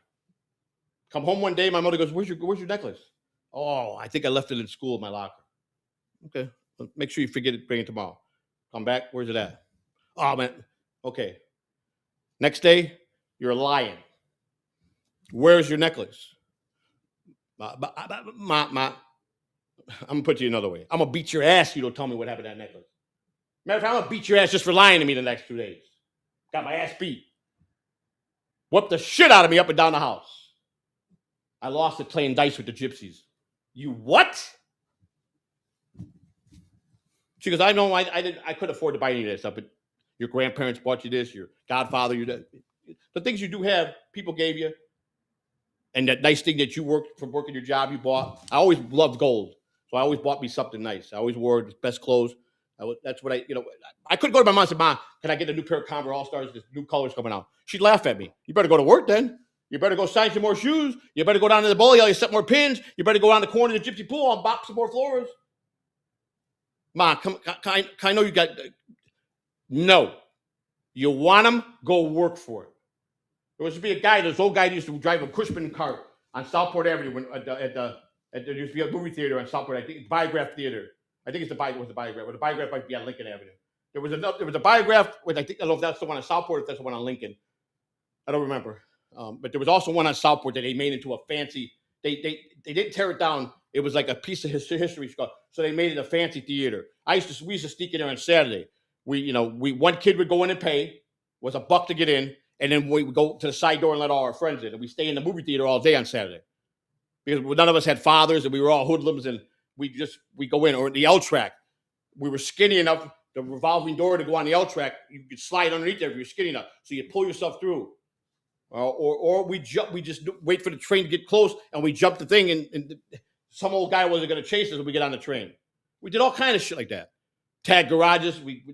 Come home one day, my mother goes, "Where's your necklace?" "Oh, I think I left it in school in my locker." "Okay, well, make sure you forget it. Bring it tomorrow." Come back. "Where's it at?" "Oh man." "Okay." Next day, you're lying. "Where's your necklace?" I'm gonna put you another way. I'm gonna beat your ass if you don't tell me what happened to that necklace. Matter of fact, I'm gonna beat your ass just for lying to me the next 2 days. Got my ass beat. Whooped the shit out of me up and down the house. I lost it playing dice with the gypsies. "You what?" She goes, "I know I couldn't afford to buy any of that stuff, but your grandparents bought you this, your godfather, the things you do have, people gave you. And that nice thing that you worked from working your job you bought." I always loved gold. So I always bought me something nice. I always wore the best clothes. That's what I couldn't go to my mom and say, "Mom, can I get a new pair of Converse All-Stars? There's new colors coming out." She'd laugh at me. "You better go to work then. You better go sign some more shoes. You better go down to the bowling alley, set more pins. You better go down the corner of the gypsy pool and box some more floors." "Mom, can I know you got..." "No. You want them? Go work for it." There used to be this old guy that used to drive a Cushman cart on Southport Avenue there used to be a movie theater on Southport. I think Biograph Theater. I think it's the Biograph. Or the Biograph might be on Lincoln Avenue. There was a Biograph with, I don't know if that's the one on Southport or if that's the one on Lincoln. I don't remember. But there was also one on Southport that they made into a fancy. They didn't tear it down. It was like a piece of history. So they made it a fancy theater. We used to sneak in there on Saturday. One kid would go in and pay. Was $1 to get in. And then we would go to the side door and let all our friends in. And we stay in the movie theater all day on Saturday. Because none of us had fathers and we were all hoodlums and we go in. Or the L track. We were skinny enough, the revolving door to go on the L track, you could slide underneath there if you're skinny enough. So you pull yourself through. Or we just wait for the train to get close and we jump the thing and some old guy wasn't going to chase us when we get on the train. We did all kind of shit like that. Tag garages, we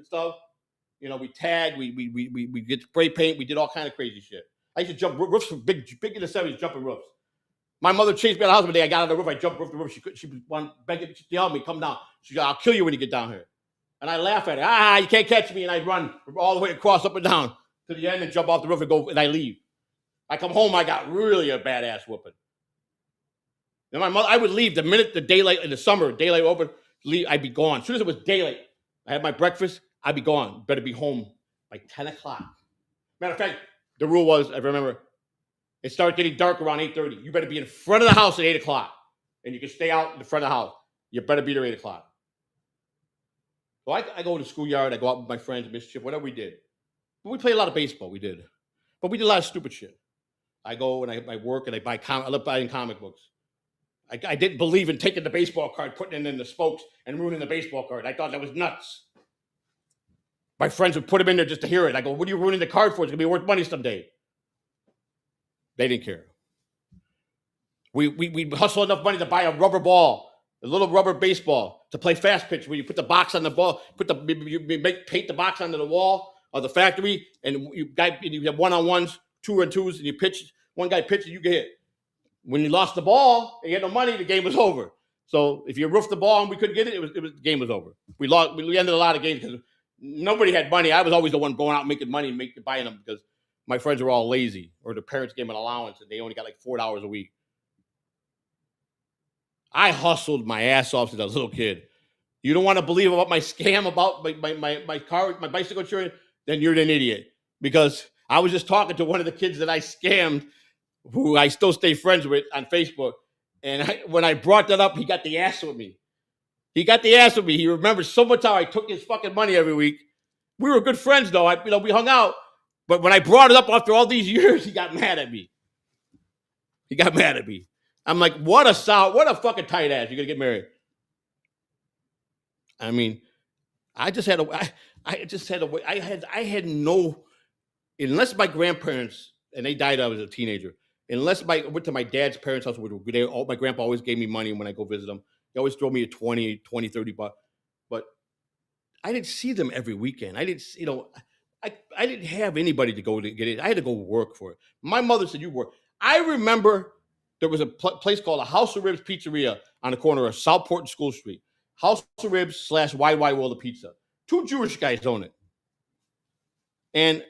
stuff. We tagged, we get spray paint, we did all kind of crazy shit. I used to jump roofs from big in the 70s, jumping roofs. My mother chased me out of the house one day. I got on the roof, I jumped off the roof. She begging, she yelled at me, "Come down." She goes, "I'll kill you when you get down here." And I laugh at her. You can't catch me. And I run all the way across, up and down to the end and jump off the roof and go, and I leave. I come home, I got really a badass whooping. Then my mother, I would leave the minute the daylight in the summer, daylight open, I'd be gone. As soon as it was daylight, I had my breakfast, I'd be gone. Better be home by 10 o'clock. Matter of fact, the rule was, I remember, it started getting dark around 8:30. You better be in front of the house at 8 o'clock. And you can stay out in the front of the house. You better be there at 8 o'clock. So I go to the schoolyard, I go out with my friends, mischief, whatever we did. But we played a lot of baseball, we did. But we did a lot of stupid shit. I go and I work and I love buying comic books. I didn't believe in taking the baseball card, putting it in the spokes, and ruining the baseball card. I thought that was nuts. My friends would put them in there just to hear it. I go, "What are you ruining the card for? It's going to be worth money someday." They didn't care. We hustle enough money to buy a rubber ball, a little rubber baseball, to play fast pitch, where you put the box on the ball, paint the box onto the wall of the factory, and you have one-on-ones, 2-on-2s, and you pitch. One guy pitches, you get hit. When you lost the ball and you had no money, the game was over. So if you roofed the ball and we couldn't get it, the game was over. We ended a lot of games because nobody had money. I was always the one going out making money and buying them because my friends were all lazy, or their parents gave them an allowance and they only got like $4 a week. I hustled my ass off since I was a little kid. You don't want to believe about my scam about my car, my bicycle insurance, then you're an idiot. Because I was just talking to one of the kids that I scammed, who I still stay friends with on Facebook. And when I brought that up, he got the ass with me. He got the ass with me. He remembers so much how I took his fucking money every week. We were good friends, though. We hung out. But when I brought it up after all these years, he got mad at me. He got mad at me. I'm like, what a fucking tight ass. You're gonna get married. I mean, I had no, unless my grandparents, and they died when I was a teenager, unless I went to my dad's parents' house, my grandpa always gave me money when I go visit them. He always throw me a 20, 30 bucks. But I didn't see them every weekend. I didn't have anybody to go to get it. I had to go work for it. My mother said, you work. I remember there was a place called a House of Ribs Pizzeria on the corner of Southport and School Street. House of Ribs / Wide World of Pizza. 2 Jewish guys own it. And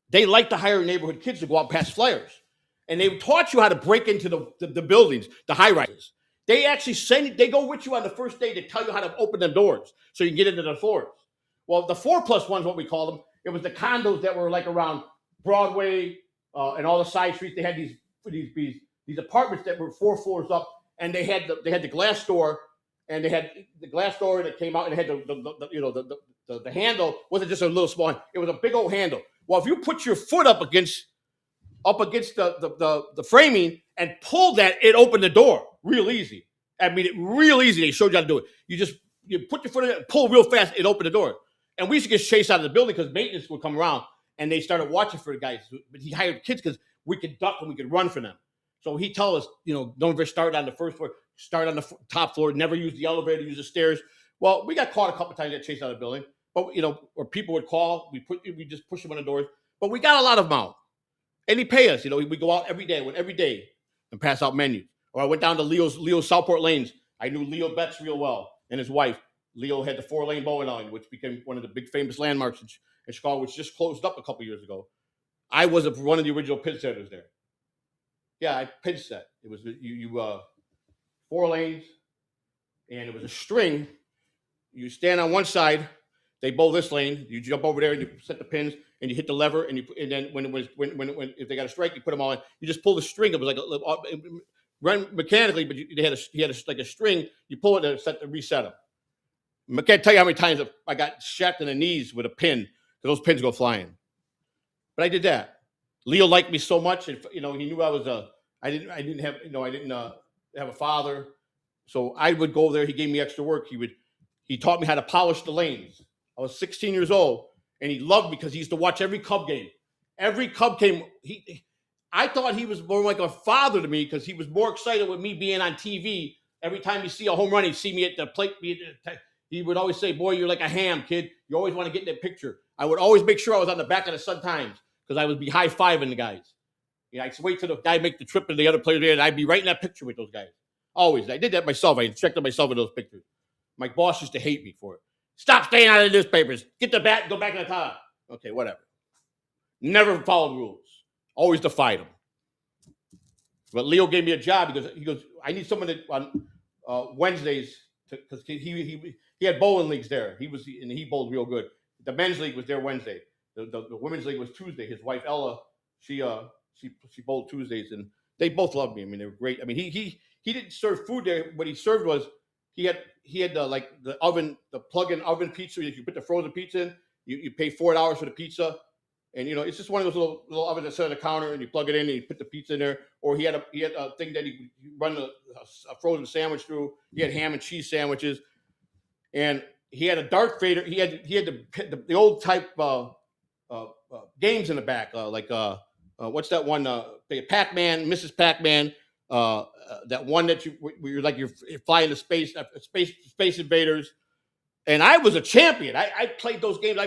they like to hire neighborhood kids to go out past flyers. And they taught you how to break into the buildings, the high rises. They actually they go with you on the first day to tell you how to open the doors so you can get into the floors. Well, the 4+1 is what we call them. It was the condos that were like around Broadway and all the side streets. They had these apartments that were 4 floors up, and they had the glass door. And they had the glass door that came out, and it had the handle wasn't just a little small. It was a big old handle. Well, if you put your foot up against the framing and pull that, it opened the door real easy. I mean, real easy. They showed you how to do it. You put your foot in it, pull real fast, it opened the door. And we used to get chased out of the building because maintenance would come around, and they started watching for the guys. But he hired kids because we could duck and we could run for them. So he told us, don't ever start on the first floor. Start on the top floor, never use the elevator, use the stairs. Well, we got caught a couple of times, got chased out of the building. But, or people would call, we just push them on the doors. But we got a lot of them out. And he pay us, we go out every day and pass out menus. Or I went down to Leo's Southport Lanes. I knew Leo Betts real well and his wife. Leo had the 4-lane bowling alley, which became one of the big famous landmarks in Chicago, which just closed up a couple years ago. I was one of the original pin setters there. Yeah, I pin set. It was 4 lanes, and it was a string. You stand on one side, they bowl this lane. You jump over there and you set the pins, and you hit the lever, and then when if they got a strike, you put them all in. You just pull the string. It was like run mechanically, but he had a string. You pull it and reset them. I can't tell you how many times I got shacked in the knees with a pin because those pins go flying. But I did that. Leo liked me so much, and he knew I was I didn't have a father, so I would go there. He gave me extra work. He taught me how to polish the lanes. I was 16 years old, and he loved me because he used to watch every Cub game. Every Cub game, I thought he was more like a father to me because he was more excited with me being on TV. Every time you see a home run, he'd see me at the plate. He would always say, "Boy, you're like a ham, kid. You always want to get in that picture." I would always make sure I was on the back of the Sun-Times because I would be high-fiving the guys. I'd wait till the guy make the trip and the other players there, and I'd be right in that picture with those guys. Always. I did that myself. I checked on myself in those pictures. My boss used to hate me for it. Stop staying out of the newspapers. Get the bat and go back in the top. Okay, whatever. Never followed rules. Always defied them. But Leo gave me a job because he goes, I need someone on Wednesdays because he had bowling leagues there. He bowled real good. The men's league was there Wednesday. The women's league was Tuesday. His wife Ella, she bowled Tuesdays, and they both loved me. I mean, they were great. I mean, he didn't serve food there. What he served was he had the oven, the plug-in oven pizza. You put the frozen pizza in. You pay $4 for the pizza, and it's just one of those little ovens that sit on the counter, and you plug it in and you put the pizza in there. Or he had a thing that he run a frozen sandwich through. He had ham and cheese sandwiches, and he had a Darth Vader. He had the old type games in the back, what's that one? Pac-Man, Mrs. Pac-Man. That one that you're flying to space invaders. And I was a champion. I played those games.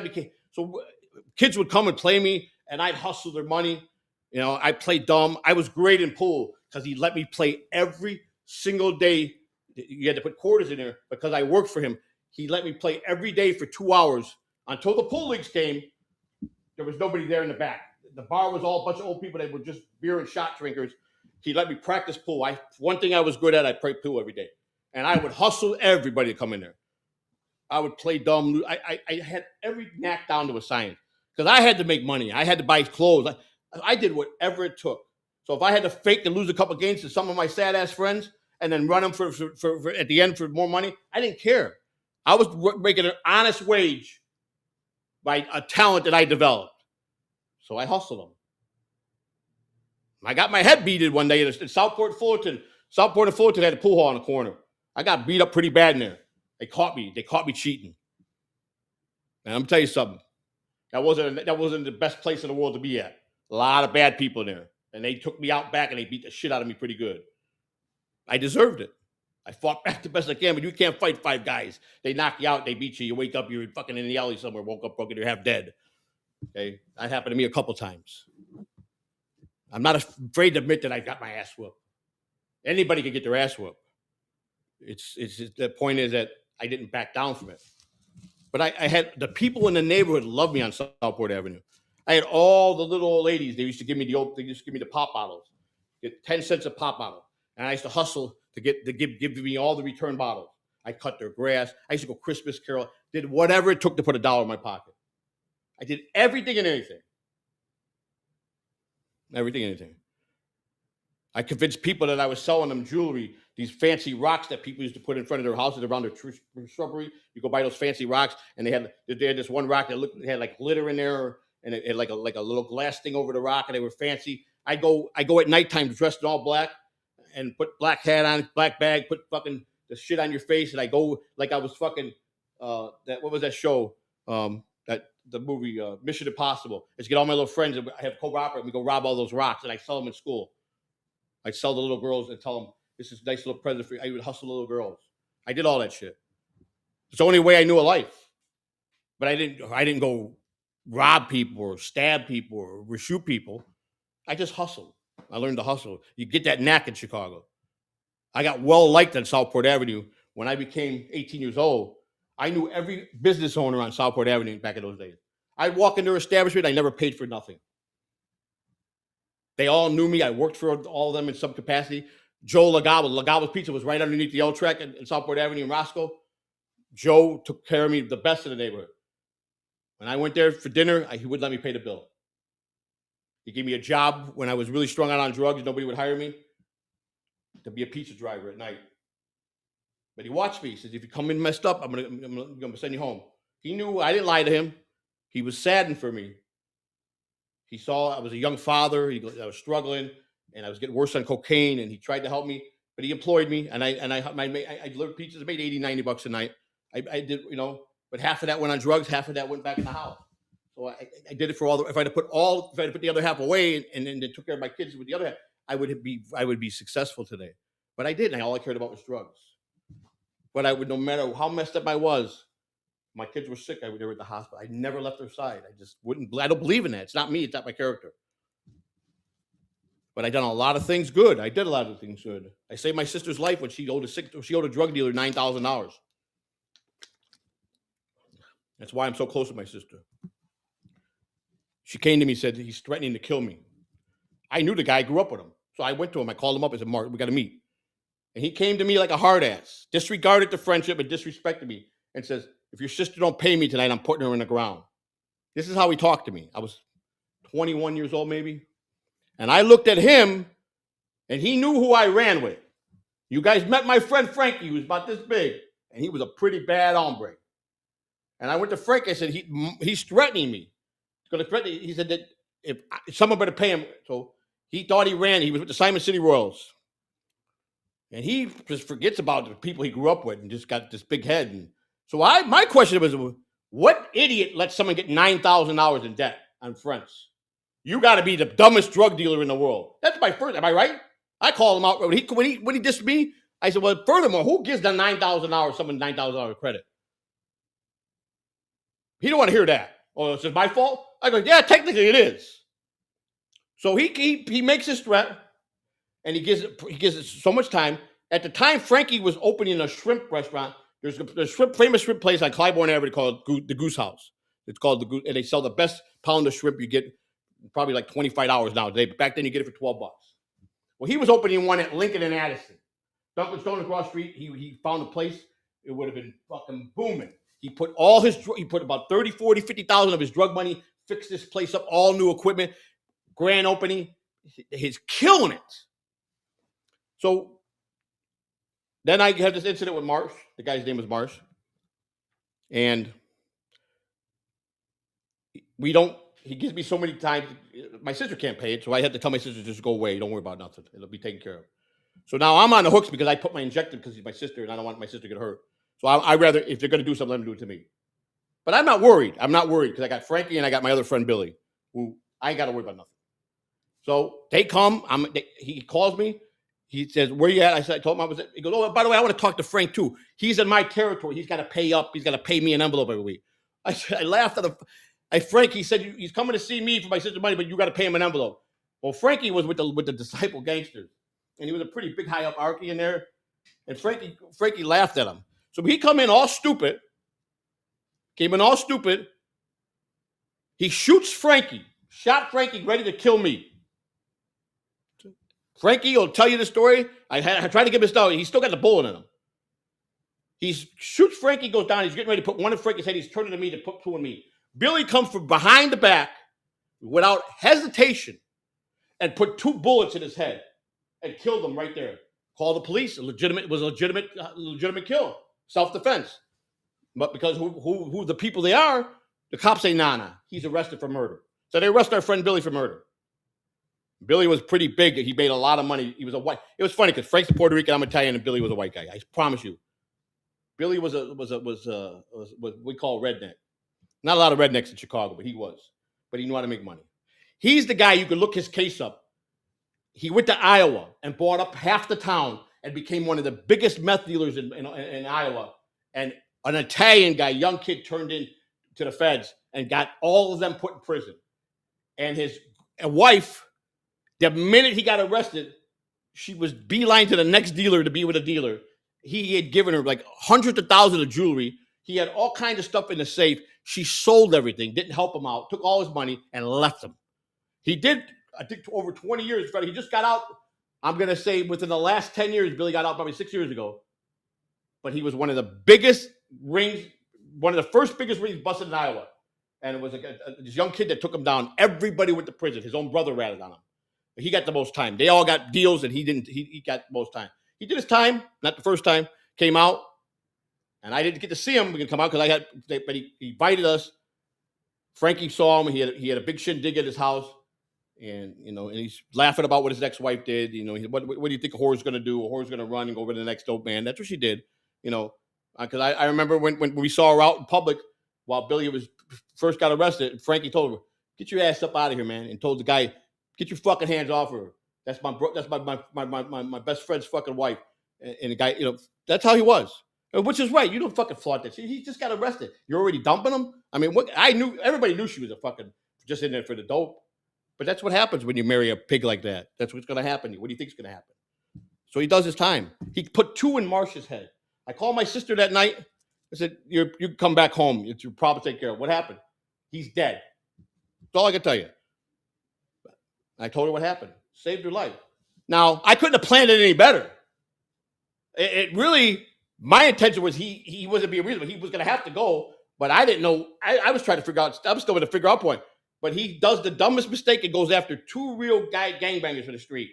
Kids would come and play me, and I'd hustle their money. I played dumb. I was great in pool because he let me play every single day. You had to put quarters in there because I worked for him. He let me play every day for 2 hours until the pool leagues came. There was nobody there in the back. the bar was all a bunch of old people that were just beer and shot drinkers. He let me practice pool. One thing I was good at, I played pool every day. And I would hustle everybody to come in there. I would play dumb. I had every knack down to a science because I had to make money. I had to buy clothes. I did whatever it took. So if I had to fake and lose a couple games to some of my sad ass friends and then run them for at the end for more money, I didn't care. I was making an honest wage by a talent that I developed. So I hustled them. I got my head beaten one day in Southport, Fullerton. Southport and Fullerton had a pool hall in the corner. I got beat up pretty bad in there. They caught me cheating. And I'm gonna tell you something. That wasn't the best place in the world to be at. A lot of bad people in there. And they took me out back and they beat the shit out of me pretty good. I deserved it. I fought back the best I can, but you can't fight five guys. They knock you out, they beat you, you wake up, you're fucking in the alley somewhere, woke up broken, you're half dead. Okay? That happened to me a couple times. I'm not afraid to admit that I got my ass whooped. Anybody can get their ass whooped. It's the point is that I didn't back down from it. But I had the people in the neighborhood love me on Southport Avenue. I had all the little old ladies. They used to give me the pop bottles. Get 10 cents a pop bottle. And I used to hustle to give me all the return bottles. I cut their grass. I used to go Christmas Carol. Did whatever it took to put $1 in my pocket. I did everything and anything. Everything and anything. I convinced people that I was selling them jewelry, these fancy rocks that people used to put in front of their houses around their shrubbery. You go buy those fancy rocks, and they had this one rock that had like glitter in there, and it had like a little glass thing over the rock, and they were fancy. I go at nighttime dressed in all black, and put black hat on, black bag, put fucking the shit on your face, and I go like I was fucking what was that show? That the movie Mission Impossible. Is get all my little friends, and I have co-operative, and we go rob all those rocks, and I sell them in school. I'd sell the little girls and tell them, this is a nice little present for you. I would hustle little girls. I did all that shit. It's the only way I knew of life. But I didn't go rob people or stab people or shoot people. I just hustled. I learned to hustle. You get that knack in Chicago. I got well liked on Southport Avenue. When I became 18 years old, I knew every business owner on Southport Avenue back in those days. I'd walk into their establishment. I never paid for nothing. They all knew me. I worked for all of them in some capacity. Joe Lagawa's Pizza was right underneath the L track in Southport Avenue in Roscoe. Joe took care of me the best in the neighborhood. When I went there for dinner, he wouldn't let me pay the bill. He gave me a job when I was really strung out on drugs. Nobody would hire me to be a pizza driver at night. But he watched me. He says, if you come in messed up, I'm gonna send you home. He knew I didn't lie to him. He was saddened for me. He saw I was a young father. I was struggling, and I was getting worse on cocaine. And he tried to help me, but he employed me. And I delivered pizzas. I made $80, $90 a night. I did, but half of that went on drugs. Half of that went back in the house. So I did it for all. If I had to put the other half away, and then took care of my kids with the other half, I would be successful today. But I didn't. All I cared about was drugs. But no matter how messed up I was. My kids were sick. They were at the hospital. I never left their side. I just wouldn't. I don't believe in that. It's not me. It's not my character. But I done a lot of things good. I did a lot of things good. I saved my sister's life when she owed a drug dealer $9,000. That's why I'm so close with my sister. She came to me and said he's threatening to kill me. I knew the guy. I grew up with him. So I went to him. I called him up. I said, Mark, we got to meet. And he came to me like a hard ass, disregarded the friendship and disrespected me, and says, if your sister don't pay me tonight, I'm putting her in the ground. This is how he talked to me. I was 21 years old, maybe. And I looked at him, and he knew who I ran with. You guys met my friend Frankie, who was about this big, and he was a pretty bad hombre. And I went to Frank. I said, he's threatening me. He's going to threaten me. He said that if someone better pay him. So he thought he ran. He was with the Simon City Royals. And he just forgets about the people he grew up with and just got this big head. And so my question was, what idiot lets someone get $9,000 in debt on friends? You got to be the dumbest drug dealer in the world. That's my first. Am I right? I called him out when he dissed me. I said, well, furthermore, who gives the $9,000 someone $9,000 credit? He don't want to hear that. Oh, it's just my fault. I go, yeah, technically it is. So he makes his threat, and he gives it so much time. At the time, Frankie was opening a shrimp restaurant. There's a famous shrimp place on Clybourne Avenue called the Goose House. It's called the Goose, and they sell the best pound of shrimp you get probably like $25 nowadays. But back then you get it for $12. Well, he was opening one at Lincoln and Addison. Dunkin' Stone across the street. He found a place. It would have been fucking booming. He put about 30, 40, 50,000 of his drug money, fixed this place up, all new equipment, grand opening. He's killing it. So then I had this incident with Marsh. The guy's name was Marsh. And he gives me so many times. My sister can't pay it, so I had to tell my sister, just go away. Don't worry about nothing. It'll be taken care of. So now I'm on the hooks because I put my injector because he's my sister and I don't want my sister to get hurt. So I rather, if they're going to do something, let them do it to me. But I'm not worried. I'm not worried because I got Frankie and I got my other friend Billy, who I ain't got to worry about nothing. So they come. He calls me. He says, "Where you at?" I told him I was at. He goes, "Oh, by the way, I want to talk to Frank too. He's in my territory. He's got to pay up. He's got to pay me an envelope every week." I laughed at him. Frankie said, "He's coming to see me for my sister's money, but you got to pay him an envelope." Well, Frankie was with the Disciple Gangsters, and he was a pretty big high up Arky in there. And Frankie laughed at him. So he come in all stupid. Came in all stupid. He shoots Frankie. Shot Frankie, ready to kill me. Frankie will tell you the story. I tried to give him a story. He's still got the bullet in him. He shoots Frankie, goes down. He's getting ready to put one in Frankie's head. He's turning to me to put two in me. Billy comes from behind the back without hesitation and put two bullets in his head and killed him right there. Called the police. It was a legitimate kill. Self-defense. But because who the people they are, the cops say, nah, he's arrested for murder. So they arrest our friend Billy for murder. Billy was pretty big. He made a lot of money. He was a white. It was funny because Frank's a Puerto Rican, I'm Italian, and Billy was a white guy. I promise you. Billy was what we call redneck. Not a lot of rednecks in Chicago, but he was. But he knew how to make money. He's the guy, you could look his case up. He went to Iowa and bought up half the town and became one of the biggest meth dealers in Iowa. And an Italian guy, young kid, turned in to the feds and got all of them put in prison. And his wife, the minute he got arrested, she was beeline to the next dealer to be with a dealer. He had given her like hundreds of thousands of jewelry. He had all kinds of stuff in the safe. She sold everything, didn't help him out, took all his money, and left him. He did, I think, over 20 years. He just got out, I'm going to say, within the last 10 years. Billy got out probably 6 years ago. But he was one of the biggest rings, one of the first biggest rings busted in Iowa. And it was this young kid that took him down. Everybody went to prison. His own brother ratted on him. But he got the most time. They all got deals, and he didn't. He got the most time. He did his time, not the first time. Came out, and I didn't get to see him. We could come out because but he invited us. Frankie saw him. He had a big shindig at his house, and and he's laughing about what his ex-wife did. What do you think a whore's going to do? A whore's going to run and go over to the next dope man. That's what she did. Because I remember when we saw her out in public while Billy was first got arrested. Frankie told her, "Get your ass up out of here, man," and told the guy, "Get your fucking hands off her. That's my best friend's fucking wife." And the guy, that's how he was, which is right. You don't fucking flaunt that shit. He just got arrested. You're already dumping him. I mean, everybody knew she was a fucking just in there for the dope. But that's what happens when you marry a pig like that. That's what's going to happen. What do you think is going to happen? So he does his time. He put two in Marsh's head. I called my sister that night. I said, you come back home. It's your problem to take care of. What happened? He's dead. That's all I can tell you. I told her what happened. Saved her life. Now, I couldn't have planned it any better. It really, my intention was he wasn't being reasonable. He was going to have to go, but I didn't know. I was trying to figure out. I was still going to figure out point. But he does the dumbest mistake and goes after two real gangbangers in the street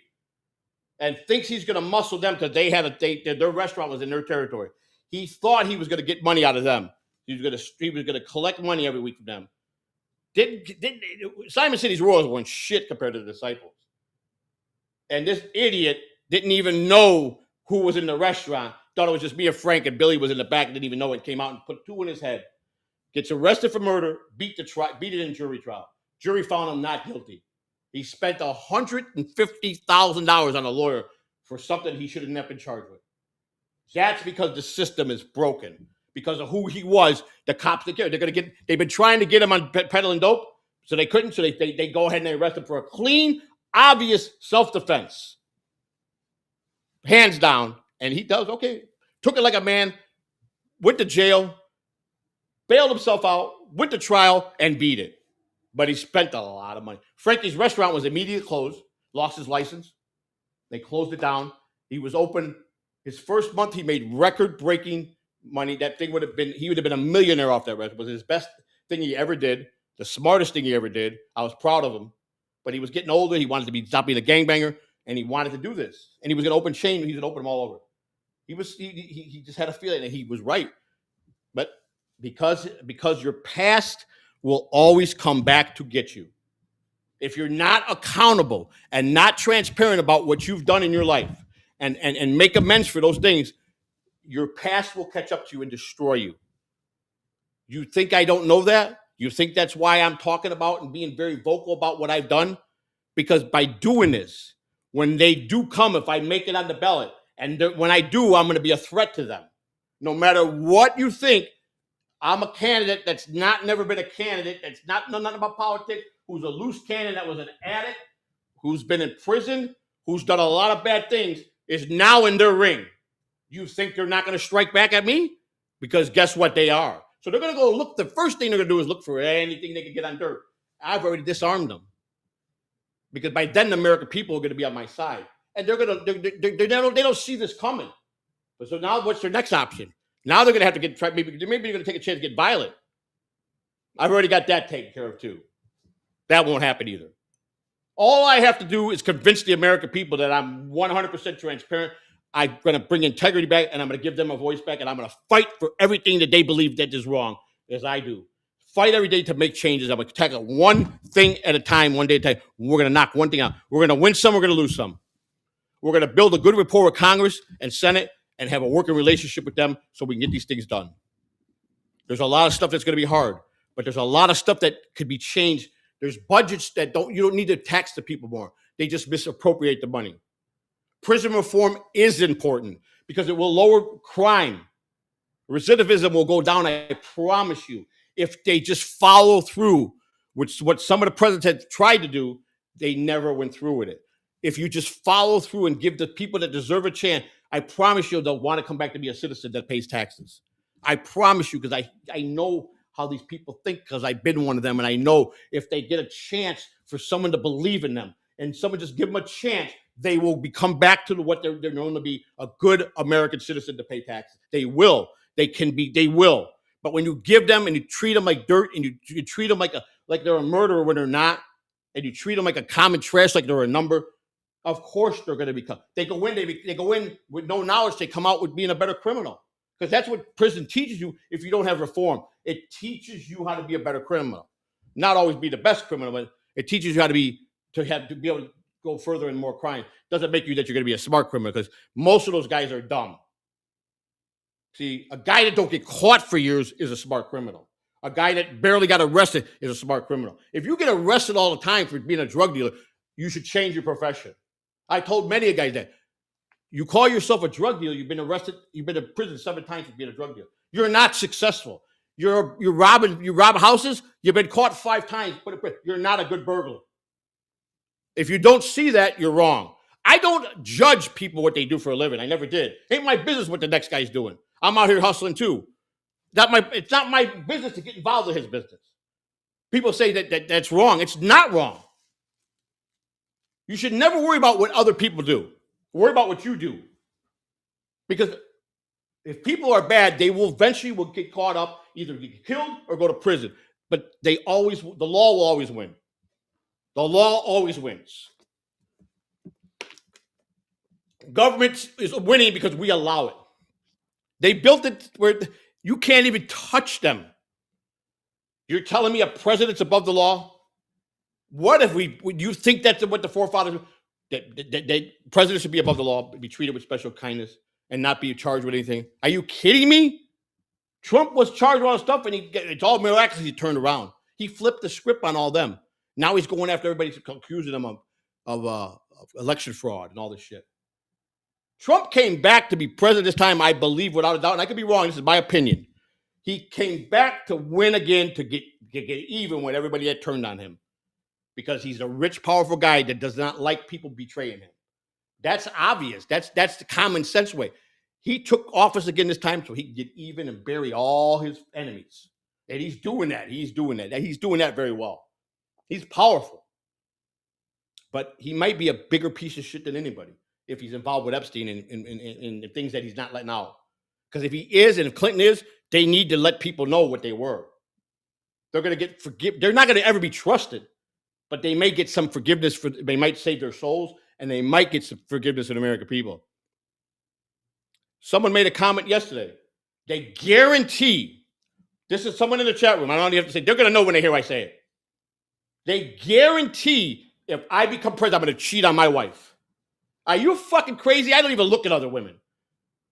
and thinks he's going to muscle them because their restaurant was in their territory. He thought he was going to get money out of them. He was going to collect money every week from them. Simon City's Royals weren't shit compared to the Disciples. And this idiot didn't even know who was in the restaurant. Thought it was just me and Frank, and Billy was in the back and didn't even know it. Came out and put two in his head. Gets arrested for murder, beat it in jury trial. Jury found him not guilty. He spent $150,000 on a lawyer for something he should have never been charged with. That's because the system is broken. Because of who he was, the cops they've been trying to get him on peddling dope, so they couldn't. So they go ahead and they arrest him for a clean, obvious self-defense. Hands down. And he does okay. Took it like a man, went to jail, bailed himself out, went to trial, and beat it. but he spent a lot of money. Frankie's restaurant was immediately closed, lost his license. They closed it down. He was open. His first month, he made record-breaking money. That thing he would have been a millionaire off that restaurant. It was his best thing he ever did, the smartest thing he ever did. I was proud of him. But he was getting older. He wanted to stop being a gangbanger, and he wanted to do this. And he was going to open chain. He was going to open them all over. He just had a feeling that he was right. But because your past will always come back to get you. If you're not accountable and not transparent about what you've done in your life and make amends for those things, your past will catch up to you and destroy you. You think I don't know that? You think that's why I'm talking about and being very vocal about what I've done? Because by doing this, when they do come, if I make it on the ballot, and when I do, I'm going to be a threat to them. No matter what you think, I'm a candidate that's never been a candidate, that's not know nothing about politics, who's a loose cannon, that was an addict, who's been in prison, who's done a lot of bad things, is now in their ring. You think they're not going to strike back at me? Because guess what? They are. So they're going to go look. The first thing they're going to do is look for anything they can get on dirt. I've already disarmed them. Because by then, the American people are going to be on my side. And they don't see this coming. But so now what's their next option? Now they're going to have to maybe they're going to take a chance to get violent. I've already got that taken care of too. That won't happen either. All I have to do is convince the American people that I'm 100% transparent. I'm going to bring integrity back, and I'm going to give them a voice back, and I'm going to fight for everything that they believe that is wrong, as I do. Fight every day to make changes. I'm going to tackle one thing at a time, one day at a time. We're going to knock one thing out. We're going to win some, we're going to lose some. We're going to build a good rapport with Congress and Senate and have a working relationship with them so we can get these things done. There's a lot of stuff that's going to be hard, but there's a lot of stuff that could be changed. There's budgets that you don't need to tax the people more. They just misappropriate the money. Prison reform is important because it will lower crime. Recidivism will go down, I promise you, if they just follow through, which what some of the presidents had tried to do. They never went through with it. If you just follow through and give the people that deserve a chance, I promise you they'll want to come back to be a citizen that pays taxes. I promise you, because I know how these people think, because I've been one of them, and I know if they get a chance for someone to believe in them and someone just give them a chance, they will come back to what they're known to be, a good American citizen to pay taxes. They will. They will. But when you give them and you treat them like dirt, and you treat them like they're a murderer when they're not, and you treat them like a common trash like they're a number, of course they're going to become. They go in with no knowledge. They come out with being a better criminal, because that's what prison teaches you. If you don't have reform, it teaches you how to be a better criminal. Not always be the best criminal, but it teaches you how to be able to go further in more crime. Doesn't make you that you're going to be a smart criminal, because most of those guys are dumb. See, a guy that don't get caught for years is a smart criminal. A guy that barely got arrested is a smart criminal. If you get arrested all the time for being a drug dealer, you should change your profession. I told many guys that. You call yourself a drug dealer, you've been arrested, you've been in prison 7 times for being a drug dealer. You're not successful. You rob houses, you've been caught 5 times, you're not a good burglar. If you don't see that, you're wrong. I don't judge people what they do for a living. I never did. Ain't my business what the next guy's doing. I'm out here hustling too. It's not my business to get involved in his business. People say that's wrong. It's not wrong. You should never worry about what other people do. Worry about what you do. Because if people are bad, they will eventually get caught up, either get killed or go to prison. But the law will always win. The law always wins. Government is winning because we allow it. They built it where you can't even touch them. You're telling me a president's above the law? What if you think that's what the forefathers, that presidents should be above the law, be treated with special kindness and not be charged with anything? Are you kidding me? Trump was charged with all this stuff, and it's all miraculously turned around. He flipped the script on all them. Now he's going after everybody, accusing them of election fraud and all this shit. Trump came back to be president this time, I believe, without a doubt, and I could be wrong. This is my opinion. He came back to win again, to get even with everybody that turned on him, because he's a rich, powerful guy that does not like people betraying him. That's obvious. That's the common sense way. He took office again this time so he can get even and bury all his enemies. And he's doing that. He's doing that very well. He's powerful, but he might be a bigger piece of shit than anybody if he's involved with Epstein and the things that he's not letting out. Because if he is, and if Clinton is, they need to let people know what they were. They're going to get They're not going to ever be trusted, but they may get some forgiveness they might save their souls, and they might get some forgiveness of the American people. Someone made a comment yesterday. They guarantee, this is someone in the chat room, I don't even have to say, they're going to know when they hear I say it. They guarantee if I become president, I'm going to cheat on my wife. Are you fucking crazy? I don't even look at other women.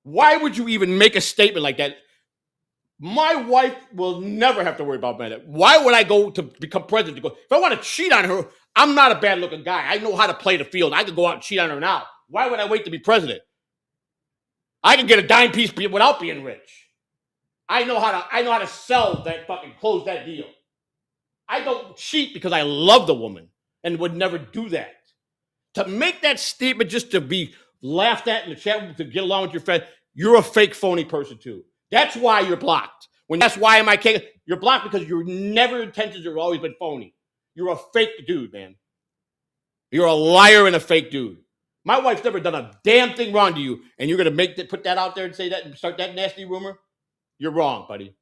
Why would you even make a statement like that? My wife will never have to worry about that. Why would I go to become president? If I want to cheat on her, I'm not a bad looking guy. I know how to play the field. I could go out and cheat on her now. Why would I wait to be president? I can get a dime piece without being rich. I know how to sell that, fucking close that deal. I don't cheat because I love the woman and would never do that. To make that statement just to be laughed at in the chat, to get along with your friend, you're a fake, phony person too. That's why you're blocked. That's why am I king? You're blocked because your intentions have always been phony. You're a fake dude, man. You're a liar and a fake dude. My wife's never done a damn thing wrong to you, and you're gonna put that out there and say that and start that nasty rumor? You're wrong, buddy.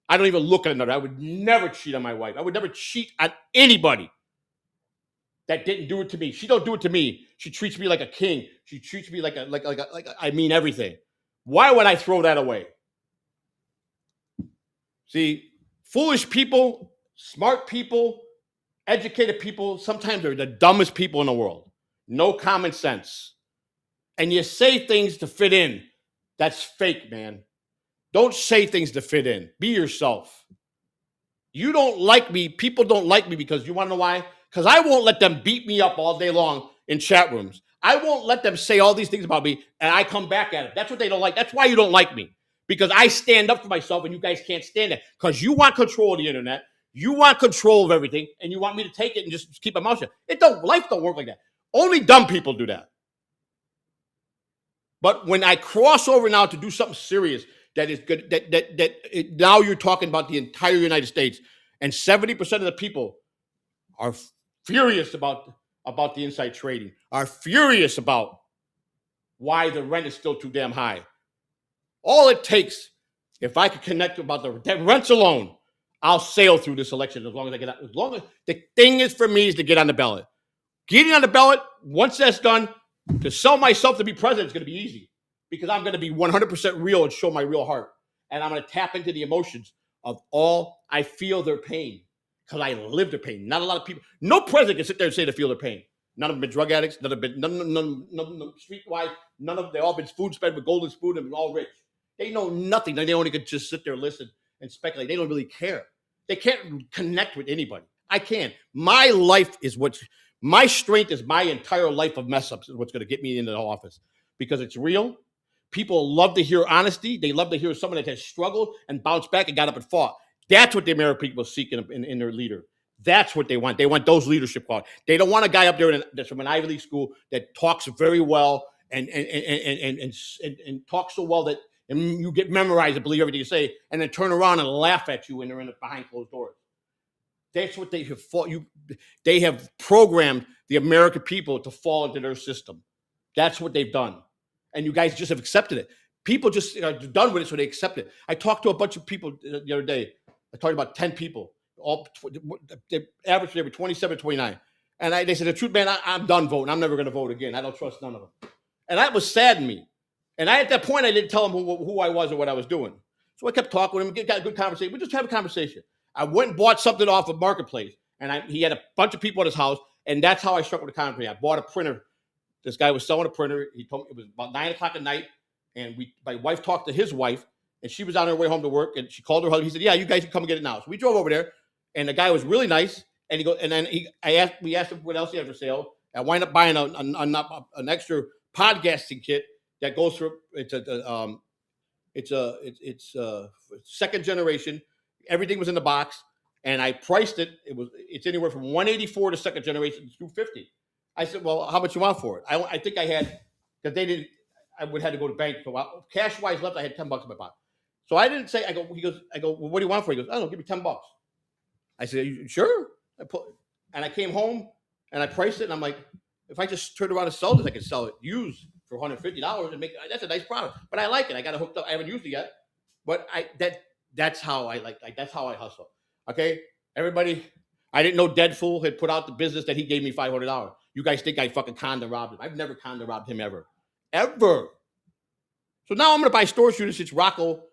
I don't even look at another. I would never cheat on my wife. I would never cheat on anybody that didn't do it to me. She don't do it to me. She treats me like a king. She treats me like I mean everything. Why would I throw that away? See, foolish people, smart people, educated people, sometimes they're the dumbest people in the world. No common sense. And you say things to fit in. That's fake, man. Don't say things to fit in. Be yourself. You don't like me. People don't like me because you want to know why? Because I won't let them beat me up all day long in chat rooms. I won't let them say all these things about me and I come back at it. That's what they don't like. That's why you don't like me. Because I stand up for myself and you guys can't stand it. Because you want control of the internet. You want control of everything. And you want me to take it and just keep my mouth shut. Life don't work like that. Only dumb people do that. But when I cross over now to do something serious that is good, now you're talking about the entire United States, and 70% of the people are furious about the inside trading, are furious about why the rent is still too damn high. All it takes, if I could connect about the rents alone, I'll sail through this election as long as I get out. As long as the thing is for me is to get on the ballot. Getting on the ballot, once that's done, to sell myself to be president is going to be easy because I'm going to be 100% real and show my real heart. And I'm going to tap into the emotions of all I feel their pain because I live their pain. Not a lot of people, no president can sit there and say they feel their pain. None of them been drug addicts. None of them streetwise. They all been spoon fed with golden spoon and all rich. They know nothing. They only could just sit there, listen, and speculate. They don't really care. They can't connect with anybody. I can. My life is my strength is my entire life of mess ups is what's going to get me into the office because it's real. People love to hear honesty. They love to hear someone that has struggled and bounced back and got up and fought. That's what the American people seek in their leader. That's what they want. They want those leadership qualities. They don't want a guy up there that's from an Ivy League school that talks very well and talks so well that you get memorized and believe everything you say, and then turn around and laugh at you when they're behind closed doors. That's what they have fought. They have programmed the American people to fall into their system. That's what they've done. And you guys just have accepted it. People just are done with it, so they accept it. I talked to a bunch of people the other day. I talked about 10 people. The average they were 27, 29. And they said, the truth, man, I'm done voting. I'm never going to vote again. I don't trust none of them. And that was saddened me. And at that point, I didn't tell them who I was or what I was doing. So I kept talking with him, got a good conversation. We just have a conversation. I went and bought something off of Marketplace, and he had a bunch of people at his house, and that's how I struck with the conversation. I bought a printer. This guy was selling a printer. He told me it was about 9 o'clock at night, and my wife talked to his wife, and she was on her way home to work, and she called her husband. He said, "Yeah, you guys can come and get it now." So we drove over there, and the guy was really nice. And he goes, and then we asked him what else he had for sale. I wind up buying an extra podcasting kit that goes through. It's a second generation. Everything was in the box, and I priced it. It's anywhere from 184 to second generation to 250. I said, "Well, how much you want for it?" I think I had because they didn't. I would have to go to the bank. So cash wise left, I had $10 in my pocket. So I didn't say. I go. He goes. Well, what do you want for it? He goes, "I don't know. Give me $10." I said, "Are you sure?" And I came home and I priced it, and I'm like, if I just turn around and sell this, I can sell it used for $150 and make that's a nice product. But I like it. I got it hooked up. I haven't used it yet, but that's how I like that's how I hustle. Okay, everybody. I didn't know Dead Fool had put out the business that he gave me $500. You guys think I fucking conned and robbed him? I've never conned and robbed him ever, ever. So now I'm gonna buy storage units since Rocco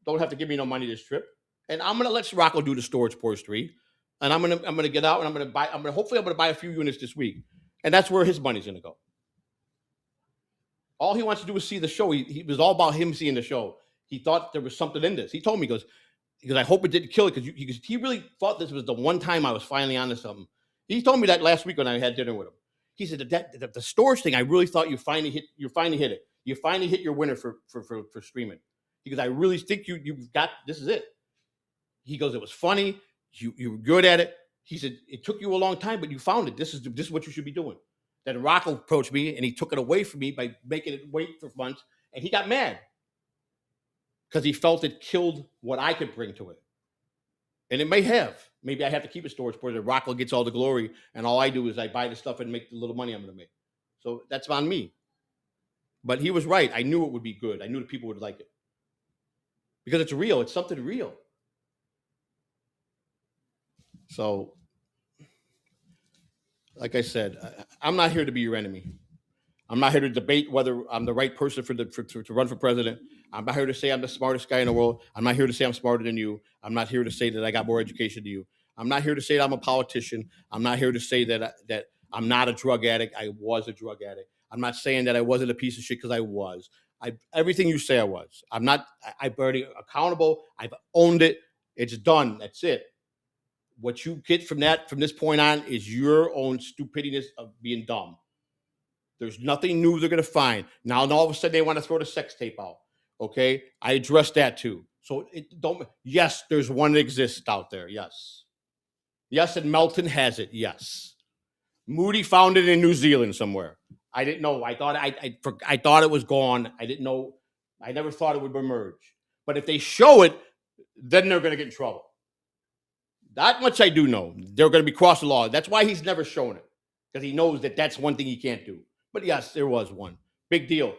don't have to give me no money this trip, and I'm gonna let Rocco do the storage forestry, and I'm gonna get out and hopefully I'm gonna buy a few units this week, and that's where his money's gonna go. All he wants to do is see the show. He was all about him seeing the show. He thought there was something in this. He told me, he goes, I hope it didn't kill it, because he really thought this was the one time I was finally onto something. He told me that last week when I had dinner with him. He said that the storage thing, I really thought you finally hit it. You finally hit your winner for streaming. He goes, I really think you've got, this is it. He goes, it was funny. You were good at it. He said, it took you a long time, but you found it. This is what you should be doing. Then Rocco approached me and he took it away from me by making it wait for months, and he got mad because he felt it killed what I could bring to it. And it may have. Maybe I have to keep a storage portion. Rocco gets all the glory, and all I do is I buy the stuff and make the little money I'm going to make. So that's on me. But he was right. I knew it would be good. I knew the people would like it. Because it's real. It's something real. So, like I said, I'm not here to be your enemy. I'm not here to debate whether I'm the right person to run for president. I'm not here to say I'm the smartest guy in the world. I'm not here to say I'm smarter than you. I'm not here to say that I got more education than you. I'm not here to say that I'm a politician. I'm not here to say that I'm not a drug addict. I was a drug addict. I'm not saying that I wasn't a piece of shit, because I was. Everything you say I was. I'm already accountable. I've owned it. It's done. That's it. What you get from this point on is your own stupidity of being dumb. There's nothing new they're going to find. Now, all of a sudden, they want to throw the sex tape out. Okay? I addressed that too. So, yes, there's one that exists out there. Yes. Yes, and Melton has it. Yes. Moody found it in New Zealand somewhere. I didn't know. I thought it was gone. I didn't know. I never thought it would emerge. But if they show it, then they're going to get in trouble. That much I do know. They're going to be cross the law. That's why he's never shown it, because he knows that that's one thing he can't do. But yes, there was one. Big deal.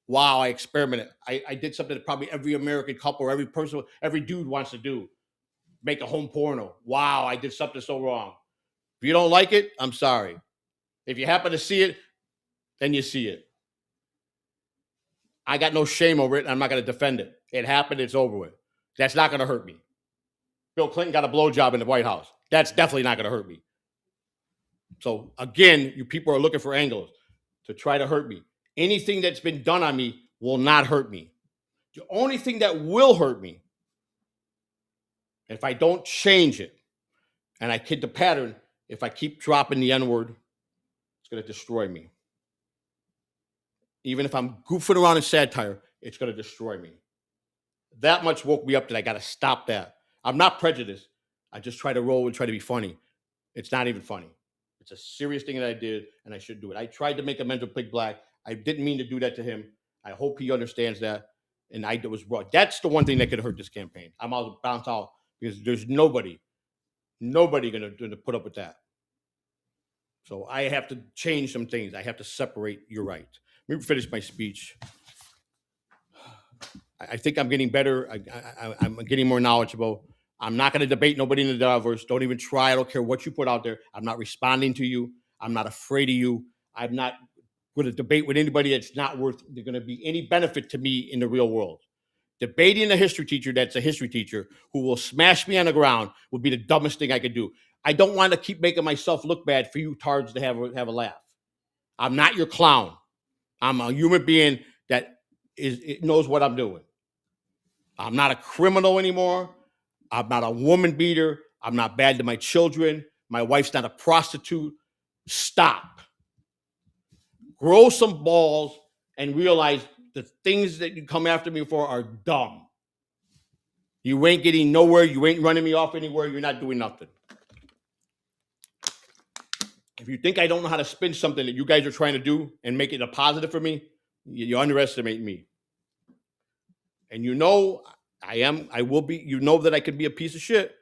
Wow, I experimented. I did something that probably every American couple or every person, every dude wants to do. Make a home porno. Wow, I did something so wrong. If you don't like it, I'm sorry. If you happen to see it, then you see it. I got no shame over it, and I'm not going to defend it. It happened. It's over with. That's not going to hurt me. Bill Clinton got a blowjob in the White House. That's definitely not going to hurt me. So again, you people are looking for angles to try to hurt me. Anything that's been done on me will not hurt me. The only thing that will hurt me, if I don't change it, and I kid the pattern, if I keep dropping the N-word, it's going to destroy me. Even if I'm goofing around in satire, it's going to destroy me. That much woke me up that I got to stop that. I'm not prejudiced. I just try to roll and try to be funny. It's not even funny. It's a serious thing that I did, and I should do it. I tried to make Amends with Big Black. I didn't mean to do that to him. I hope he understands that. And I was wrong. That's the one thing that could hurt this campaign. I'm out bounce out, because there's nobody going to put up with that. So I have to change some things. I have to separate. You're right. Let me finish my speech. I think I'm getting better. I'm getting more knowledgeable. I'm not going to debate nobody in the Diverse. Don't even try. I don't care what you put out there. I'm not responding to you. I'm not afraid of you. I'm not going to debate with anybody that's not worth, they're going to be any benefit to me in the real world. Debating a history teacher that's a history teacher who will smash me on the ground would be the dumbest thing I could do. I don't want to keep making myself look bad for you tards to have a laugh. I'm not your clown. I'm a human being that knows what I'm doing. I'm not a criminal anymore. I'm not a woman beater. I'm not bad to my children. My wife's not a prostitute. Stop. Grow some balls and realize the things that you come after me for are dumb. You ain't getting nowhere. You ain't running me off anywhere. You're not doing nothing. If you think I don't know how to spin something that you guys are trying to do and make it a positive for me, you underestimate me. And you know, I will be, you know that I could be a piece of shit.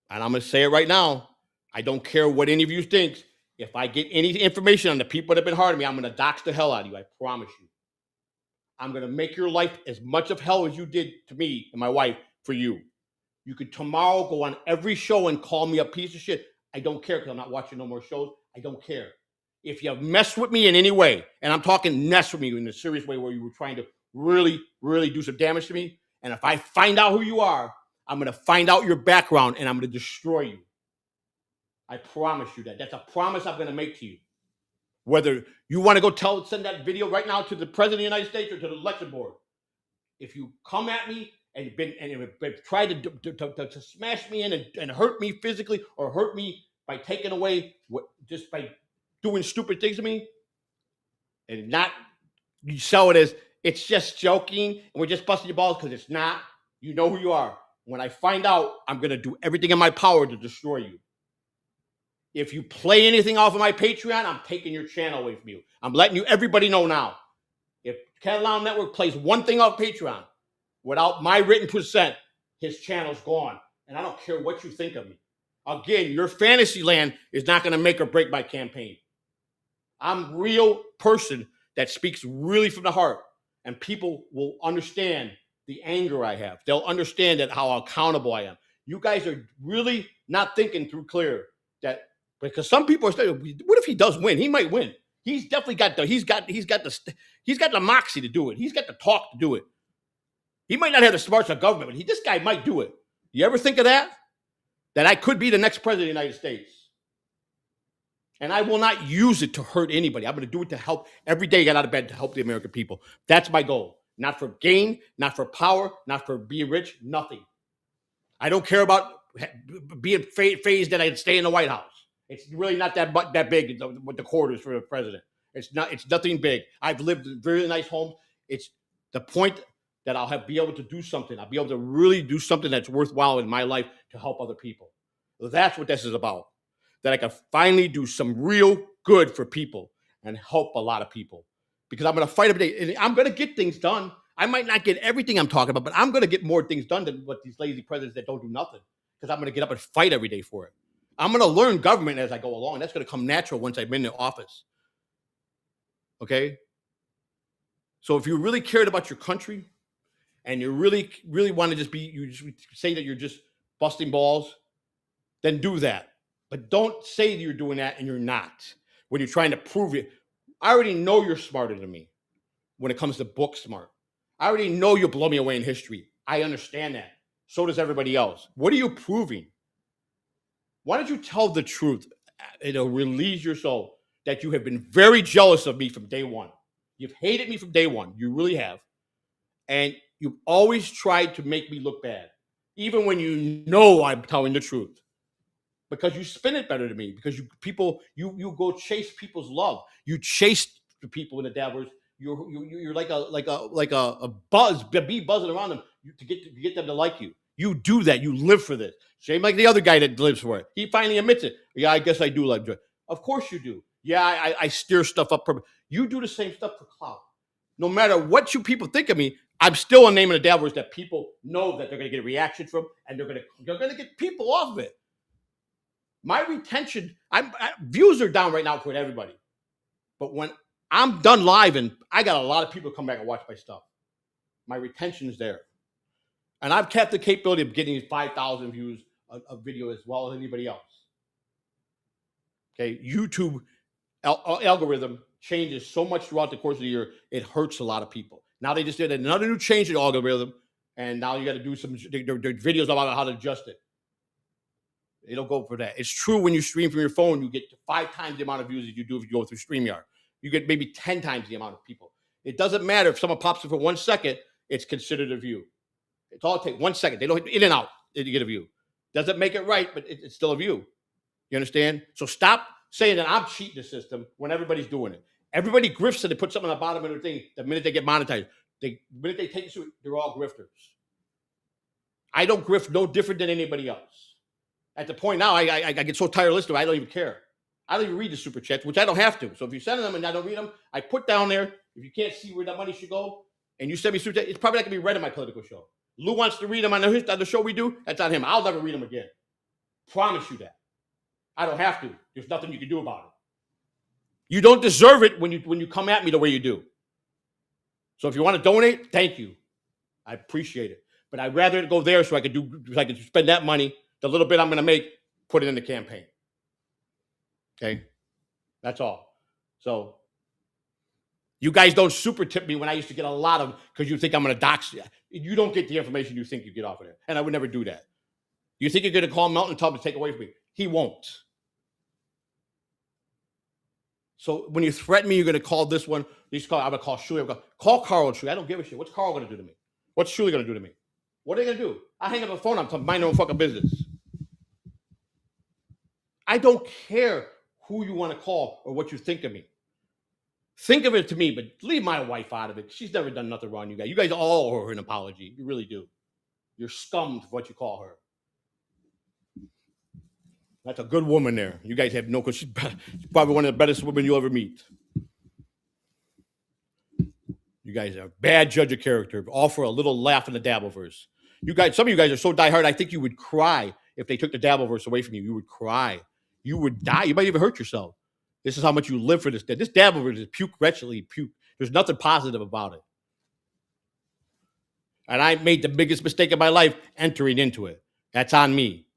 And I'm going to say it right now. I don't care what any of you think. If I get any information on the people that have been hard on me, I'm going to dox the hell out of you. I promise you. I'm going to make your life as much of hell as you did to me and my wife for you. You could tomorrow go on every show and call me a piece of shit. I don't care because I'm not watching no more shows. I don't care. If you have messed with me in any way, and I'm talking mess with me in a serious way where you were trying to really, really do some damage to me, and if I find out who you are, I'm going to find out your background and I'm going to destroy you. I promise you that. That's a promise I'm going to make to you. Whether you want to go send that video right now to the President of the United States or to the election board. If you come at me and try to smash me in and hurt me physically or hurt me by taking away just by doing stupid things to me, and not you sell it as it's just joking and we're just busting your balls, because it's not. You know who you are. When I find out, I'm going to do everything in my power to destroy you. If you play anything off of my Patreon, I'm taking your channel away from you. I'm letting everybody know now. If Catalano Network plays one thing off Patreon without my written consent, his channel's gone. And I don't care what you think of me. Again, your fantasy land is not going to make or break my campaign. I'm a real person that speaks really from the heart. And people will understand the anger I have. They'll understand that how accountable I am. You guys are really not thinking through clear that, because some people are saying, what if he does win? He might win. He's definitely got the moxie to do it. He's got the talk to do it. He might not have the smarts of government, but this guy might do it. You ever think of that? That I could be the next president of the United States. And I will not use it to hurt anybody. I'm going to do it to help every day I get out of bed to help the American people. That's my goal. Not for gain, not for power, not for being rich, nothing. I don't care about being phased that I'd stay in the White House. It's really not that big with the quarters for the president. It's nothing big. I've lived in very nice homes. It's the point that I'll be able to do something. I'll be able to really do something that's worthwhile in my life to help other people. That's what this is about. That I can finally do some real good for people and help a lot of people. Because I'm going to fight every day. And I'm going to get things done. I might not get everything I'm talking about, but I'm going to get more things done than what these lazy presidents that don't do nothing. Because I'm going to get up and fight every day for it. I'm going to learn government as I go along. That's going to come natural once I'm in the office. Okay? So if you really cared about your country and you really, really want to you just say that you're just busting balls, then do that. But don't say that you're doing that and you're not. When you're trying to prove it, I already know you're smarter than me when it comes to book smart. I already know you'll blow me away in history. I understand that. So does everybody else. What are you proving? Why don't you tell the truth? It'll relieve your soul that you have been very jealous of me from day one. You've hated me from day one. You really have. And you've always tried to make me look bad, even when you know I'm telling the truth. Because you spin it better than me. Because you go chase people's love. You chase the people in the dabbers. You're like a bee buzzing around them to get them to like you. You do that. You live for this. Same like the other guy that lives for it. He finally admits it. Yeah, I guess I do like joy. Of course you do. Yeah, I steer stuff up. You do the same stuff for clout. No matter what you people think of me, I'm still a name of the dabbers that people know that they're going to get a reaction from, and they're going to get people off of it. My retention, views are down right now for everybody. But when I'm done live and I got a lot of people come back and watch my stuff, my retention is there. And I've kept the capability of getting 5,000 views a video as well as anybody else. Okay, YouTube algorithm changes so much throughout the course of the year, it hurts a lot of people. Now they just did another new change in the algorithm, and now you got to do some videos about how to adjust it. It'll go for that. It's true when you stream from your phone, you get 5 times the amount of views that you do if you go through StreamYard. You get maybe 10 times the amount of people. It doesn't matter if someone pops in for 1 second, it's considered a view. It's all it takes 1 second. They don't hit in and out to get a view. Doesn't make it right, but it's still a view. You understand? So stop saying that I'm cheating the system when everybody's doing it. Everybody grifts and they put something on the bottom of their thing the minute they get monetized. The minute they take it, they're all grifters. I don't grift no different than anybody else. At the point now, I get so tired of listening, I don't even care. I don't even read the super chats, which I don't have to. So if you send them and I don't read them, I put down there, if you can't see where that money should go, and you send me super chat, it's probably not going to be read in my political show. Lou wants to read them on the show we do. That's on him. I'll never read them again. Promise you that. I don't have to. There's nothing you can do about it. You don't deserve it when you come at me the way you do. So if you want to donate, thank you. I appreciate it. But I'd rather it go there so I could spend that money, the little bit I'm going to make, put it in the campaign. Okay? That's all. So you guys don't super tip me when I used to get a lot of, because you think I'm going to dox you. You don't get the information you think you get off of there. And I would never do that. You think you're going to call Melton and tell him to take away from me? He won't. So when you threaten me, you're going to call this one. I'm going to call Shuli. I'm going to call Carl and Shuli. I don't give a shit. What's Carl going to do to me? What's Shuli going to do to me? What are they going to do? I hang up the phone. I'm mind their own fucking business. I don't care who you want to call or what you think of me. Think of it to me, but leave my wife out of it. She's never done nothing wrong, you guys. You guys all owe her an apology. You really do. You're scum for what you call her. That's a good woman there. You guys have no, because she's probably one of the best women you'll ever meet. You guys are a bad judge of character, all for a little laugh in the Dabbleverse. You guys, some of you guys are so diehard, I think you would cry if they took the Dabbleverse away from you. You would cry. You would die. You might even hurt yourself. This is how much you live for this. This Dabbleverse is puke, wretchedly puke. There's nothing positive about it. And I made the biggest mistake of my life entering into it. That's on me.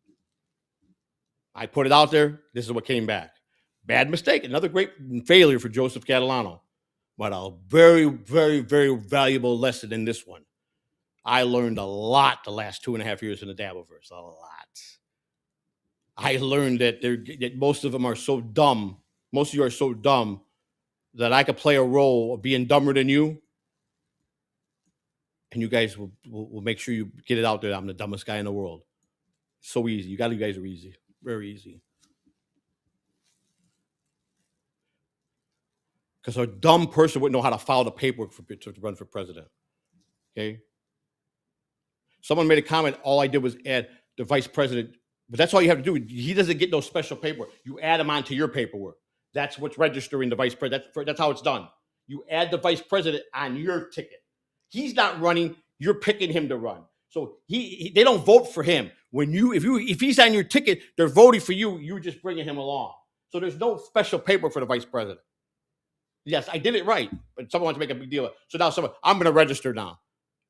I put it out there. This is what came back. Bad mistake. Another great failure for Joseph Catalano. But a very, very, very valuable lesson in this one. I learned a lot the last 2.5 years in the Dabbleverse. A lot. I learned that most of them are so dumb. Most of you are so dumb that I could play a role of being dumber than you. And you guys will make sure you get it out there. I'm the dumbest guy in the world. So easy. You guys are easy. Very easy. Because a dumb person wouldn't know how to file the paperwork to run for president. Okay? Someone made a comment, all I did was add the vice president. But that's all you have to do. He doesn't get no special paperwork. You add him onto your paperwork. That's what's registering the vice president. That's how it's done. You add the vice president on your ticket. He's not running. You're picking him to run. So they don't vote for him. If he's on your ticket, they're voting for you. You're just bringing him along. So there's no special paper for the vice president. Yes, I did it right, but someone wants to make a big deal. So now I'm going to register now.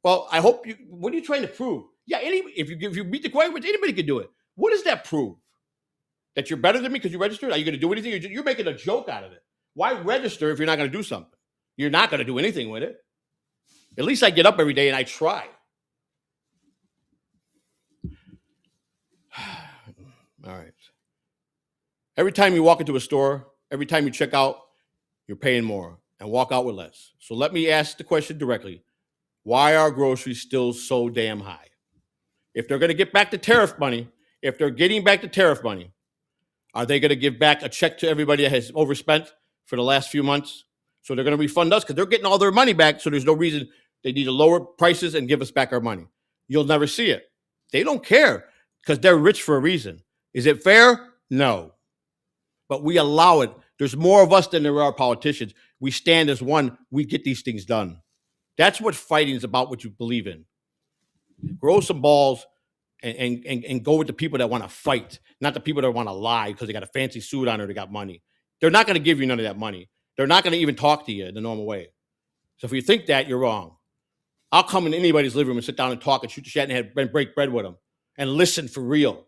Well, I hope you. What are you trying to prove? Yeah, if you meet the requirements, anybody can do it. What does that prove? That you're better than me because you registered? Are you going to do anything? You're making a joke out of it. Why register if you're not going to do something? You're not going to do anything with it. At least I get up every day and I try. All right. Every time you walk into a store, every time you check out, you're paying more and walk out with less. So let me ask the question directly. Why are groceries still so damn high? If they're going to get back the tariff money, if they're getting back the tariff money, are they going to give back a check to everybody that has overspent for the last few months? So they're going to refund us because they're getting all their money back. So there's no reason they need to lower prices and give us back our money. You'll never see it. They don't care because they're rich for a reason. Is it fair? No. But we allow it. There's more of us than there are politicians. We stand as one. We get these things done. That's what fighting is about, what you believe in. Grow some balls and go with the people that want to fight, not the people that want to lie because they got a fancy suit on or they got money. They're not going to give you none of that money. They're not going to even talk to you in the normal way. So if you think that, you're wrong. I'll come in anybody's living room and sit down and talk and shoot the shit and break bread with them and listen for real.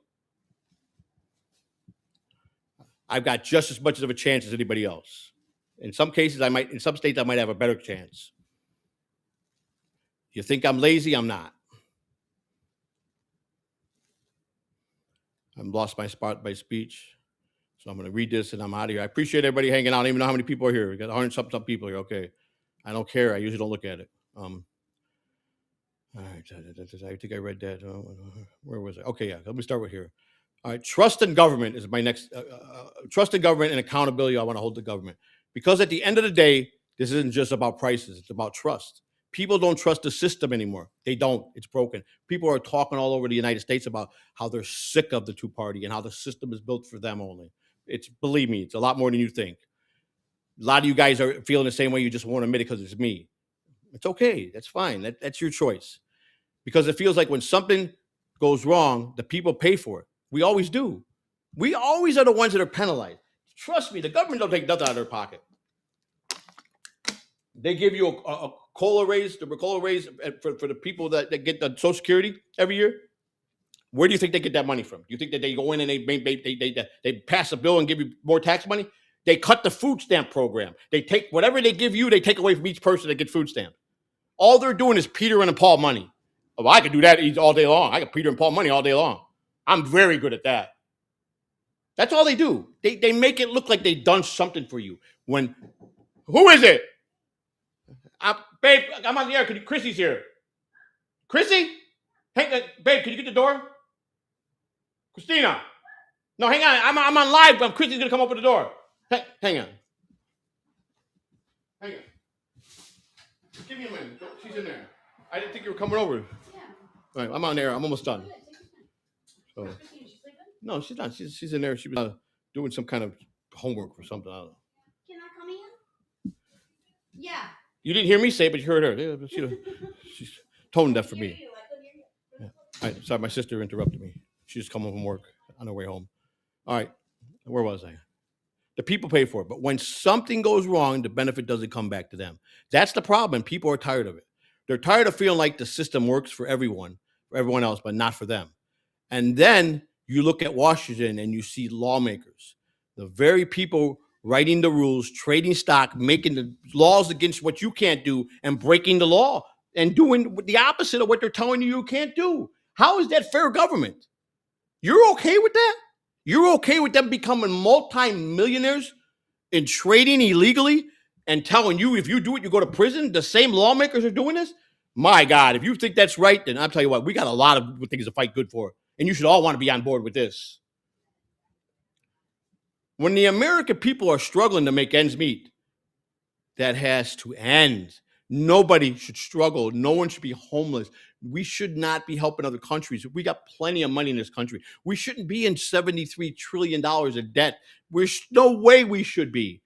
I've got just as much of a chance as anybody else. In some cases, in some states, I might have a better chance. You think I'm lazy? I'm not. I've lost my spot by speech. So I'm going to read this and I'm out of here. I appreciate everybody hanging out. I don't even know how many people are here. We got 100-something people here. Okay. I don't care. I usually don't look at it. All right. I think I read that. Where was I? Okay, yeah. Let me start with here. All right. Trust in government is my next. Trust in government and accountability. I want to hold the government. Because at the end of the day, this isn't just about prices. It's about trust. People don't trust the system anymore. They don't. It's broken. People are talking all over the United States about how they're sick of the two-party and how the system is built for them only. Believe me, it's a lot more than you think. A lot of you guys are feeling the same way. You just won't admit it because it's me. It's okay. That's fine. That's your choice. Because it feels like when something goes wrong, the people pay for it. We always do. We always are the ones that are penalized. Trust me, the government don't take nothing out of their pocket. They give you a COLA raise, the COLA raise for the people that get the Social Security every year. Where do you think they get that money from? Do you think that they go in and they pass a bill and give you more tax money? They cut the food stamp program. They take whatever they give you, they take away from each person that gets food stamp. All they're doing is Peter and Paul money. Oh, I could do that all day long. I could Peter and Paul money all day long. I'm very good at that. That's all they do. They make it look like they've done something for you. When who is it? Babe, I'm on the air. Chrissy's here. Chrissy? Hey, babe, can you get the door? Christina. No, hang on. I'm on live, but Chrissy's going to come open the door. Hang on. Hang on. Give me a minute. She's in there. I didn't think you were coming over. Yeah. All right, I'm on there. I'm almost done. So, no, she's not. She's in there. She was doing some kind of homework or something. I don't know. Can I come in? Yeah. You didn't hear me say it, but you heard her. She's tone deaf for me. Yeah. All right, sorry, my sister interrupted me. She just come home from work on her way home. All right, where was I? The people pay for it, but when something goes wrong, the benefit doesn't come back to them. That's the problem. People are tired of it. They're tired of feeling like the system works for everyone else, but not for them. And then you look at Washington and you see lawmakers, the very people writing the rules, trading stock, making the laws against what you can't do, and breaking the law and doing the opposite of what they're telling you can't do. How is that fair government? You're okay with that? You're okay with them becoming multi-millionaires and trading illegally and telling you if you do it, you go to prison? The same lawmakers are doing this? My God, if you think that's right, then I'll tell you what, we got a lot of things to fight good for. And you should all want to be on board with this. When the American people are struggling to make ends meet, that has to end. Nobody should struggle. No one should be homeless. We should not be helping other countries. We got plenty of money in this country. We shouldn't be in $73 trillion in debt. There's no way we should be.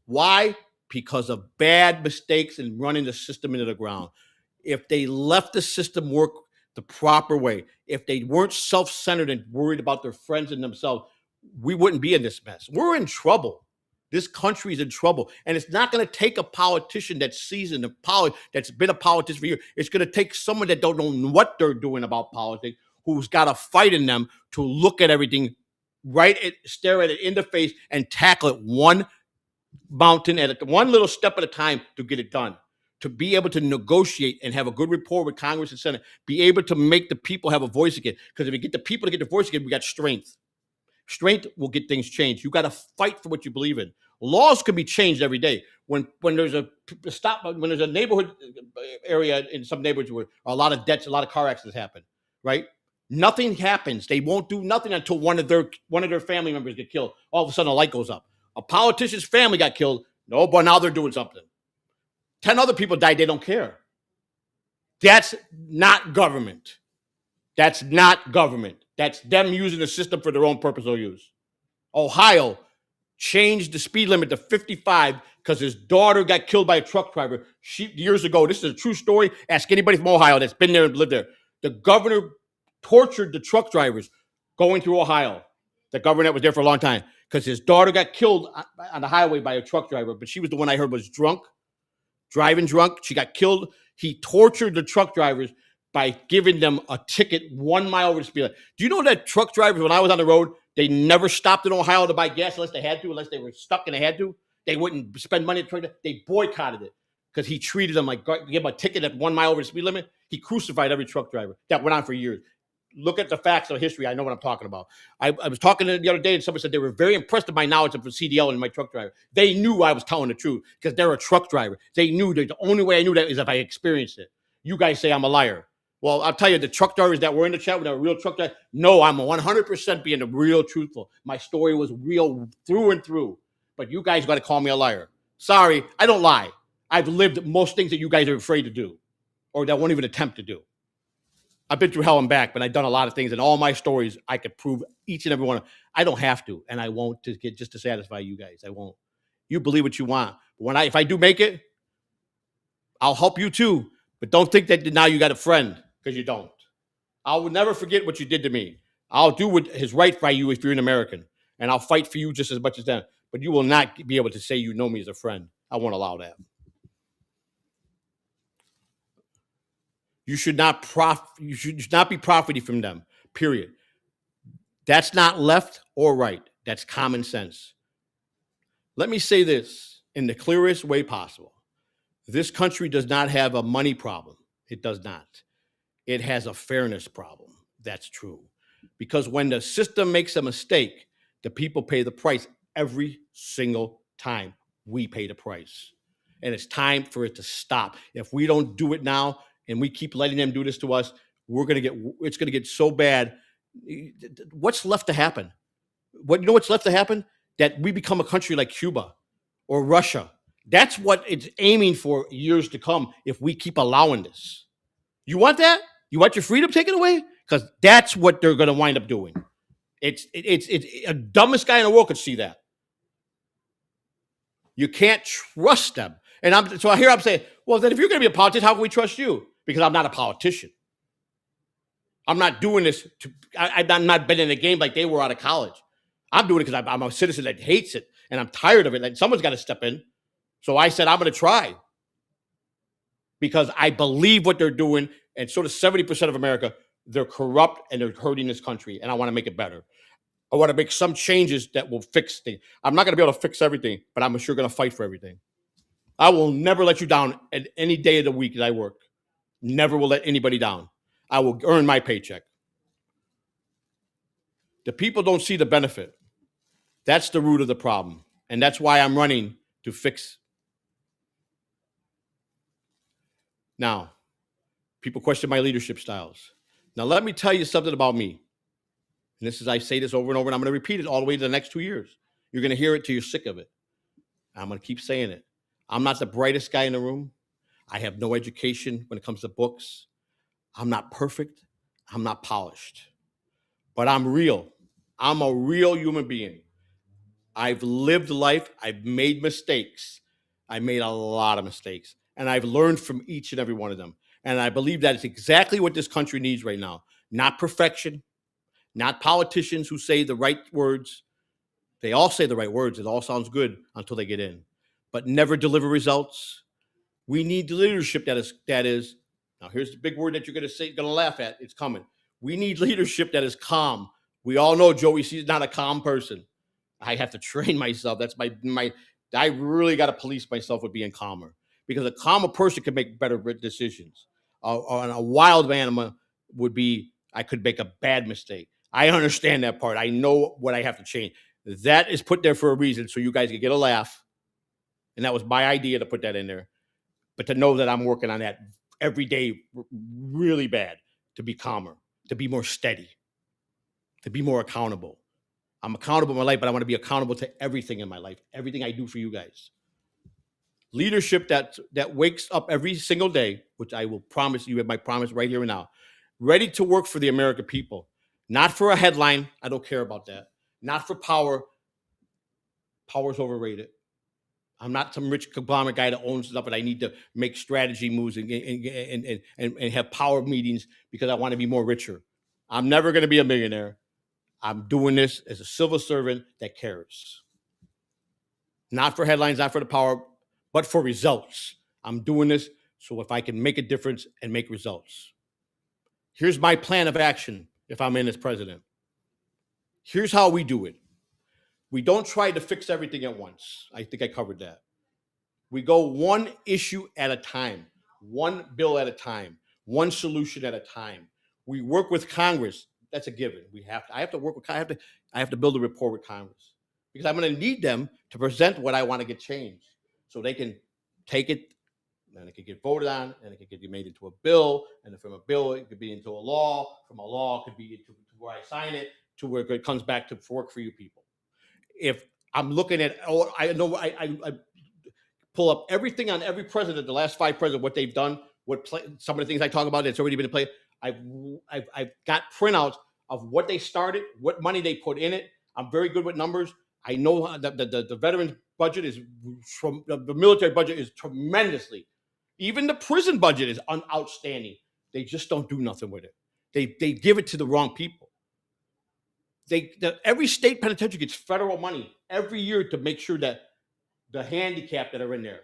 Why? Because of bad mistakes and running the system into the ground. If they left the system work the proper way, if they weren't self-centered and worried about their friends and themselves, we wouldn't be in this mess. We're in trouble. This country is in trouble. And it's not going to take a politician that's seasoned, that's been a politician for years. It's going to take someone that don't know what they're doing about politics, who's got a fight in them to look at everything, stare at it in the face, and tackle it one mountain at one little step at a time to get it done. To be able to negotiate and have a good rapport with Congress and Senate, be able to make the people have a voice again. Because if we get the people to get the voice again, we got strength. Strength will get things changed. You got to fight for what you believe in. Laws can be changed every day. When there's when there's a neighborhood area in some neighborhoods where a lot of deaths, a lot of car accidents happen, right? Nothing happens. They won't do nothing until one of their family members get killed. All of a sudden, a light goes up. A politician's family got killed. No, but now they're doing something. 10 other people died. They don't care. That's not government. That's not government. That's them using the system for their own purpose or use. Ohio changed the speed limit to 55 because his daughter got killed by a truck driver years ago. This is a true story. Ask anybody from Ohio that's been there and lived there. The governor tortured the truck drivers going through Ohio. The governor that was there for a long time because his daughter got killed on the highway by a truck driver, but she was the one I heard was driving drunk. She got killed. He tortured the truck drivers by giving them a ticket 1 mile over the speed limit. Do you know that truck drivers, when I was on the road, they never stopped in Ohio to buy gas unless they had to, unless they were stuck and they had to? They wouldn't spend money to truck. They boycotted it because he treated them like, give them a ticket at 1 mile over the speed limit. He crucified every truck driver. That went on for years. Look at the facts of history. I know what I'm talking about. I was talking the other day and somebody said they were very impressed with my knowledge of the CDL and my truck driver. They knew I was telling the truth because they're a truck driver. They knew that the only way I knew that is if I experienced it. You guys say I'm a liar. Well, I'll tell you, the truck drivers that were in the chat, with a real truck driver, no, I'm 100% being the real truthful. My story was real through and through. But you guys got to call me a liar. Sorry, I don't lie. I've lived most things that you guys are afraid to do or that won't even attempt to do. I've been through hell and back, but I've done a lot of things. And all my stories, I could prove each and every one. I don't have to, and I won't just to satisfy you guys. I won't. You believe what you want. But if I do make it, I'll help you too. But don't think that now you got a friend, because you don't. I will never forget what you did to me. I'll do what is right by you if you're an American, and I'll fight for you just as much as them. But you will not be able to say you know me as a friend. I won't allow that. You should not You should not be profiting from them. Period. That's not left or right. That's common sense. Let me say this in the clearest way possible. This country does not have a money problem. It does not. It has a fairness problem. That's true. Because when the system makes a mistake, the people pay the price every single time. We pay the price. And it's time for it to stop. If we don't do it now and we keep letting them do this to us, it's going to get so bad. What's left to happen? What's left to happen? That we become a country like Cuba or Russia. That's what it's aiming for years to come if we keep allowing this. You want that? You want your freedom taken away? Because that's what they're going to wind up doing. It's a dumbest guy in the world could see that. You can't trust them. And I'm saying, well, then if you're going to be a politician, how can we trust you? Because I'm not a politician. I'm not doing this I'm not been in the game like they were out of college. I'm doing it because I'm a citizen that hates it and I'm tired of it. And someone's got to step in. So I said, I'm going to try because I believe what they're doing. And so does 70% of America. They're corrupt and they're hurting this country. And I want to make it better. I want to make some changes that will fix things. I'm not going to be able to fix everything, but I'm sure going to fight for everything. I will never let you down at any day of the week that I work. Never will let anybody down. I will earn my paycheck. The people don't see the benefit. That's the root of the problem. And that's why I'm running to fix. Now, people question my leadership styles. Now, let me tell you something about me. And I say this over and over, and I'm going to repeat it all the way to the next 2 years. You're going to hear it till you're sick of it. I'm going to keep saying it. I'm not the brightest guy in the room. I have no education when it comes to books. I'm not perfect. I'm not polished. But I'm real. I'm a real human being. I've lived life. I've made mistakes. I made a lot of mistakes. And I've learned from each and every one of them. And I believe that is exactly what this country needs right now. Not perfection, not politicians who say the right words. They all say the right words. It all sounds good until they get in, but never deliver results. We need leadership that is. Now here's the big word that you're going to laugh at. It's coming. We need leadership that is calm. We all know Joey C is not a calm person. I have to train myself. That's I really got to police myself with being calmer, because a calmer person can make better decisions. A wild animal would be, I could make a bad mistake. I understand that part. I know what I have to change. That is put there for a reason, so you guys can get a laugh. And that was my idea to put that in there. But to know that I'm working on that every day really bad, to be calmer, to be more steady, to be more accountable. I'm accountable in my life, but I want to be accountable to everything in my life, everything I do for you guys. Leadership that wakes up every single day, which I will promise you, my promise right here and now, ready to work for the American people, not for a headline. I don't care about that. Not for power. Power's overrated. I'm not some rich conglomerate guy that owns stuff, but I need to make strategy moves and have power meetings because I want to be more richer. I'm never going to be a millionaire. I'm doing this as a civil servant that cares. Not for headlines, not for the power, but for results. I'm doing this so if I can make a difference and make results. Here's my plan of action if I'm in as president. Here's how we do it. We don't try to fix everything at once. I think I covered that. We go one issue at a time, one bill at a time, one solution at a time. We work with Congress. That's a given. I have to work with. I have to build a rapport with Congress, because I'm going to need them to present what I want to get changed, so they can take it, and it can get voted on, and it can get made into a bill, and then from a bill it could be into a law. From a law, it could be to where I sign it, to where it comes back to work for you people. If I'm looking at, I know I pull up everything on every president, the last 5 presidents, what they've done, some of the things I talk about that's already been in play. I've got printouts of what they started, what money they put in it. I'm very good with numbers. I know that the veterans budget is from the military budget is tremendously. Even the prison budget is outstanding. They just don't do nothing with it. They give it to the wrong people. every state penitentiary gets federal money every year to make sure that the handicapped that are in there.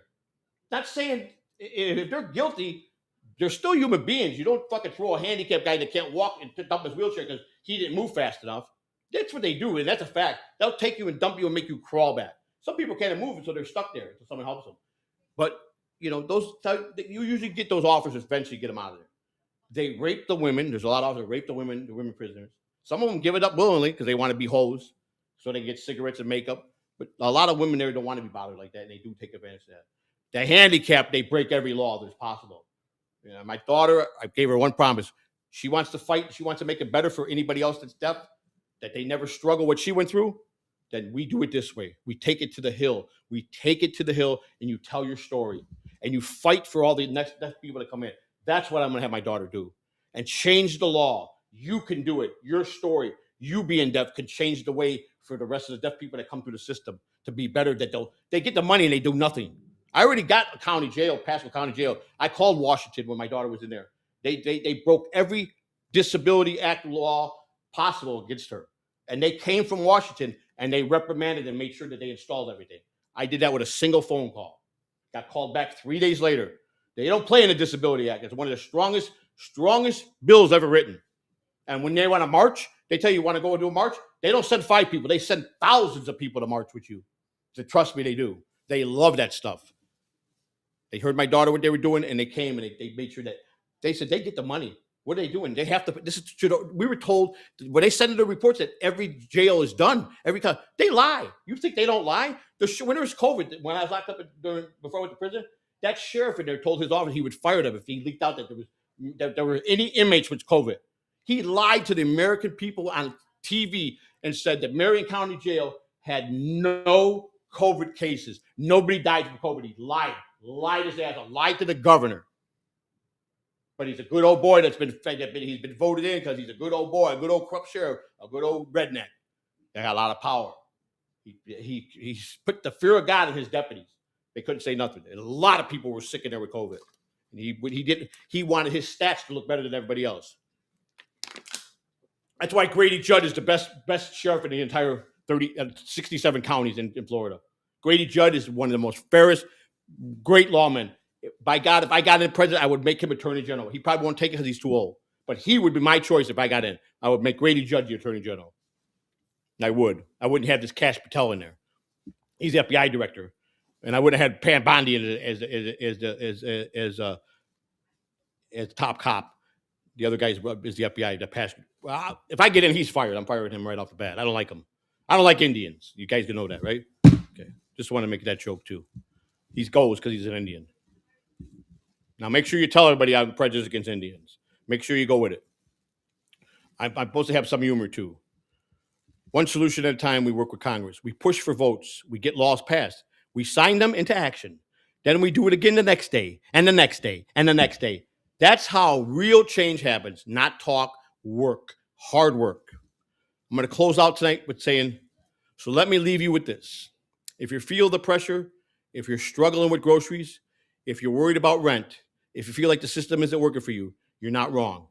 Not saying if they're guilty, they're still human beings. You don't fucking throw a handicapped guy that can't walk and dump his wheelchair because he didn't move fast enough. That's what they do, and that's a fact. They'll take you and dump you and make you crawl back. Some people can't move until they're stuck there until someone helps them. But you usually get those officers eventually get them out of there. They rape the women. There's a lot of officers that rape the women prisoners. Some of them give it up willingly because they want to be hoes, so they get cigarettes and makeup. But a lot of women there don't want to be bothered like that, and they do take advantage of that. The handicapped, they break every law that's possible. My daughter, I gave her one promise. She wants to fight. She wants to make it better for anybody else that's deaf, that they never struggle what she went through. Then we do it this way. We take it to the hill. We take it to the hill, and you tell your story, and you fight for all the next people to come in. That's what I'm going to have my daughter do, and change the law. You can do it. Your story, you being deaf, can change the way for the rest of the deaf people that come through the system to be better. That they get the money and they do nothing. I already got a county jail, Pasco County Jail. I called Washington when my daughter was in there. They broke every disability act law possible against her, and they came from Washington and they reprimanded and made sure that they installed everything. I did that with a single phone call. Got called back 3 days later. They don't play in the Disability Act. It's one of the strongest bills ever written. And when they want to march, they tell you want to go and do a march. They don't send 5 people. They send thousands of people to march with you. So trust me, they do. They love that stuff. They heard my daughter what they were doing, and they came and they made sure that they said they get the money. What are they doing? They have to. We were told when they send in the reports that every jail is done every time. They lie. You think they don't lie? When there was COVID, when I was locked up before I went to prison, that sheriff in there told his office he would fire them if he leaked out that there were any inmates with COVID. He lied to the American people on TV and said that Marion County Jail had no COVID cases. Nobody died from COVID. He lied his ass off, lied to the governor. But he's a good old boy he's been voted in because he's a good old boy, a good old corrupt sheriff, a good old redneck. They got a lot of power. He put the fear of God in his deputies. They couldn't say nothing. And a lot of people were sick in there with COVID. And he wanted his stats to look better than everybody else. That's why Grady Judd is the best sheriff in the entire 67 counties in Florida. Grady Judd is one of the most fairest, great lawmen. By God, if I got in president, I would make him attorney general. He probably won't take it because he's too old. But he would be my choice if I got in. I would make Grady Judd the attorney general. I would. I wouldn't have this Cash Patel in there. He's the FBI director. And I wouldn't have had Pam Bondi as top cop. The other guy is the FBI. Well, if I get in, he's fired. I'm firing him right off the bat. I don't like him. I don't like Indians. You guys can know that, right? Okay. Just want to make that joke too. He goes because he's an Indian. Now make sure you tell everybody I'm prejudiced against Indians. Make sure you go with it. I'm supposed to have some humor too. One solution at a time, we work with Congress. We push for votes. We get laws passed. We sign them into action. Then we do it again the next day, and the next day, and the next day. That's how real change happens, not talk, work, hard work. I'm going to close out tonight with saying, so let me leave you with this. If you feel the pressure, if you're struggling with groceries, if you're worried about rent, if you feel like the system isn't working for you, you're not wrong.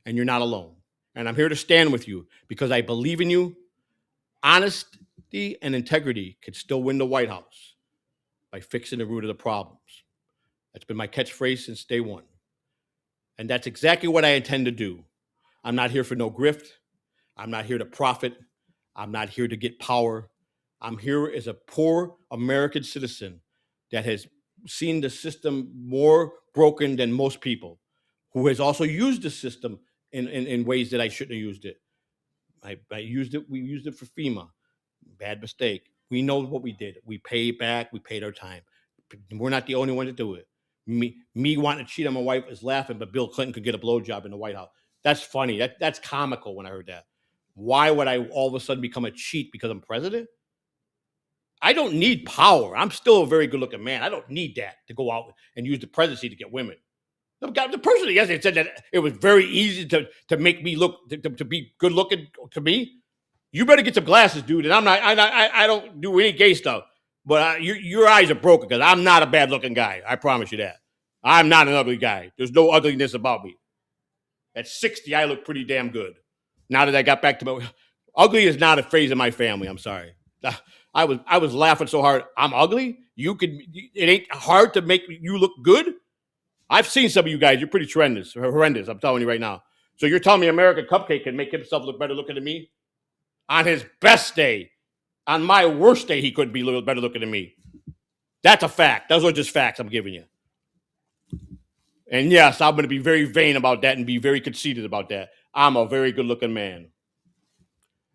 And you're not alone. And I'm here to stand with you because I believe in you. Honesty and integrity could still win the White House by fixing the root of the problems. That's been my catchphrase since day one. And that's exactly what I intend to do. I'm not here for no grift. I'm not here to profit. I'm not here to get power. I'm here as a poor American citizen that has seen the system more broken than most people, who has also used the system in ways that I shouldn't have used it. I used it. We used it for FEMA. Bad mistake. We know what we did. We paid back. We paid our time. We're not the only one to do it. Me wanting to cheat on my wife is laughing, but Bill Clinton could get a blowjob in the White House. That's funny. That's comical when I heard that. Why would I all of a sudden become a cheat because I'm president? I don't need power. I'm still a very good-looking man. I don't need that to go out and use the presidency to get women. The person yesterday said that it was very easy to make me look to be good-looking to me. You better get some glasses, dude. And I don't do any gay stuff. But your eyes are broken because I'm not a bad-looking guy. I promise you that. I'm not an ugly guy. There's no ugliness about me. At 60, I look pretty damn good. Now that I got back to Ugly is not a phrase in my family. I'm sorry. I was laughing so hard. I'm ugly. It ain't hard to make you look good. I've seen some of you guys. You're pretty horrendous. I'm telling you right now. So you're telling me American Cupcake can make himself look better looking than me? On his best day, on my worst day, he couldn't be a little better looking than me. That's a fact. Those are just facts I'm giving you. And yes, I'm going to be very vain about that and be very conceited about that. I'm a very good looking man.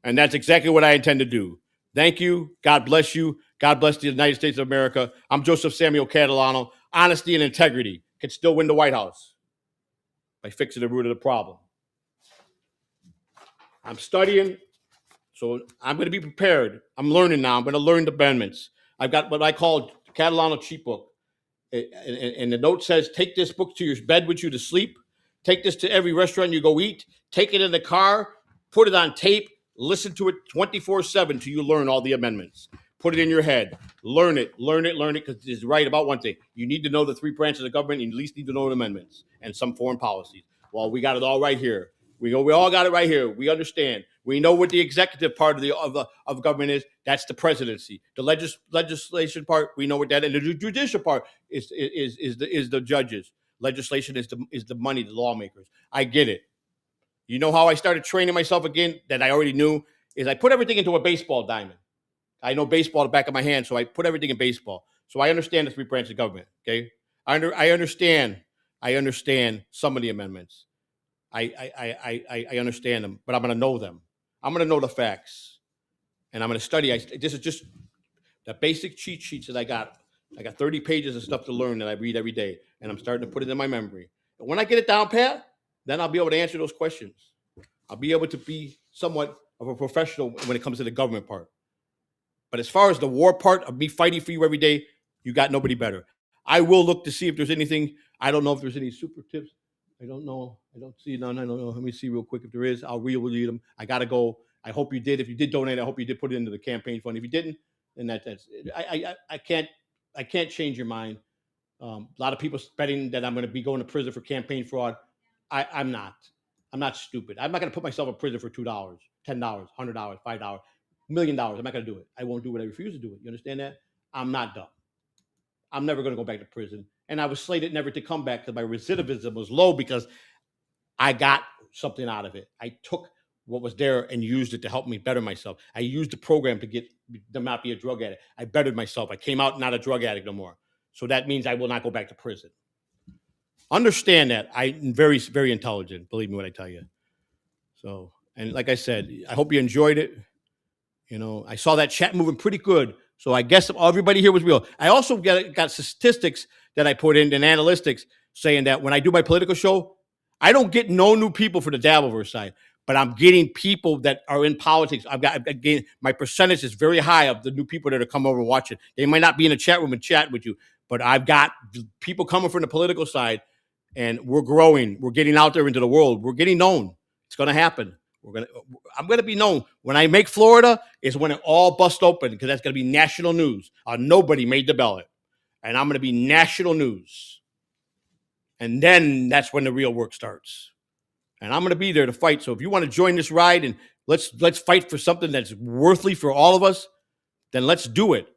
And that's exactly what I intend to do. Thank you. God bless you. God bless the United States of America. I'm Joseph Samuel Catalano. Honesty and integrity can still win the White House by fixing the root of the problem. I'm studying, so I'm going to be prepared. I'm learning now. I'm going to learn the amendments. I've got what I call Catalano cheat book. And the note says, take this book to your bed with you to sleep. Take this to every restaurant you go eat. Take it in the car. Put it on tape. Listen to it 24/7 till you learn all the amendments. Put it in your head. Learn it, because it's right about one thing. You need to know the three branches of government. You at least need to know the amendments and some foreign policies. Well, we got it all right here. We all got it right here. We understand. We know what the executive part of government is. That's the presidency. The legislation part, we know what that is. And the judicial part is the judges. Legislation is the money, the lawmakers. I get it. You know how I started training myself again that I already knew is I put everything into a baseball diamond. I know baseball the back of my hand, so I put everything in baseball. So I understand the three branches of government. Okay, I understand. I understand some of the amendments. I understand them, but I'm going to know them. I'm going to know the facts, and I'm going to study. This is just the basic cheat sheets that I got. I got 30 pages of stuff to learn that I read every day, and I'm starting to put it in my memory. And when I get it down pat, then I'll be able to answer those questions. I'll be able to be somewhat of a professional when it comes to the government part. But as far as the war part of me fighting for you every day, you got nobody better. I will look to see if there's anything. I don't know if there's any super tips. I don't know. I don't see none. I don't know. Let me see real quick if there is. I'll read them. I got to go. I hope you did. If you did donate, I hope you did put it into the campaign fund. If you didn't, then that's I can't change your mind. A lot of people betting that I'm going to be going to prison for campaign fraud. I'm not. I'm not stupid. I'm not going to put myself in prison for $2, $10, $100, $5, $1 million. I'm not going to do it. I won't do it. I refuse to do it. You understand that? I'm not dumb. I'm never going to go back to prison. And I was slated never to come back because my recidivism was low because I got something out of it. I took what was there and used it to help me better myself. I used the program to not be a drug addict. I bettered myself. I came out not a drug addict no more. So that means I will not go back to prison. Understand that. I'm very, very intelligent. Believe me when I tell you. So, and like I said, I hope you enjoyed it. You know, I saw that chat moving pretty good. So I guess everybody here was real. I also got statistics that I put in and analytics saying that when I do my political show, I don't get no new people for the Dabbleverse side, but I'm getting people that are in politics. Again, my percentage is very high of the new people that are coming over and watching. They might not be in a chat room and chat with you, but I've got people coming from the political side, and we're growing. We're getting out there into the world. We're getting known. It's going to happen. I'm going to be known. When I make Florida is when it all bust open because that's going to be national news. Nobody made the ballot, and I'm going to be national news. And then that's when the real work starts. And I'm going to be there to fight. So if you want to join this ride and let's fight for something that's worthy for all of us, then let's do it.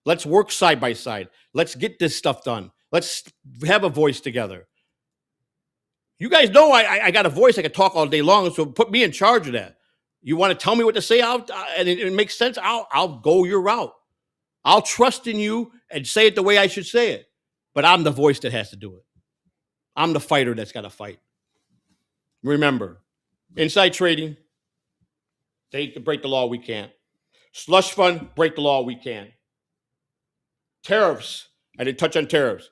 Let's work side by side. Let's get this stuff done. Let's have a voice together. You guys know I got a voice. I can talk all day long, so put me in charge of that. You want to tell me what to say, and it makes sense, I'll go your route. I'll trust in you and say it the way I should say it. But I'm the voice that has to do it. I'm the fighter that's got to fight. Remember, inside trading, they can break the law, we can't. Slush fund, break the law, we can. Tariffs, I didn't touch on tariffs.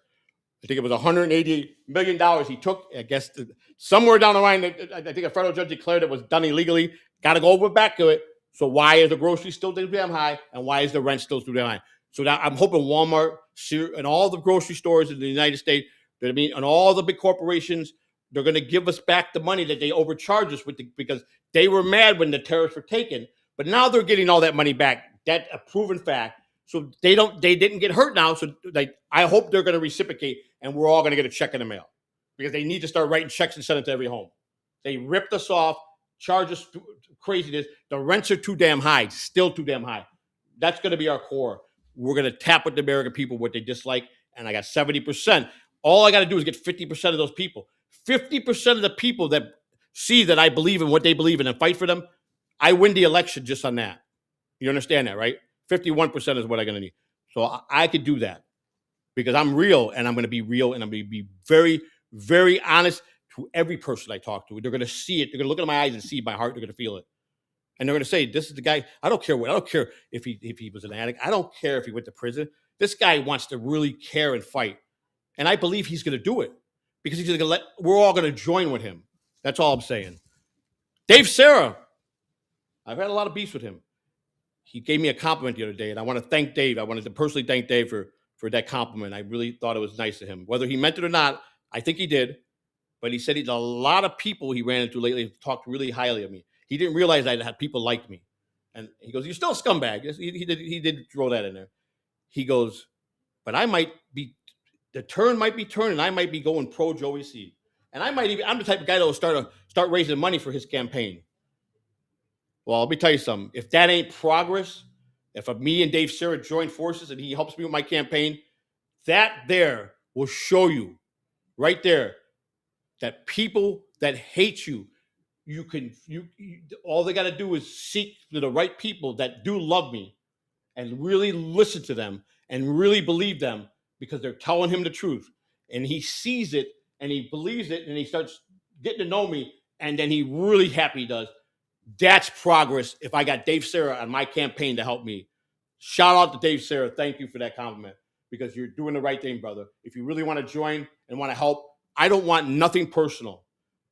I think it was $180 million he took. I guess somewhere down the line, I think a federal judge declared it was done illegally. Got to go over back to it. So why is the grocery still too damn high? And why is the rent still too damn high? So that I'm hoping Walmart and all the grocery stores in the United States, and all the big corporations, they're going to give us back the money that they overcharged us with because they were mad when the tariffs were taken. But now they're getting all that money back. That's a proven fact. So they didn't get hurt now. So I hope they're going to reciprocate and we're all going to get a check in the mail because they need to start writing checks and send it to every home. They ripped us off. charges craziness. The rents are too damn high, still too damn high. That's going to be our core. We're going to tap with the American people what they dislike, and I got 70%. All I got to do is get 50% of those people. 50% of the people that see that I believe in what they believe in and fight for them, I win the election just on that. You understand that, right? 51% is what I'm going to need. So I could do that because I'm real, and I'm going to be real, and I'm going to be very, very honest to every person I talk to. They're going to see it. They're going to look into my eyes and see my heart. They're going to feel it. And they're going to say, this is the guy. I don't care what. I don't care if he was an addict. I don't care if he went to prison. This guy wants to really care and fight. And I believe he's going to do it because he's going to we're all going to join with him. That's all I'm saying. Dave Serra. I've had a lot of beefs with him. He gave me a compliment the other day, and I want to thank Dave. I wanted to personally thank Dave for that compliment. I really thought it was nice of him. Whether he meant it or not, I think he did. But he said a lot of people he ran into lately talked really highly of me. He didn't realize I had people like me. And he goes, "You're still a scumbag." He did throw that in there. He goes, "But I might be, the turn might be turning. I might be going pro Joey C. And I'm the type of guy that will start raising money for his campaign." Well, let me tell you something. If that ain't progress, if me and Dave Serra join forces and he helps me with my campaign, that there will show you right there that people that hate you, all they got to do is seek the right people that do love me and really listen to them and really believe them because they're telling him the truth. And he sees it and he believes it and he starts getting to know me, and then he really happy does. That's progress if I got Dave Serra on my campaign to help me. Shout out to Dave Serra. Thank you for that compliment because you're doing the right thing, brother. If you really want to join and want to help, I don't want nothing personal.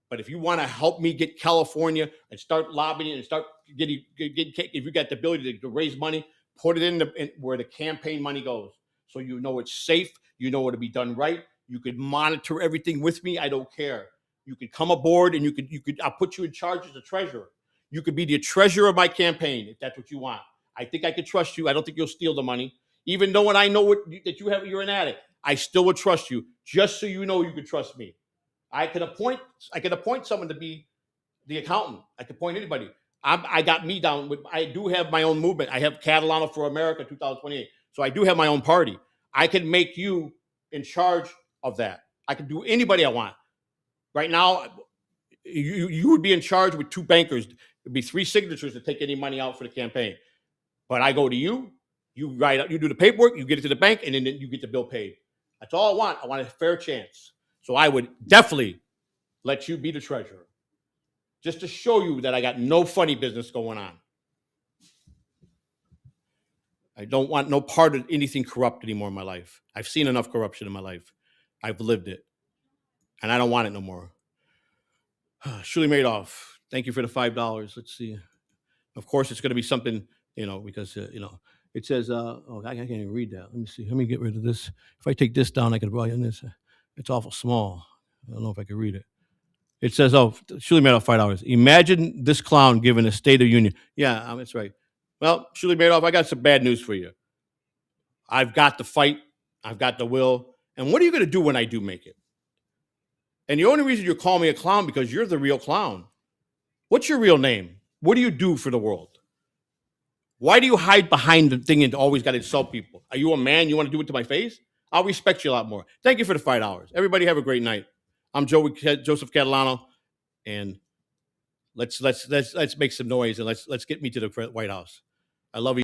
But if you want to help me get California and start lobbying and start getting if you got the ability to raise money, put it in where the campaign money goes. So you know it's safe. You know it'll be done right. You could monitor everything with me. I don't care. You could come aboard and you could I'll put you in charge as the treasurer. You could be the treasurer of my campaign if that's what you want. I think I could trust you. I don't think you'll steal the money. Even though when I know that you're an addict, I still would trust you, just so you know you could trust me. I could appoint someone to be the accountant. I could appoint anybody. I got me down with. I do have my own movement. I have Catalano for America 2028. So I do have my own party. I can make you in charge of that. I can do anybody I want. Right now, you would be in charge with two bankers. It'd be 3 signatures to take any money out for the campaign. But I go to you, you write up, you do the paperwork, you get it to the bank, and then you get the bill paid. That's all I want. I want a fair chance. So I would definitely let you be the treasurer, just to show you that I got no funny business going on. I don't want no part of anything corrupt anymore in my life. I've seen enough corruption in my life. I've lived it, and I don't want it no more. Shuli Madoff, thank you for the $5. Let's see. Of course, it's going to be something, because, it says, I can't even read that. Let me see. Let me get rid of this. If I take this down, I can write on this. It's awful small. I don't know if I can read it. It says, Shuli Madoff, $5. Imagine this clown giving a State of Union. Yeah, that's right. Well, Shuli Madoff, I got some bad news for you. I've got the fight. I've got the will. And what are you going to do when I do make it? And the only reason you call me a clown because you're the real clown. What's your real name? What do you do for the world? Why do you hide behind the thing and always got to insult people? Are you a man? You want to do it to my face? I'll respect you a lot more. Thank you for the $5. Everybody have a great night. I'm Joseph Catalano, and let's make some noise and let's get me to the White House. I love you.